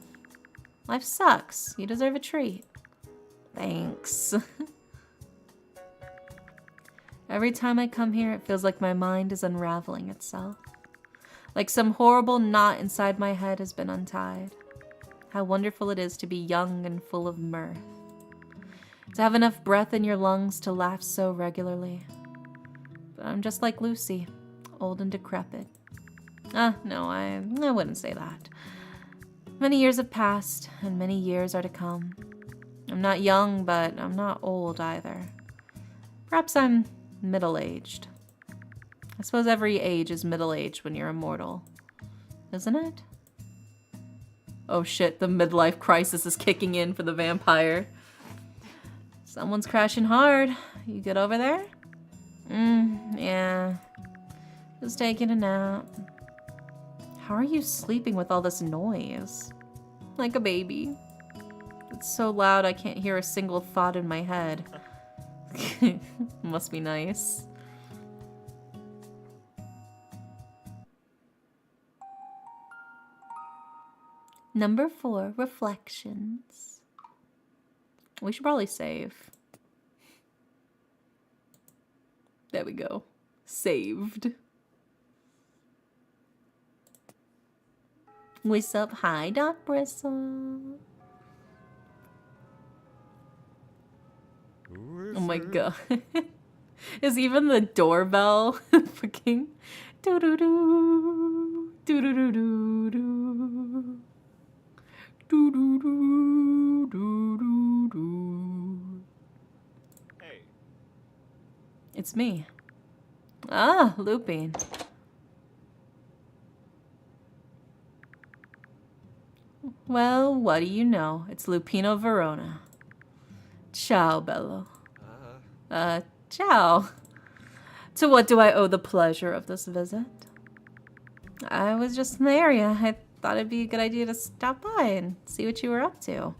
Life sucks. You deserve a treat. Thanks. Every time I come here, it feels like my mind is unraveling itself. Like some horrible knot inside my head has been untied. How wonderful it is to be young and full of mirth. To have enough breath in your lungs to laugh so regularly. But I'm just like Lucy, old and decrepit. No, I wouldn't say that. Many years have passed, and many years are to come. I'm not young, but I'm not old either. Perhaps I'm middle-aged. I suppose every age is middle-aged when you're immortal. Isn't it? Oh shit, the midlife crisis is kicking in for the vampire. Someone's crashing hard. You good over there? Yeah. Just taking a nap. How are you sleeping with all this noise? Like a baby. It's so loud I can't hear a single thought in my head. Must be nice. Number 4, reflections. We should probably save. There we go. Saved. What's up? Hi, Doc Bristle. Oh my god. Is even the doorbell fucking doo doo doo doo doo doo doo doo. Do do do do do do. Hey. It's me. Ah, Lupin. Well, what do you know? It's Lupino Verona. Ciao, Bello. Ciao. To what do I owe the pleasure of this visit? I was just in the area. I thought it'd be a good idea to stop by and see what you were up to.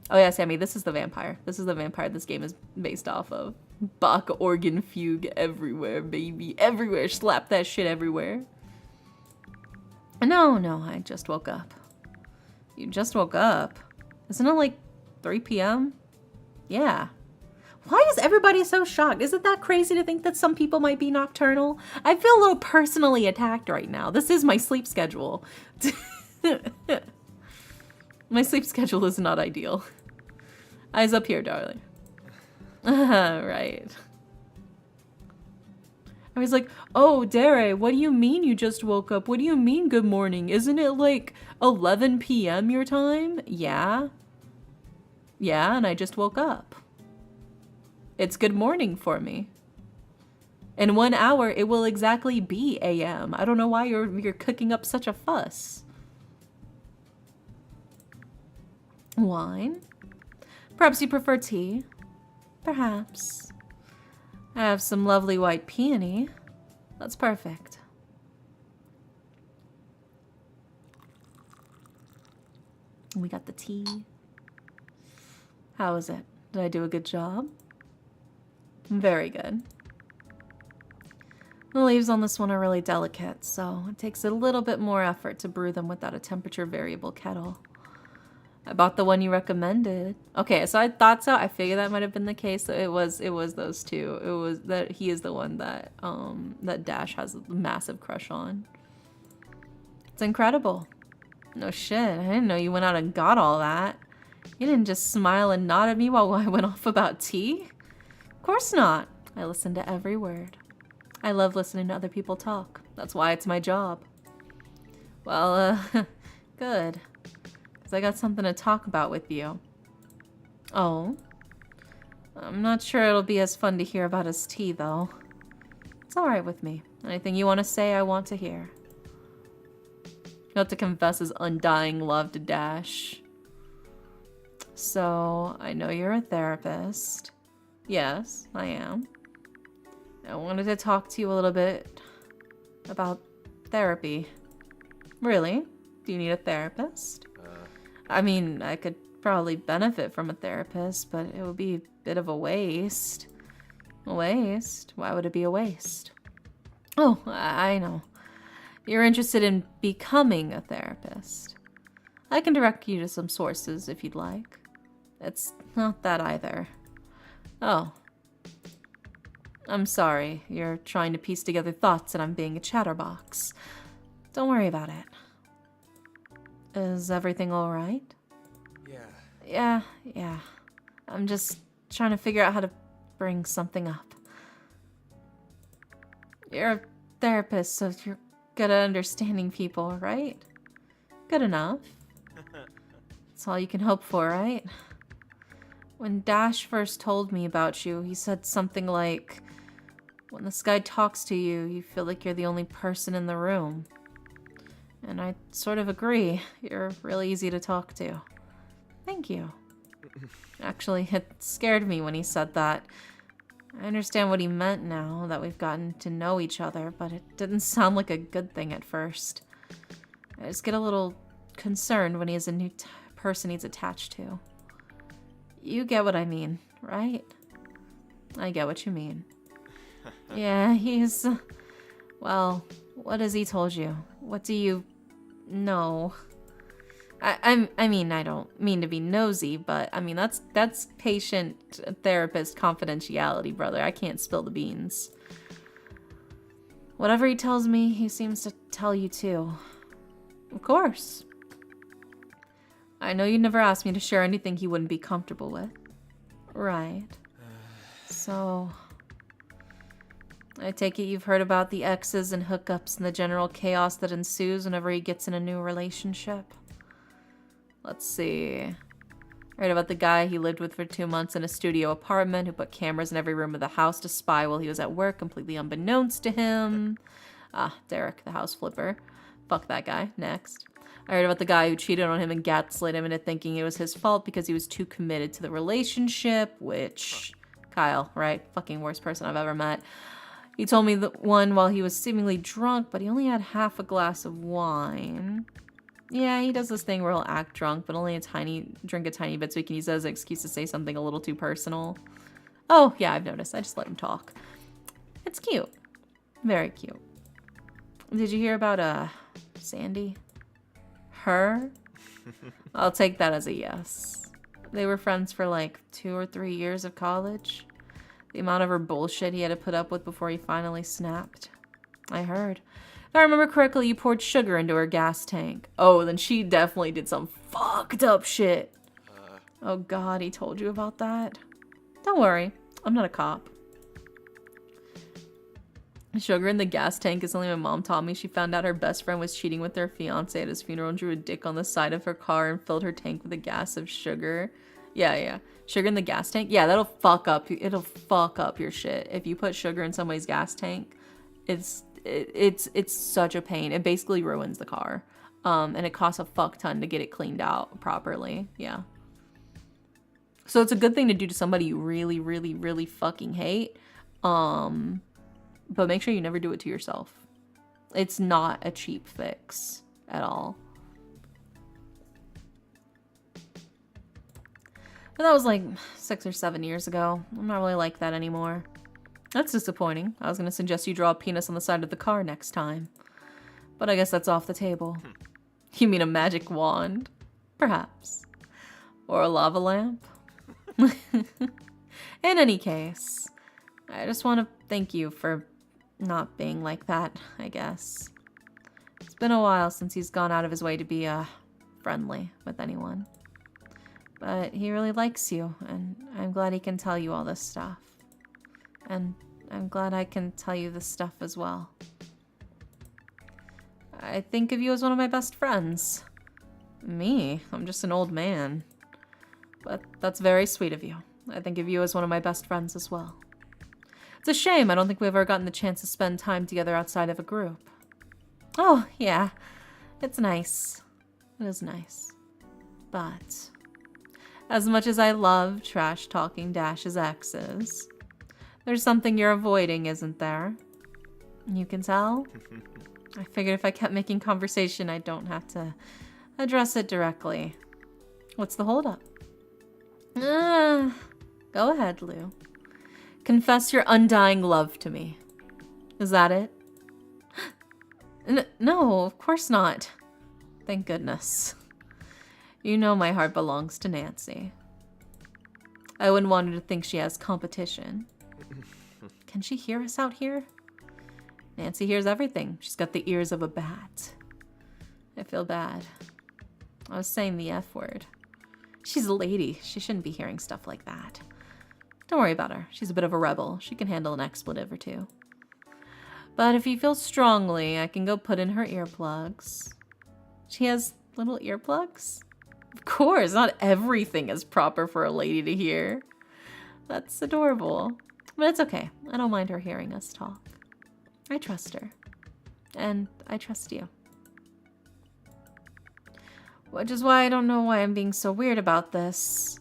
Oh yeah, Sammy, this is the vampire. This is the vampire this game is based off of. Bach organ fugue everywhere, baby. Everywhere. Slap that shit everywhere. No, I just woke up. You just woke up? Isn't it like 3 p.m.? Yeah. Why is everybody so shocked? Is it that crazy to think that some people might be nocturnal? I feel a little personally attacked right now. This is my sleep schedule. My sleep schedule is not ideal. Eyes up here, darling. Right. I was like, oh, Dare, what do you mean you just woke up? What do you mean good morning? Isn't it like 11 p.m. your time? Yeah. Yeah, and I just woke up. It's good morning for me. In 1 hour, it will exactly be a.m. I don't know why you're cooking up such a fuss. Wine? Perhaps you prefer tea? Perhaps. I have some lovely white peony. That's perfect. We got the tea. How is it? Did I do a good job? Very good. The leaves on this one are really delicate, so it takes a little bit more effort to brew them without a temperature variable kettle. I bought the one you recommended. Okay, so I thought so. I figured that might have been the case. So it was those two. It was that he is the one that that Dash has a massive crush on. It's incredible. No shit. I didn't know you went out and got all that. You didn't just smile and nod at me while I went off about tea? Of course not. I listened to every word. I love listening to other people talk. That's why it's my job. Well, good. Because I got something to talk about with you. Oh? I'm not sure it'll be as fun to hear about his tea, though. It's alright with me. Anything you want to say, I want to hear. You have to confess his undying love to Dash. So, I know you're a therapist. Yes, I am. I wanted to talk to you a little bit about therapy. Really? Do you need a therapist? I mean, I could probably benefit from a therapist, but it would be a bit of a waste. A waste? Why would it be a waste? Oh, I know. You're interested in becoming a therapist. I can direct you to some sources if you'd like. It's not that either. Oh. I'm sorry. You're trying to piece together thoughts and I'm being a chatterbox. Don't worry about it. Is everything alright? Yeah. I'm just trying to figure out how to bring something up. You're a therapist, so you're good at understanding people, right? Good enough. That's all you can hope for, right? When Dash first told me about you, he said something like, when this guy talks to you, you feel like you're the only person in the room. And I sort of agree. You're really easy to talk to. Thank you. Actually, it scared me when he said that. I understand what he meant now that we've gotten to know each other, but it didn't sound like a good thing at first. I just get a little concerned when he has a new person he's attached to. You get what I mean, right? I get what you mean. Yeah, he's... Well, what has he told you? What do you know? I mean, I don't mean to be nosy, but I mean, that's patient-therapist confidentiality, brother. I can't spill the beans. Whatever he tells me, he seems to tell you too. Of course. I know you'd never ask me to share anything he wouldn't be comfortable with. Right. So... I take it you've heard about the exes and hookups and the general chaos that ensues whenever he gets in a new relationship. Let's see. Heard about the guy he lived with for 2 months in a studio apartment who put cameras in every room of the house to spy while he was at work, completely unbeknownst to him. Ah, Derek, the house flipper. Fuck that guy. Next. I heard about the guy who cheated on him and gaslit him into thinking it was his fault because he was too committed to the relationship, which... Kyle, right? Fucking worst person I've ever met. He told me that one while he was seemingly drunk, but he only had half a glass of wine. Yeah, he does this thing where he'll act drunk, but only drink a tiny bit so he can use that as an excuse to say something a little too personal. Oh, yeah, I've noticed. I just let him talk. It's cute. Very cute. Did you hear about, Sandy? Her? I'll take that as a yes. They were friends for like 2 or 3 years of college. The amount of her bullshit he had to put up with before he finally snapped. I heard. If I remember correctly, you poured sugar into her gas tank. Oh, then she definitely did some fucked up shit. Oh god, he told you about that? Don't worry, I'm not a cop. Sugar in the gas tank is something my mom taught me. She found out her best friend was cheating with their fiance at his funeral and drew a dick on the side of her car and filled her tank with a gas of sugar. Yeah. Sugar in the gas tank? Yeah, it'll fuck up your shit. If you put sugar in somebody's gas tank, it's such a pain. It basically ruins the car. And it costs a fuck ton to get it cleaned out properly. Yeah. So it's a good thing to do to somebody you really, really, really fucking hate. But make sure you never do it to yourself. It's not a cheap fix at all. But that was like 6 or 7 years ago. I'm not really like that anymore. That's disappointing. I was going to suggest you draw a penis on the side of the car next time. But I guess that's off the table. You mean a magic wand? Perhaps. Or a lava lamp? In any case, I just want to thank you for not being like that, I guess. It's been a while since he's gone out of his way to be, friendly with anyone. But he really likes you, and I'm glad he can tell you all this stuff. And I'm glad I can tell you this stuff as well. I think of you as one of my best friends. Me? I'm just an old man. But that's very sweet of you. I think of you as one of my best friends as well. It's a shame I don't think we've ever gotten the chance to spend time together outside of a group. Oh, yeah. It's nice. It is nice. But as much as I love trash-talking Dash's exes, there's something you're avoiding, isn't there? You can tell? I figured if I kept making conversation, I don't have to address it directly. What's the holdup? Go ahead, Lou. Confess your undying love to me. Is that it? No, of course not. Thank goodness. You know my heart belongs to Nancy. I wouldn't want her to think she has competition. Can she hear us out here? Nancy hears everything. She's got the ears of a bat. I feel bad. I was saying the F word. She's a lady. She shouldn't be hearing stuff like that. Don't worry about her. She's a bit of a rebel. She can handle an expletive or two. But if you feel strongly, I can go put in her earplugs. She has little earplugs? Of course, not everything is proper for a lady to hear. That's adorable. But it's okay. I don't mind her hearing us talk. I trust her. And I trust you. Which is why I don't know why I'm being so weird about this.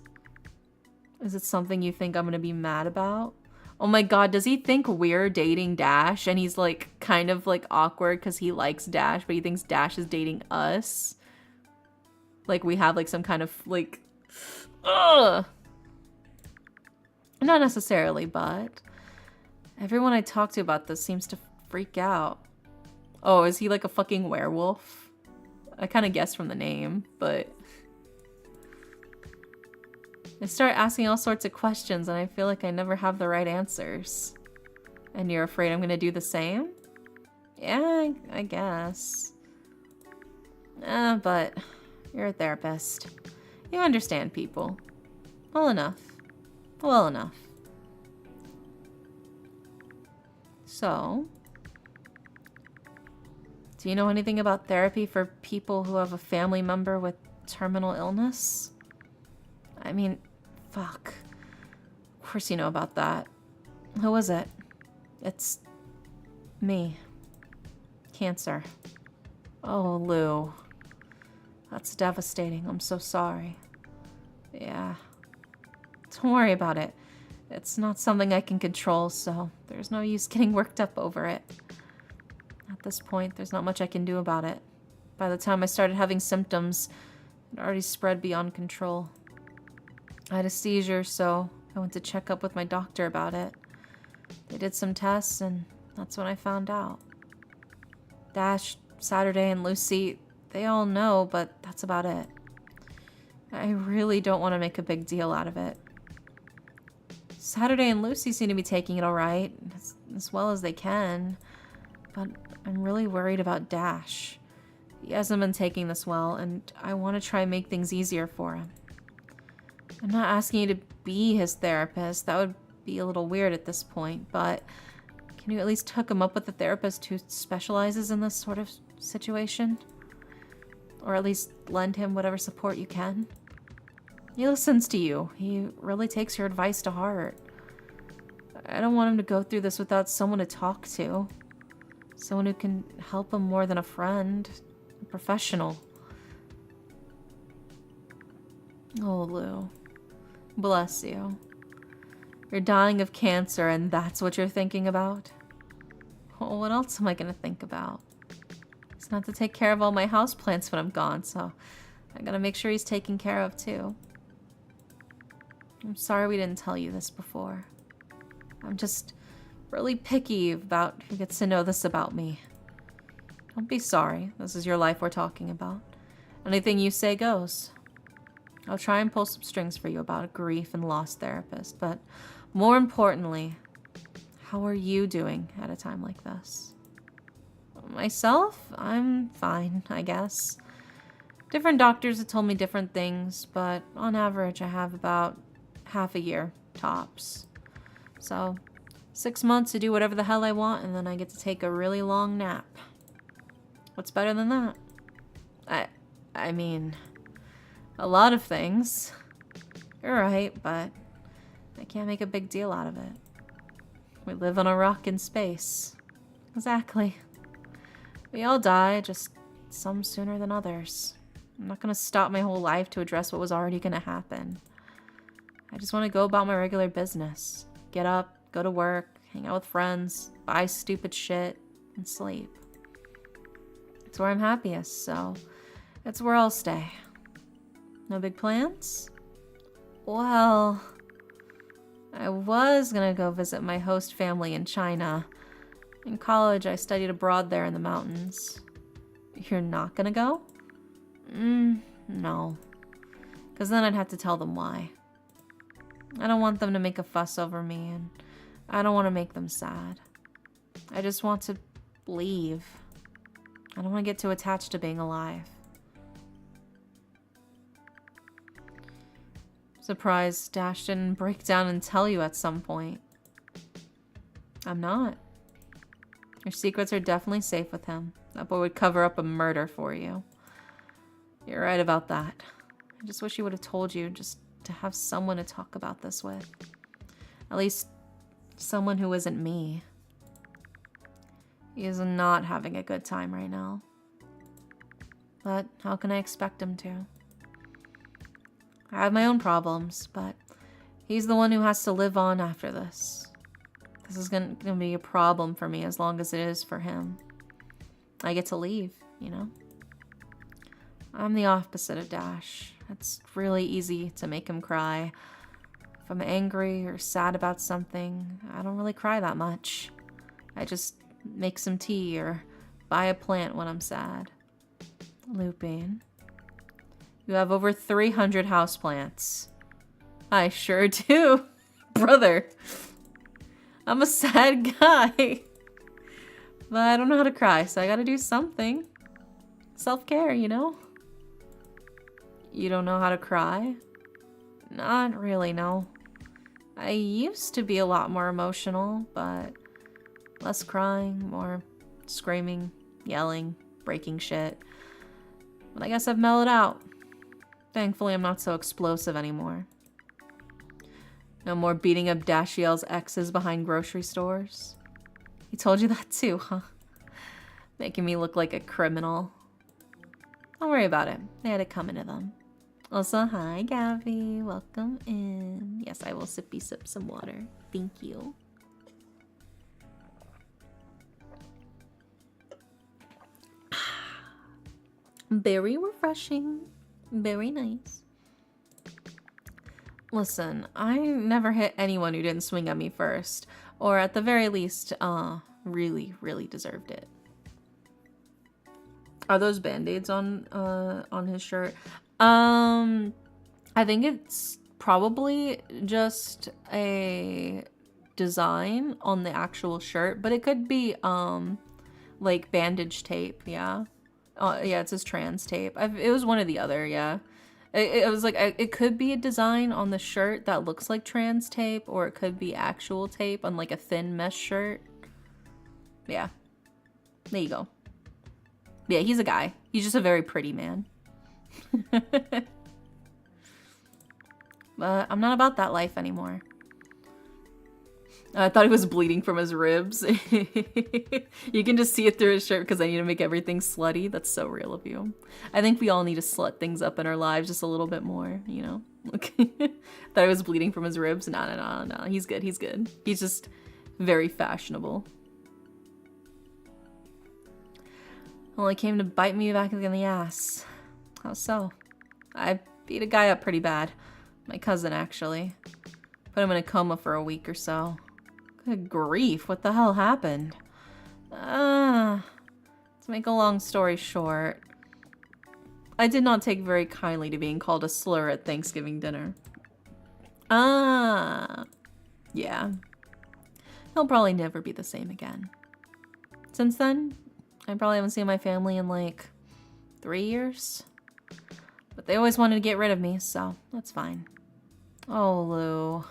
Is it something you think I'm gonna be mad about? Oh my god, does he think we're dating Dash? And he's like kind of like awkward because he likes Dash, but he thinks Dash is dating us? Like we have like some kind of like... Ugh! Not necessarily, but... Everyone I talk to about this seems to freak out. Oh, is he like a fucking werewolf? I kind of guessed from the name, but... I start asking all sorts of questions and I feel like I never have the right answers. And you're afraid I'm gonna do the same? Yeah, I guess. But you're a therapist. You understand people. Well enough. Well enough. So... do you know anything about therapy for people who have a family member with terminal illness? I mean, fuck. Of course you know about that. Who is it? It's... me. Cancer. Oh, Lou. That's devastating. I'm so sorry. Yeah. Don't worry about it. It's not something I can control, so there's no use getting worked up over it. At this point, there's not much I can do about it. By the time I started having symptoms, it already spread beyond control. I had a seizure, so I went to check up with my doctor about it. They did some tests, and that's when I found out. Dash, Saturday, and Lucy, they all know, but that's about it. I really don't want to make a big deal out of it. Saturday and Lucy seem to be taking it all right, as well as they can. But I'm really worried about Dash. He hasn't been taking this well, and I want to try and make things easier for him. I'm not asking you to be his therapist. That would be a little weird at this point, but can you at least hook him up with a therapist who specializes in this sort of situation? Or at least lend him whatever support you can? He listens to you. He really takes your advice to heart. I don't want him to go through this without someone to talk to. Someone who can help him more than a friend. A professional. Oh, Lou. Bless you. You're dying of cancer and that's what you're thinking about? Oh, what else am I gonna think about? He's gonna have to take care of all my houseplants when I'm gone, so I gotta make sure he's taken care of too. I'm sorry we didn't tell you this before. I'm just really picky about who gets to know this about me. Don't be sorry. This is your life we're talking about. Anything you say goes. I'll try and pull some strings for you about a grief and loss therapist, but more importantly, how are you doing at a time like this? Myself, I'm fine, I guess. Different doctors have told me different things, but on average I have about half a year, tops. So, 6 months to do whatever the hell I want, and then I get to take a really long nap. What's better than that? I mean, a lot of things. You're right, but I can't make a big deal out of it. We live on a rock in space. Exactly. We all die, just some sooner than others. I'm not gonna stop my whole life to address what was already gonna happen. I just want to go about my regular business. Get up, go to work, hang out with friends, buy stupid shit, and sleep. It's where I'm happiest, so it's where I'll stay. No big plans? Well, I was gonna go visit my host family in China. In college, I studied abroad there in the mountains. You're not gonna go? No. Because then I'd have to tell them why. I don't want them to make a fuss over me, and I don't want to make them sad. I just want to leave. I don't want to get too attached to being alive. Surprised Dash didn't break down and tell you at some point. I'm not. Your secrets are definitely safe with him. That boy would cover up a murder for you. You're right about that. I just wish he would have told you, just to have someone to talk about this with. At least someone who isn't me. He is not having a good time right now. But how can I expect him to? I have my own problems, but he's the one who has to live on after this. This is gonna be a problem for me as long as it is for him. I get to leave, you know? I'm the opposite of Dash. It's really easy to make him cry. If I'm angry or sad about something, I don't really cry that much. I just make some tea or buy a plant when I'm sad. Lupin, you have over 300 houseplants. I sure do, brother. I'm a sad guy. But I don't know how to cry, so I gotta do something. Self-care, you know? You don't know how to cry? Not really, no. I used to be a lot more emotional, but less crying, more screaming, yelling, breaking shit. But I guess I've mellowed out. Thankfully, I'm not so explosive anymore. No more beating up Dashiell's exes behind grocery stores. He told you that too, huh? Making me look like a criminal. Don't worry about it. They had it coming to them. Also, hi, Gabby. Welcome in. Yes, I will sippy sip some water. Thank you. Very refreshing. Very nice. Listen, I never hit anyone who didn't swing at me first. Or at the very least, really, really deserved it. Are those band-aids on his shirt? I think it's probably just a design on the actual shirt, but it could be like bandage tape. Yeah. Yeah, it says trans tape. It was one or the other. Yeah. It was like it could be a design on the shirt that looks like trans tape, or it could be actual tape on like a thin mesh shirt. Yeah. There you go. Yeah, he's a guy. He's just a very pretty man. But I'm not about that life anymore. I thought he was bleeding from his ribs. You can just see it through his shirt because I need to make everything slutty. That's so real of you. I think we all need to slut things up in our lives just a little bit more, you know? Thought he was bleeding from his ribs. No. He's good. He's good. He's just very fashionable. Well, he came to bite me back in the ass. How so? I beat a guy up pretty bad. My cousin, actually. Put him in a coma for a week or so. Good grief, what the hell happened? To make a long story short, I did not take very kindly to being called a slur at Thanksgiving dinner. Yeah. He'll probably never be the same again. Since then, I probably haven't seen my family in like 3 years. But they always wanted to get rid of me, so that's fine. Oh, Lou.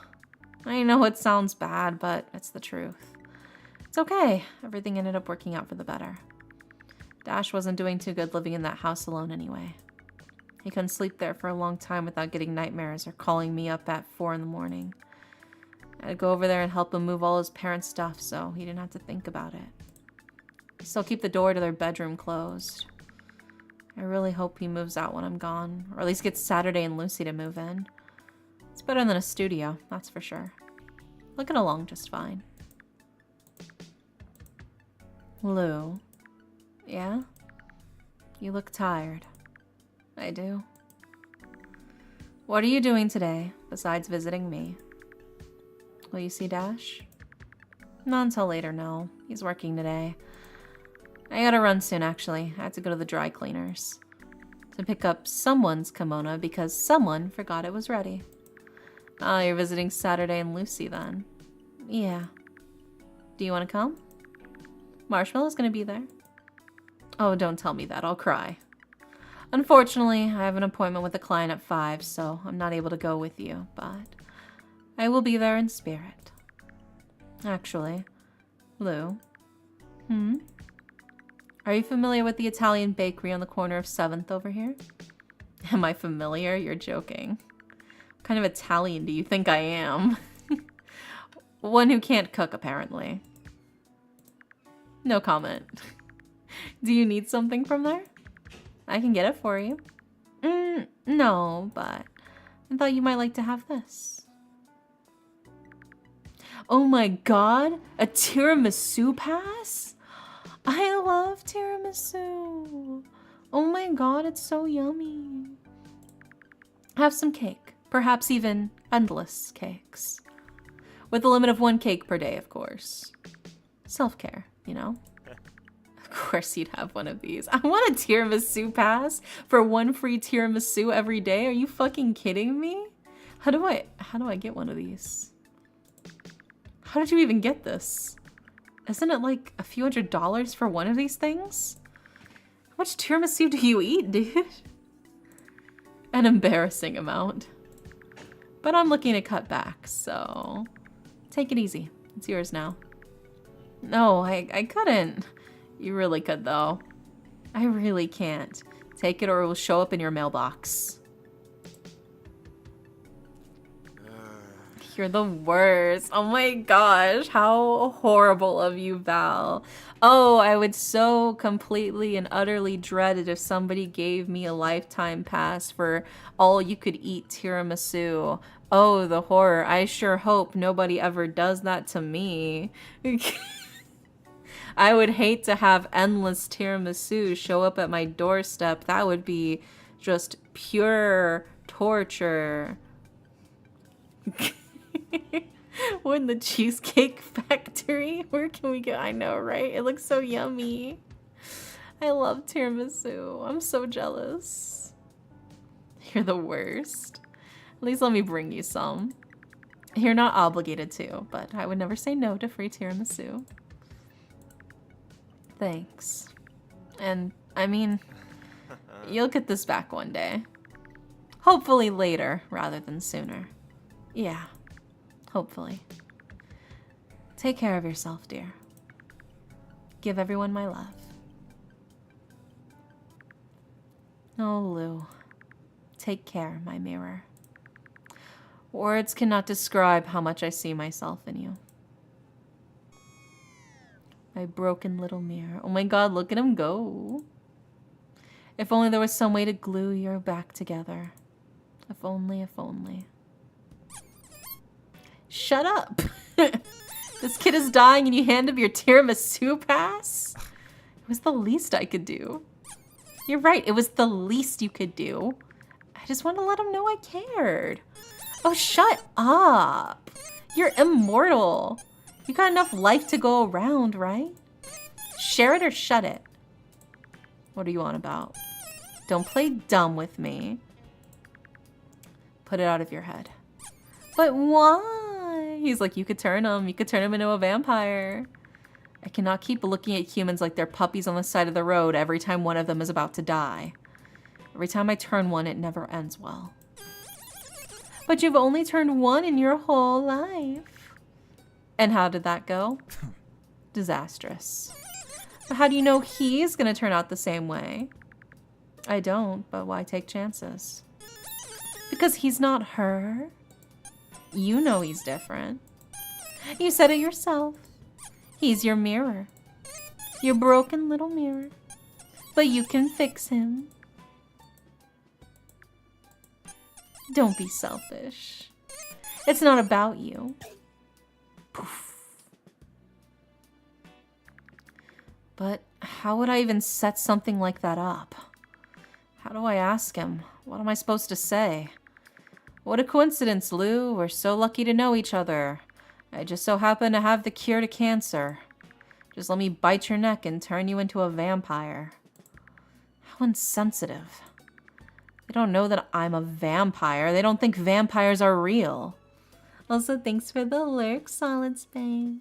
I know it sounds bad, but it's the truth. It's okay. Everything ended up working out for the better. Dash wasn't doing too good living in that house alone anyway. He couldn't sleep there for a long time without getting nightmares or calling me up at 4 in the morning. I had to go over there and help him move all his parents' stuff so he didn't have to think about it. I still keep the door to their bedroom closed. I really hope he moves out when I'm gone, or at least gets Saturday and Lucy to move in. It's better than a studio, that's for sure. Looking along just fine. Lou. Yeah? You look tired. I do. What are you doing today, besides visiting me? Will you see Dash? Not until later, no. He's working today. I gotta run soon, actually. I have to go to the dry cleaners to pick up someone's kimono because someone forgot it was ready. Oh, you're visiting Saturday and Lucy then? Yeah. Do you want to come? Marshmallow's gonna be there. Oh, don't tell me that. I'll cry. Unfortunately, I have an appointment with a client at 5, so I'm not able to go with you, but I will be there in spirit. Actually, Lou. Are you familiar with the Italian bakery on the corner of 7th over here? Am I familiar? You're joking. What kind of Italian do you think I am? One who can't cook, apparently. No comment. Do you need something from there? I can get it for you. No, but I thought you might like to have this. Oh my god, a tiramisu pass? I love tiramisu. Oh my god, it's so yummy. Have some cake, perhaps even endless cakes. With a limit of 1 cake per day, of course. Self-care, you know? Of course you'd have one of these. I want a tiramisu pass for 1 free tiramisu every day. Are you fucking kidding me? How do I get one of these? How did you even get this? Isn't it like a few $100s for one of these things? How much tiramisu do you eat, dude? An embarrassing amount. But I'm looking to cut back, so take it easy. It's yours now. No, I couldn't. You really could, though. I really can't. Take it or it will show up in your mailbox. You're the worst. Oh my gosh, how horrible of you, Val. Oh, I would so completely and utterly dread it if somebody gave me a lifetime pass for all you could eat tiramisu. Oh, the horror. I sure hope nobody ever does that to me. I would hate to have endless tiramisu show up at my doorstep. That would be just pure torture. We're in the Cheesecake Factory. Where can we go? I know, right? It looks so yummy. I love tiramisu. I'm so jealous. You're the worst. least let me bring you some. You're not obligated to, but I would never say no to free tiramisu. Thanks. And, I mean, you'll get this back one day. Hopefully later, rather than sooner. Yeah, hopefully. Take care of yourself, dear. Give everyone my love. Oh, Lou. Take care, my mirror. Words cannot describe how much I see myself in you. My broken little mirror. Oh my god, look at him go. If only there was some way to glue your back together. If only, if only. Shut up! This kid is dying and you hand him your tiramisu pass? It was the least I could do. You're right, it was the least you could do. I just wanted to let him know I cared. Oh, shut up! You're immortal. You got enough life to go around, right? Share it or shut it. What are you on about? Don't play dumb with me. Put it out of your head. But why? He's like, you could turn him. You could turn him into a vampire. I cannot keep looking at humans like they're puppies on the side of the road every time one of them is about to die. Every time I turn one, it never ends well. But you've only turned one in your whole life. And how did that go? Disastrous. But how do you know he's gonna turn out the same way? I don't, but why take chances? Because he's not her. You know he's different. You said it yourself. He's your mirror. Your broken little mirror. But you can fix him. Don't be selfish. It's not about you. Poof. But how would I even set something like that up? How do I ask him? What am I supposed to say? What a coincidence, Lou. We're so lucky to know each other. I just so happen to have the cure to cancer. Just let me bite your neck and turn you into a vampire. How insensitive. They don't know that I'm a vampire. They don't think vampires are real. Also, thanks for the lurk, Solid Spade.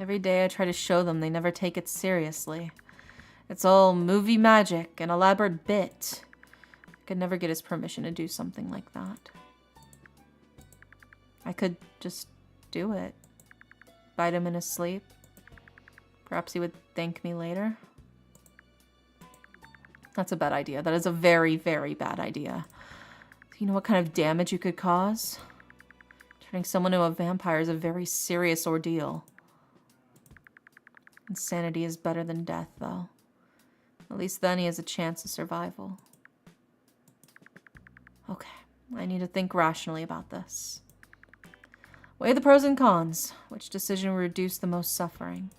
Every day I try to show them they never take it seriously. It's all movie magic, an elaborate bit. I could never get his permission to do something like that. I could just do it. Bite him in his sleep. Perhaps he would thank me later. That's a bad idea. That is a very, very bad idea. You know what kind of damage you could cause? Turning someone into a vampire is a very serious ordeal. Insanity is better than death, though. At least then he has a chance of survival. Okay, I need to think rationally about this. Weigh the pros and cons. Which decision will reduce the most suffering?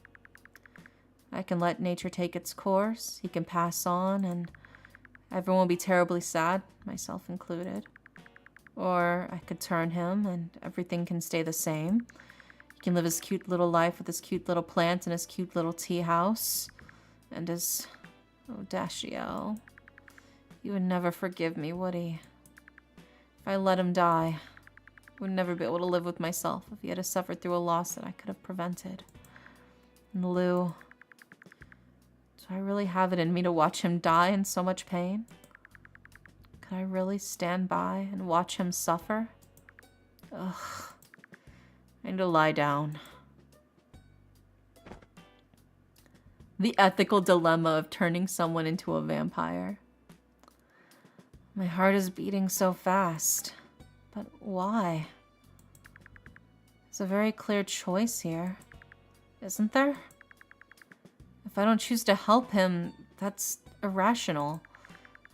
I can let nature take its course. He can pass on, and everyone will be terribly sad, myself included. Or I could turn him, and everything can stay the same. He can live his cute little life with his cute little plant and his cute little tea house. And his... Oh, Dashiell. He would never forgive me, would he? If I let him die, I would never be able to live with myself if he had to suffer through a loss that I could have prevented. And Lou... Do I really have it in me to watch him die in so much pain? Could I really stand by and watch him suffer? Ugh. I need to lie down. The ethical dilemma of turning someone into a vampire. My heart is beating so fast. But why? There's a very clear choice here, isn't there? If I don't choose to help him, that's irrational.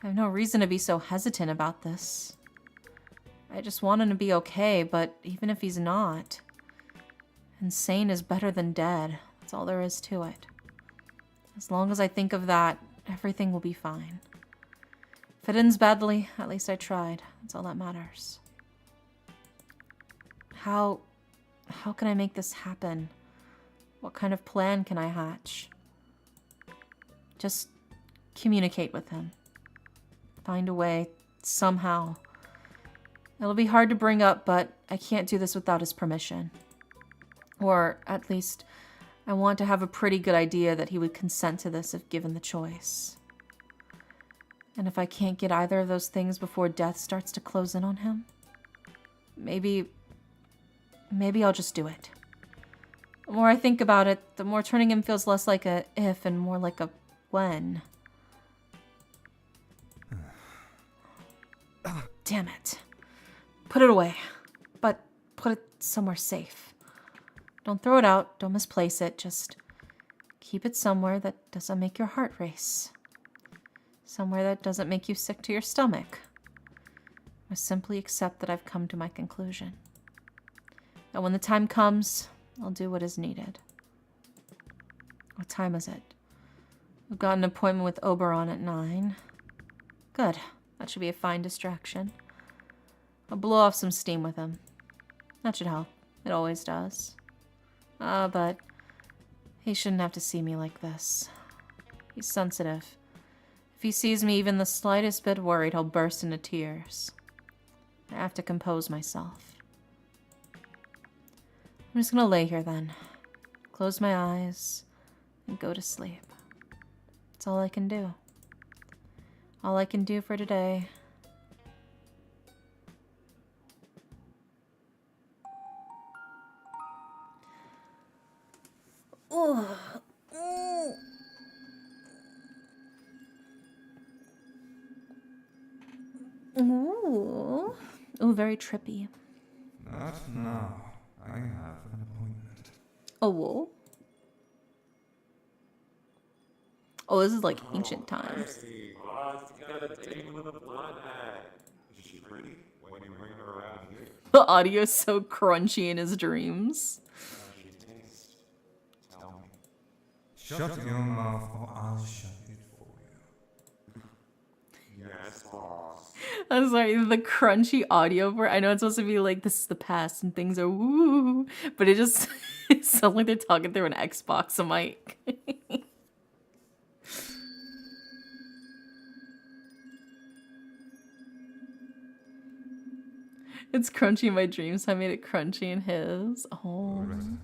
I have no reason to be so hesitant about this. I just want him to be okay, but even if he's not, insane is better than dead. That's all there is to it. As long as I think of that, everything will be fine. If it ends badly, at least I tried. That's all that matters. How can I make this happen? What kind of plan can I hatch? Just communicate with him. Find a way, somehow, It'll be hard to bring up, but I can't do this without his permission. Or, at least, I want to have a pretty good idea that he would consent to this if given the choice. And if I can't get either of those things before death starts to close in on him, maybe I'll just do it. The more I think about it, the more turning him feels less like a if and more like a when. Damn it. Put it away. But put it somewhere safe. Don't throw it out, don't misplace it, just keep it somewhere that doesn't make your heart race. Somewhere that doesn't make you sick to your stomach. I simply accept that I've come to my conclusion. And when the time comes, I'll do what is needed. What time is it? I've got an appointment with Oberon at 9. Good. That should be a fine distraction. I'll blow off some steam with him. That should help. It always does. But he shouldn't have to see me like this. He's sensitive. If he sees me even the slightest bit worried, he'll burst into tears. I have to compose myself. I'm just gonna lay here then. Close my eyes and go to sleep. That's all I can do. All I can do for today. Ooh. Ooh. Ooh, very trippy. Not now. I have an appointment. Oh. Oh, this is like ancient times. The audio is so crunchy in his dreams. Shut your mouth or I'll shut it for you. Yes, boss. I'm sorry, the crunchy audio for I know it's supposed to be like this is the past and things are woo, but it just it sounds like they're talking through an Xbox mic. It's crunchy in my dreams, so I made it crunchy in his. Oh. Loretta,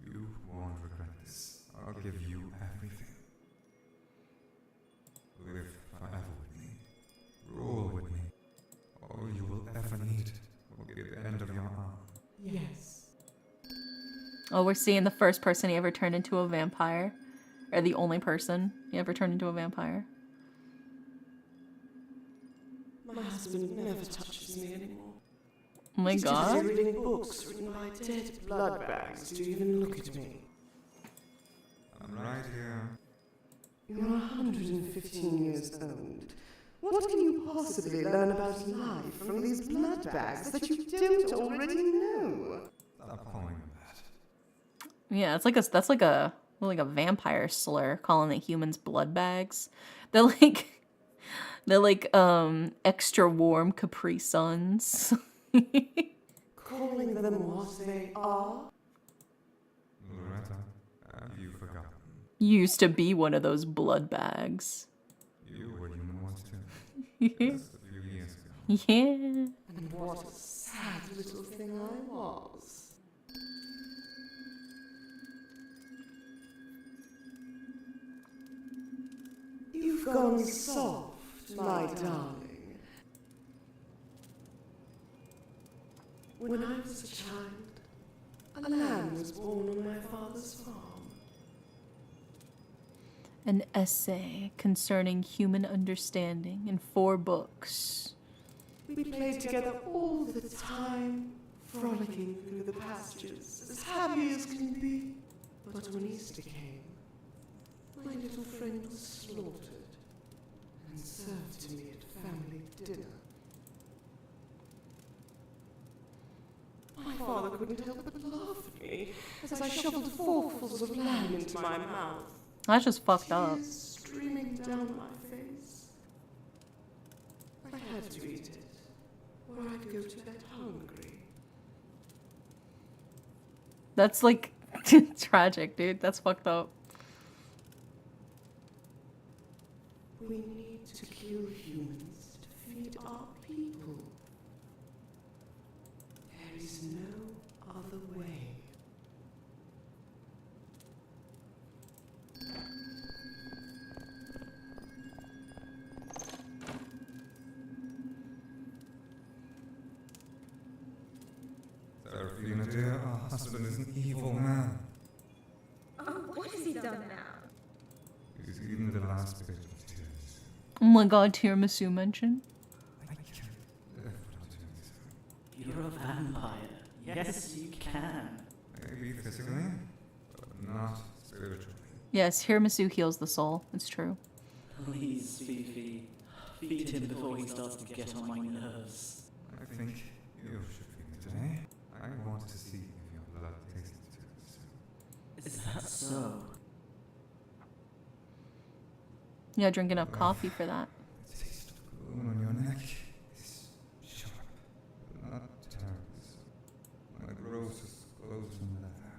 you won't regret this. I'll give you everything. Live forever with me. Rule with me. All you will ever need will be the end of your arm. Yes. Oh, we're seeing the first person he ever turned into a vampire. Or the only person he ever turned into a vampire. My husband never touches me anymore. Oh my He's too busy god. reading books written by dead blood bags to even look at me. I'm right here. You're 115 years old. What can you possibly learn about life from these blood bags that you don't already know? Stop calling him that. Yeah, it's like that's like a vampire slur calling the humans blood bags. They're like extra warm Capri Suns. Calling them what they are? Loretta, have you forgotten? Used to be one of those blood bags. You were human once too. Just a few years ago. Yeah. And what a sad little thing I was. You've gone soft, my darling. When I was a child, a lamb was born on my father's farm. An essay concerning human understanding in 4 books. We played together all the time, frolicking through the pastures, as happy as can be. But when Easter came, my little friend was slaughtered and served to me at family dinner. My father couldn't help but laugh at me as I shoveled forkfuls of lamb into my mouth, That's just fucked up. tears streaming down my face. I had to eat it, or I'd go to bed hungry. That's like tragic, dude. That's fucked up. We need to kill humans to feed our people. Josephina, dear, our husband is an evil man. Oh, what has he done now? He's eaten the last bit of tears. Oh my god, tiramisu mention. I can't live without doing this. You're a vampire. Yes, you can. Maybe physically, but not spiritually. Yes, tiramisu heals the soul. It's true. Please, Fifi. Feed him before he starts to get on my nerves. I think you should feed me today. I want to see if your blood tastes good. Is that so? Yeah, drink enough coffee for that. The taste of the bone on your neck is sharp, but not terribly so. Like roses closed in leather.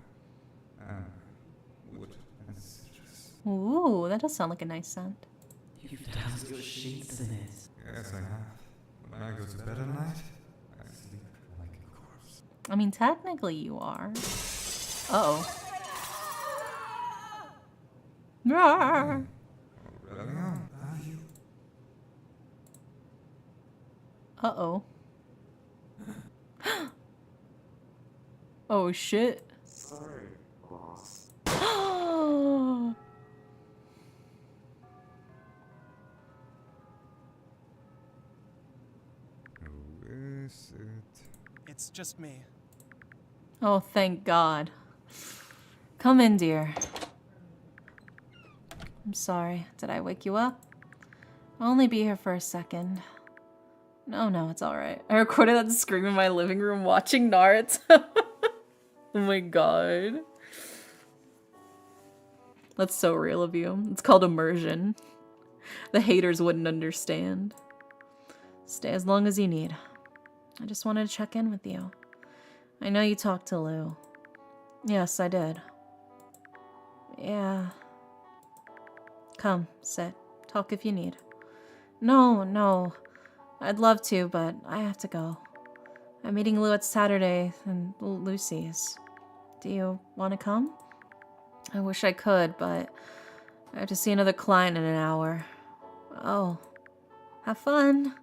And wood and citrus. Ooh, that does sound like a nice scent. You've doused your sheets in it. Yes, I have. When I go to bed at night, I sleep like a corpse. I mean, technically you are. Uh-oh. Rawr. Aurelio, are you? Uh-oh. Oh, shit. Sorry, boss. Who is it? It's just me. Oh, thank God. Come in, dear. I'm sorry. Did I wake you up? I'll only be here for a second. No, it's alright. I recorded that scream in my living room watching Naruto. Oh my god. That's so real of you. It's called immersion. The haters wouldn't understand. Stay as long as you need. I just wanted to check in with you. I know you talked to Lou. Yes, I did. Yeah. Come, sit. Talk if you need. No. I'd love to, but I have to go. I'm meeting Lou at Saturday and Lucy's. Do you want to come? I wish I could, but I have to see another client in an hour. Oh. Have fun.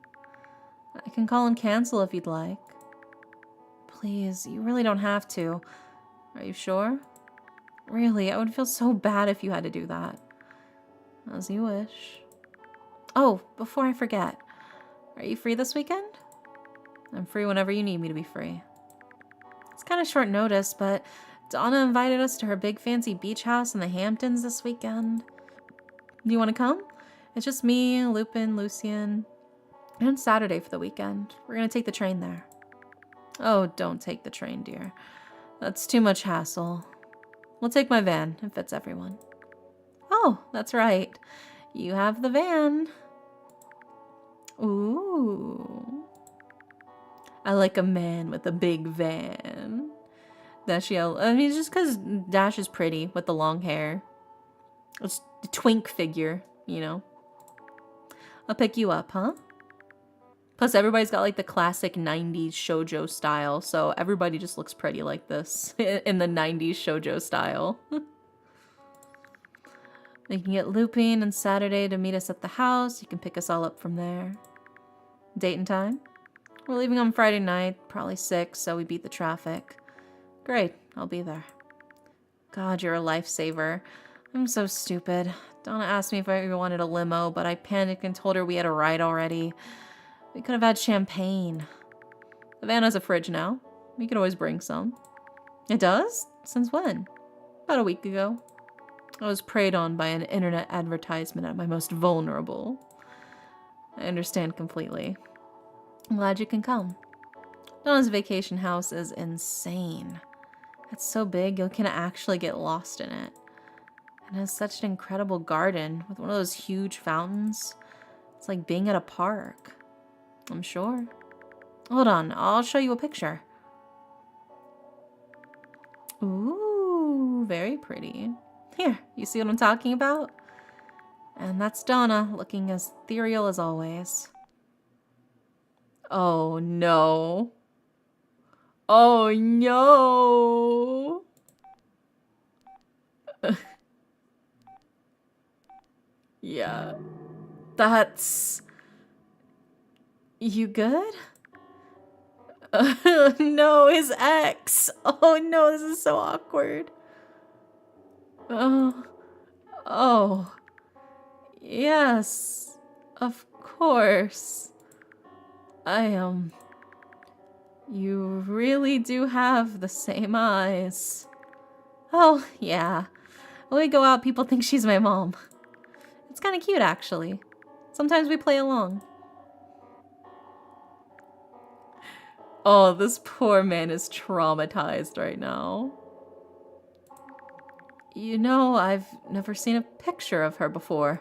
I can call and cancel if you'd like. Please, you really don't have to. Are you sure? Really, I would feel so bad if you had to do that. As you wish. Oh, before I forget, are you free this weekend? I'm free whenever you need me to be free. It's kind of short notice, but Donna invited us to her big fancy beach house in the Hamptons this weekend. Do you want to come? It's just me, Lupin, Lucian, and Saturday for the weekend. We're going to take the train there. Oh, don't take the train, dear. That's too much hassle. We'll take my van. It fits everyone. Oh, that's right. You have the van. Ooh. I like a man with a big van. Dashiell. I mean, just because Dash is pretty with the long hair. It's the twink figure, you know. I'll pick you up, huh? Plus, everybody's got like the classic 90s shoujo style, so everybody just looks pretty like this in the 90s shoujo style. We can get Lupin on Saturday to meet us at the house. You can pick us all up from there. Date and time? We're leaving on Friday night, probably 6, so we beat the traffic. Great, I'll be there. God, you're a lifesaver. I'm so stupid. Donna asked me if I wanted a limo, but I panicked and told her we had a ride already. We could have had champagne. The van has a fridge now. We could always bring some. It does? Since when? About a week ago. I was preyed on by an internet advertisement at my most vulnerable. I understand completely. I'm glad you can come. Donna's vacation house is insane. It's so big you can actually get lost in it. It has such an incredible garden with one of those huge fountains. It's like being at a park. I'm sure. Hold on, I'll show you a picture. Ooh, very pretty. Here, you see what I'm talking about? And that's Donna, looking as ethereal as always. Oh no. Oh no. Yeah. That's... You good? No, his ex. Oh no, this is so awkward. Oh, oh, yes, of course. You really do have the same eyes. Oh, yeah. When we go out, people think she's my mom. It's kind of cute, actually. Sometimes we play along. Oh, this poor man is traumatized right now. You know, I've never seen a picture of her before.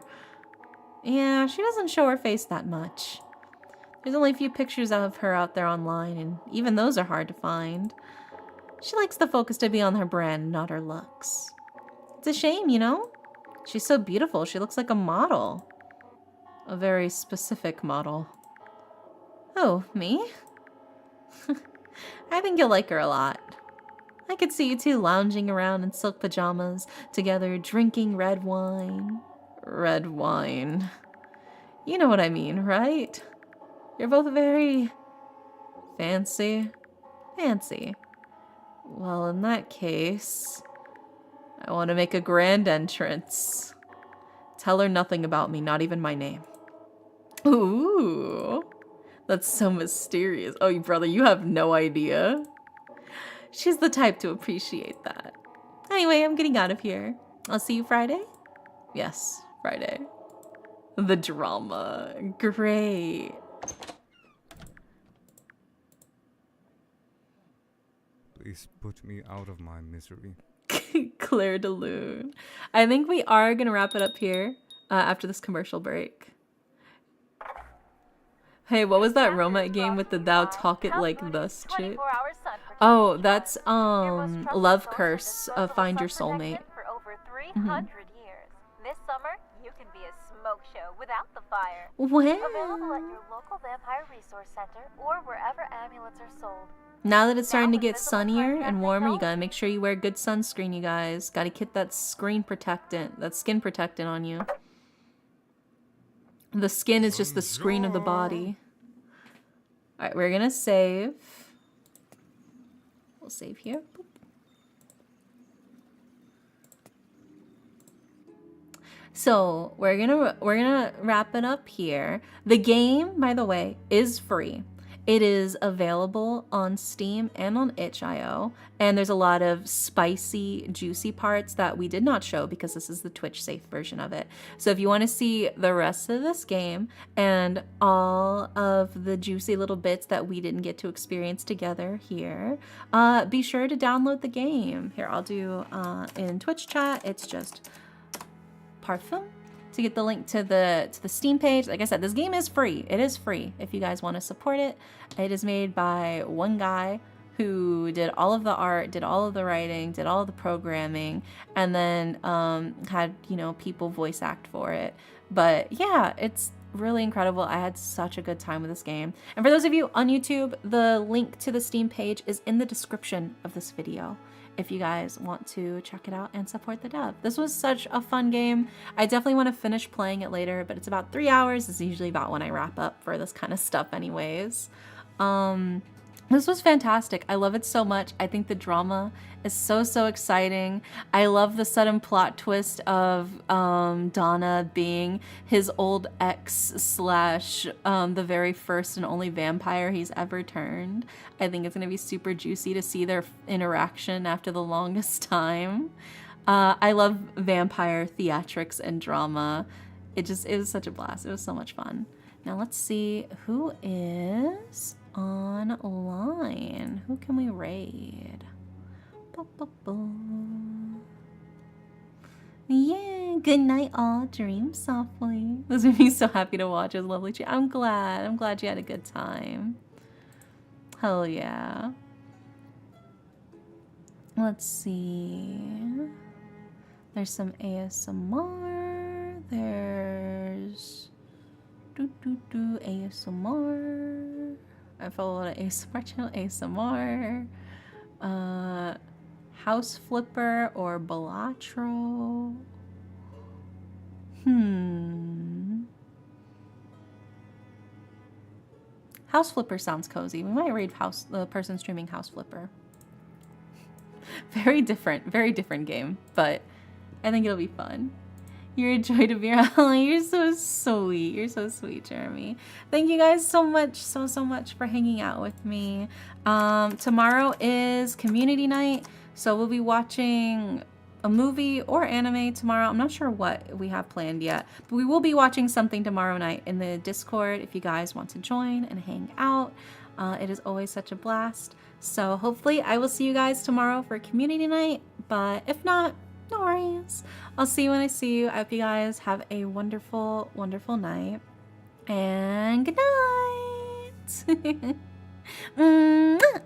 Yeah, she doesn't show her face that much. There's only a few pictures of her out there online, and even those are hard to find. She likes the focus to be on her brand, not her looks. It's a shame, you know? She's so beautiful, she looks like a model. A very specific model. Oh, me? I think you'll like her a lot. I could see you two lounging around in silk pajamas, together drinking red wine. Red wine. You know what I mean, right? You're both very... fancy. Fancy. Well, in that case, I want to make a grand entrance. Tell her nothing about me, not even my name. Ooh, that's so mysterious. Oh, brother, you have no idea. She's the type to appreciate that. Anyway, I'm getting out of here. I'll see you Friday? Yes, Friday. The drama. Great. Please put me out of my misery. Claire de Lune. I think we are going to wrap it up here after this commercial break. Hey, what was that romance game with the thou talk it like thus shit? Oh, that's Love Curse of Find Your Soulmate. For over 300 years. This summer, you can be a smoke show without the fire. Wow. Available at your local vampire resource center or wherever amulets are sold. Now that it's starting to get sunnier and warmer, you gotta make sure you wear good sunscreen, you guys. Gotta get that skin protectant on you. The skin is just the screen of the body. Alright, we're gonna save. We'll save here. Boop. So we're gonna wrap it up here. The game, by the way, is free. It is available on Steam and on itch.io, and there's a lot of spicy, juicy parts that we did not show because this is the Twitch safe version of it. So if you want to see the rest of this game and all of the juicy little bits that we didn't get to experience together here, be sure to download the game. Here, I'll do in Twitch chat, it's just parfum. To get the link to the Steam page. Like I said, this game is free. It is free if you guys want to support it. It is made by one guy who did all of the art, did all of the writing, did all of the programming, and then had, you know, people voice act for it. But yeah, it's really incredible. I had such a good time with this game. And for those of you on YouTube, the link to the Steam page is in the description of this video if you guys want to check it out and support the dev. This was such a fun game. I definitely want to finish playing it later, but it's about 3 hours. It's usually about when I wrap up for this kind of stuff anyways. This was fantastic. I love it so much. I think the drama is so exciting. I love the sudden plot twist of Donna being his old ex slash the very first and only vampire he's ever turned. I think it's going to be super juicy to see their interaction after the longest time. I love vampire theatrics and drama. It was such a blast. It was so much fun. Now let's see who is online. Who can we raid? Yeah, good night all. Dream softly. This made me so happy to watch. It was lovely. I'm glad you had a good time. Hell yeah. Let's see. There's some ASMR. There's ASMR. I follow an ASMR channel, ASMR, House Flipper or Balatro. House Flipper sounds cozy. We might raid the person streaming House Flipper. Very different game, but I think it'll be fun. You're a joy to be around. You're so sweet. You're so sweet, Jeremy. Thank you guys so much, so much for hanging out with me. Tomorrow is community night, so we'll be watching a movie or anime tomorrow. I'm not sure what we have planned yet, but we will be watching something tomorrow night in the Discord if you guys want to join and hang out. It is always such a blast. So hopefully I will see you guys tomorrow for community night, but if not, no worries. I'll see you when I see you. I hope you guys have a wonderful, wonderful night. And good night. Mwah.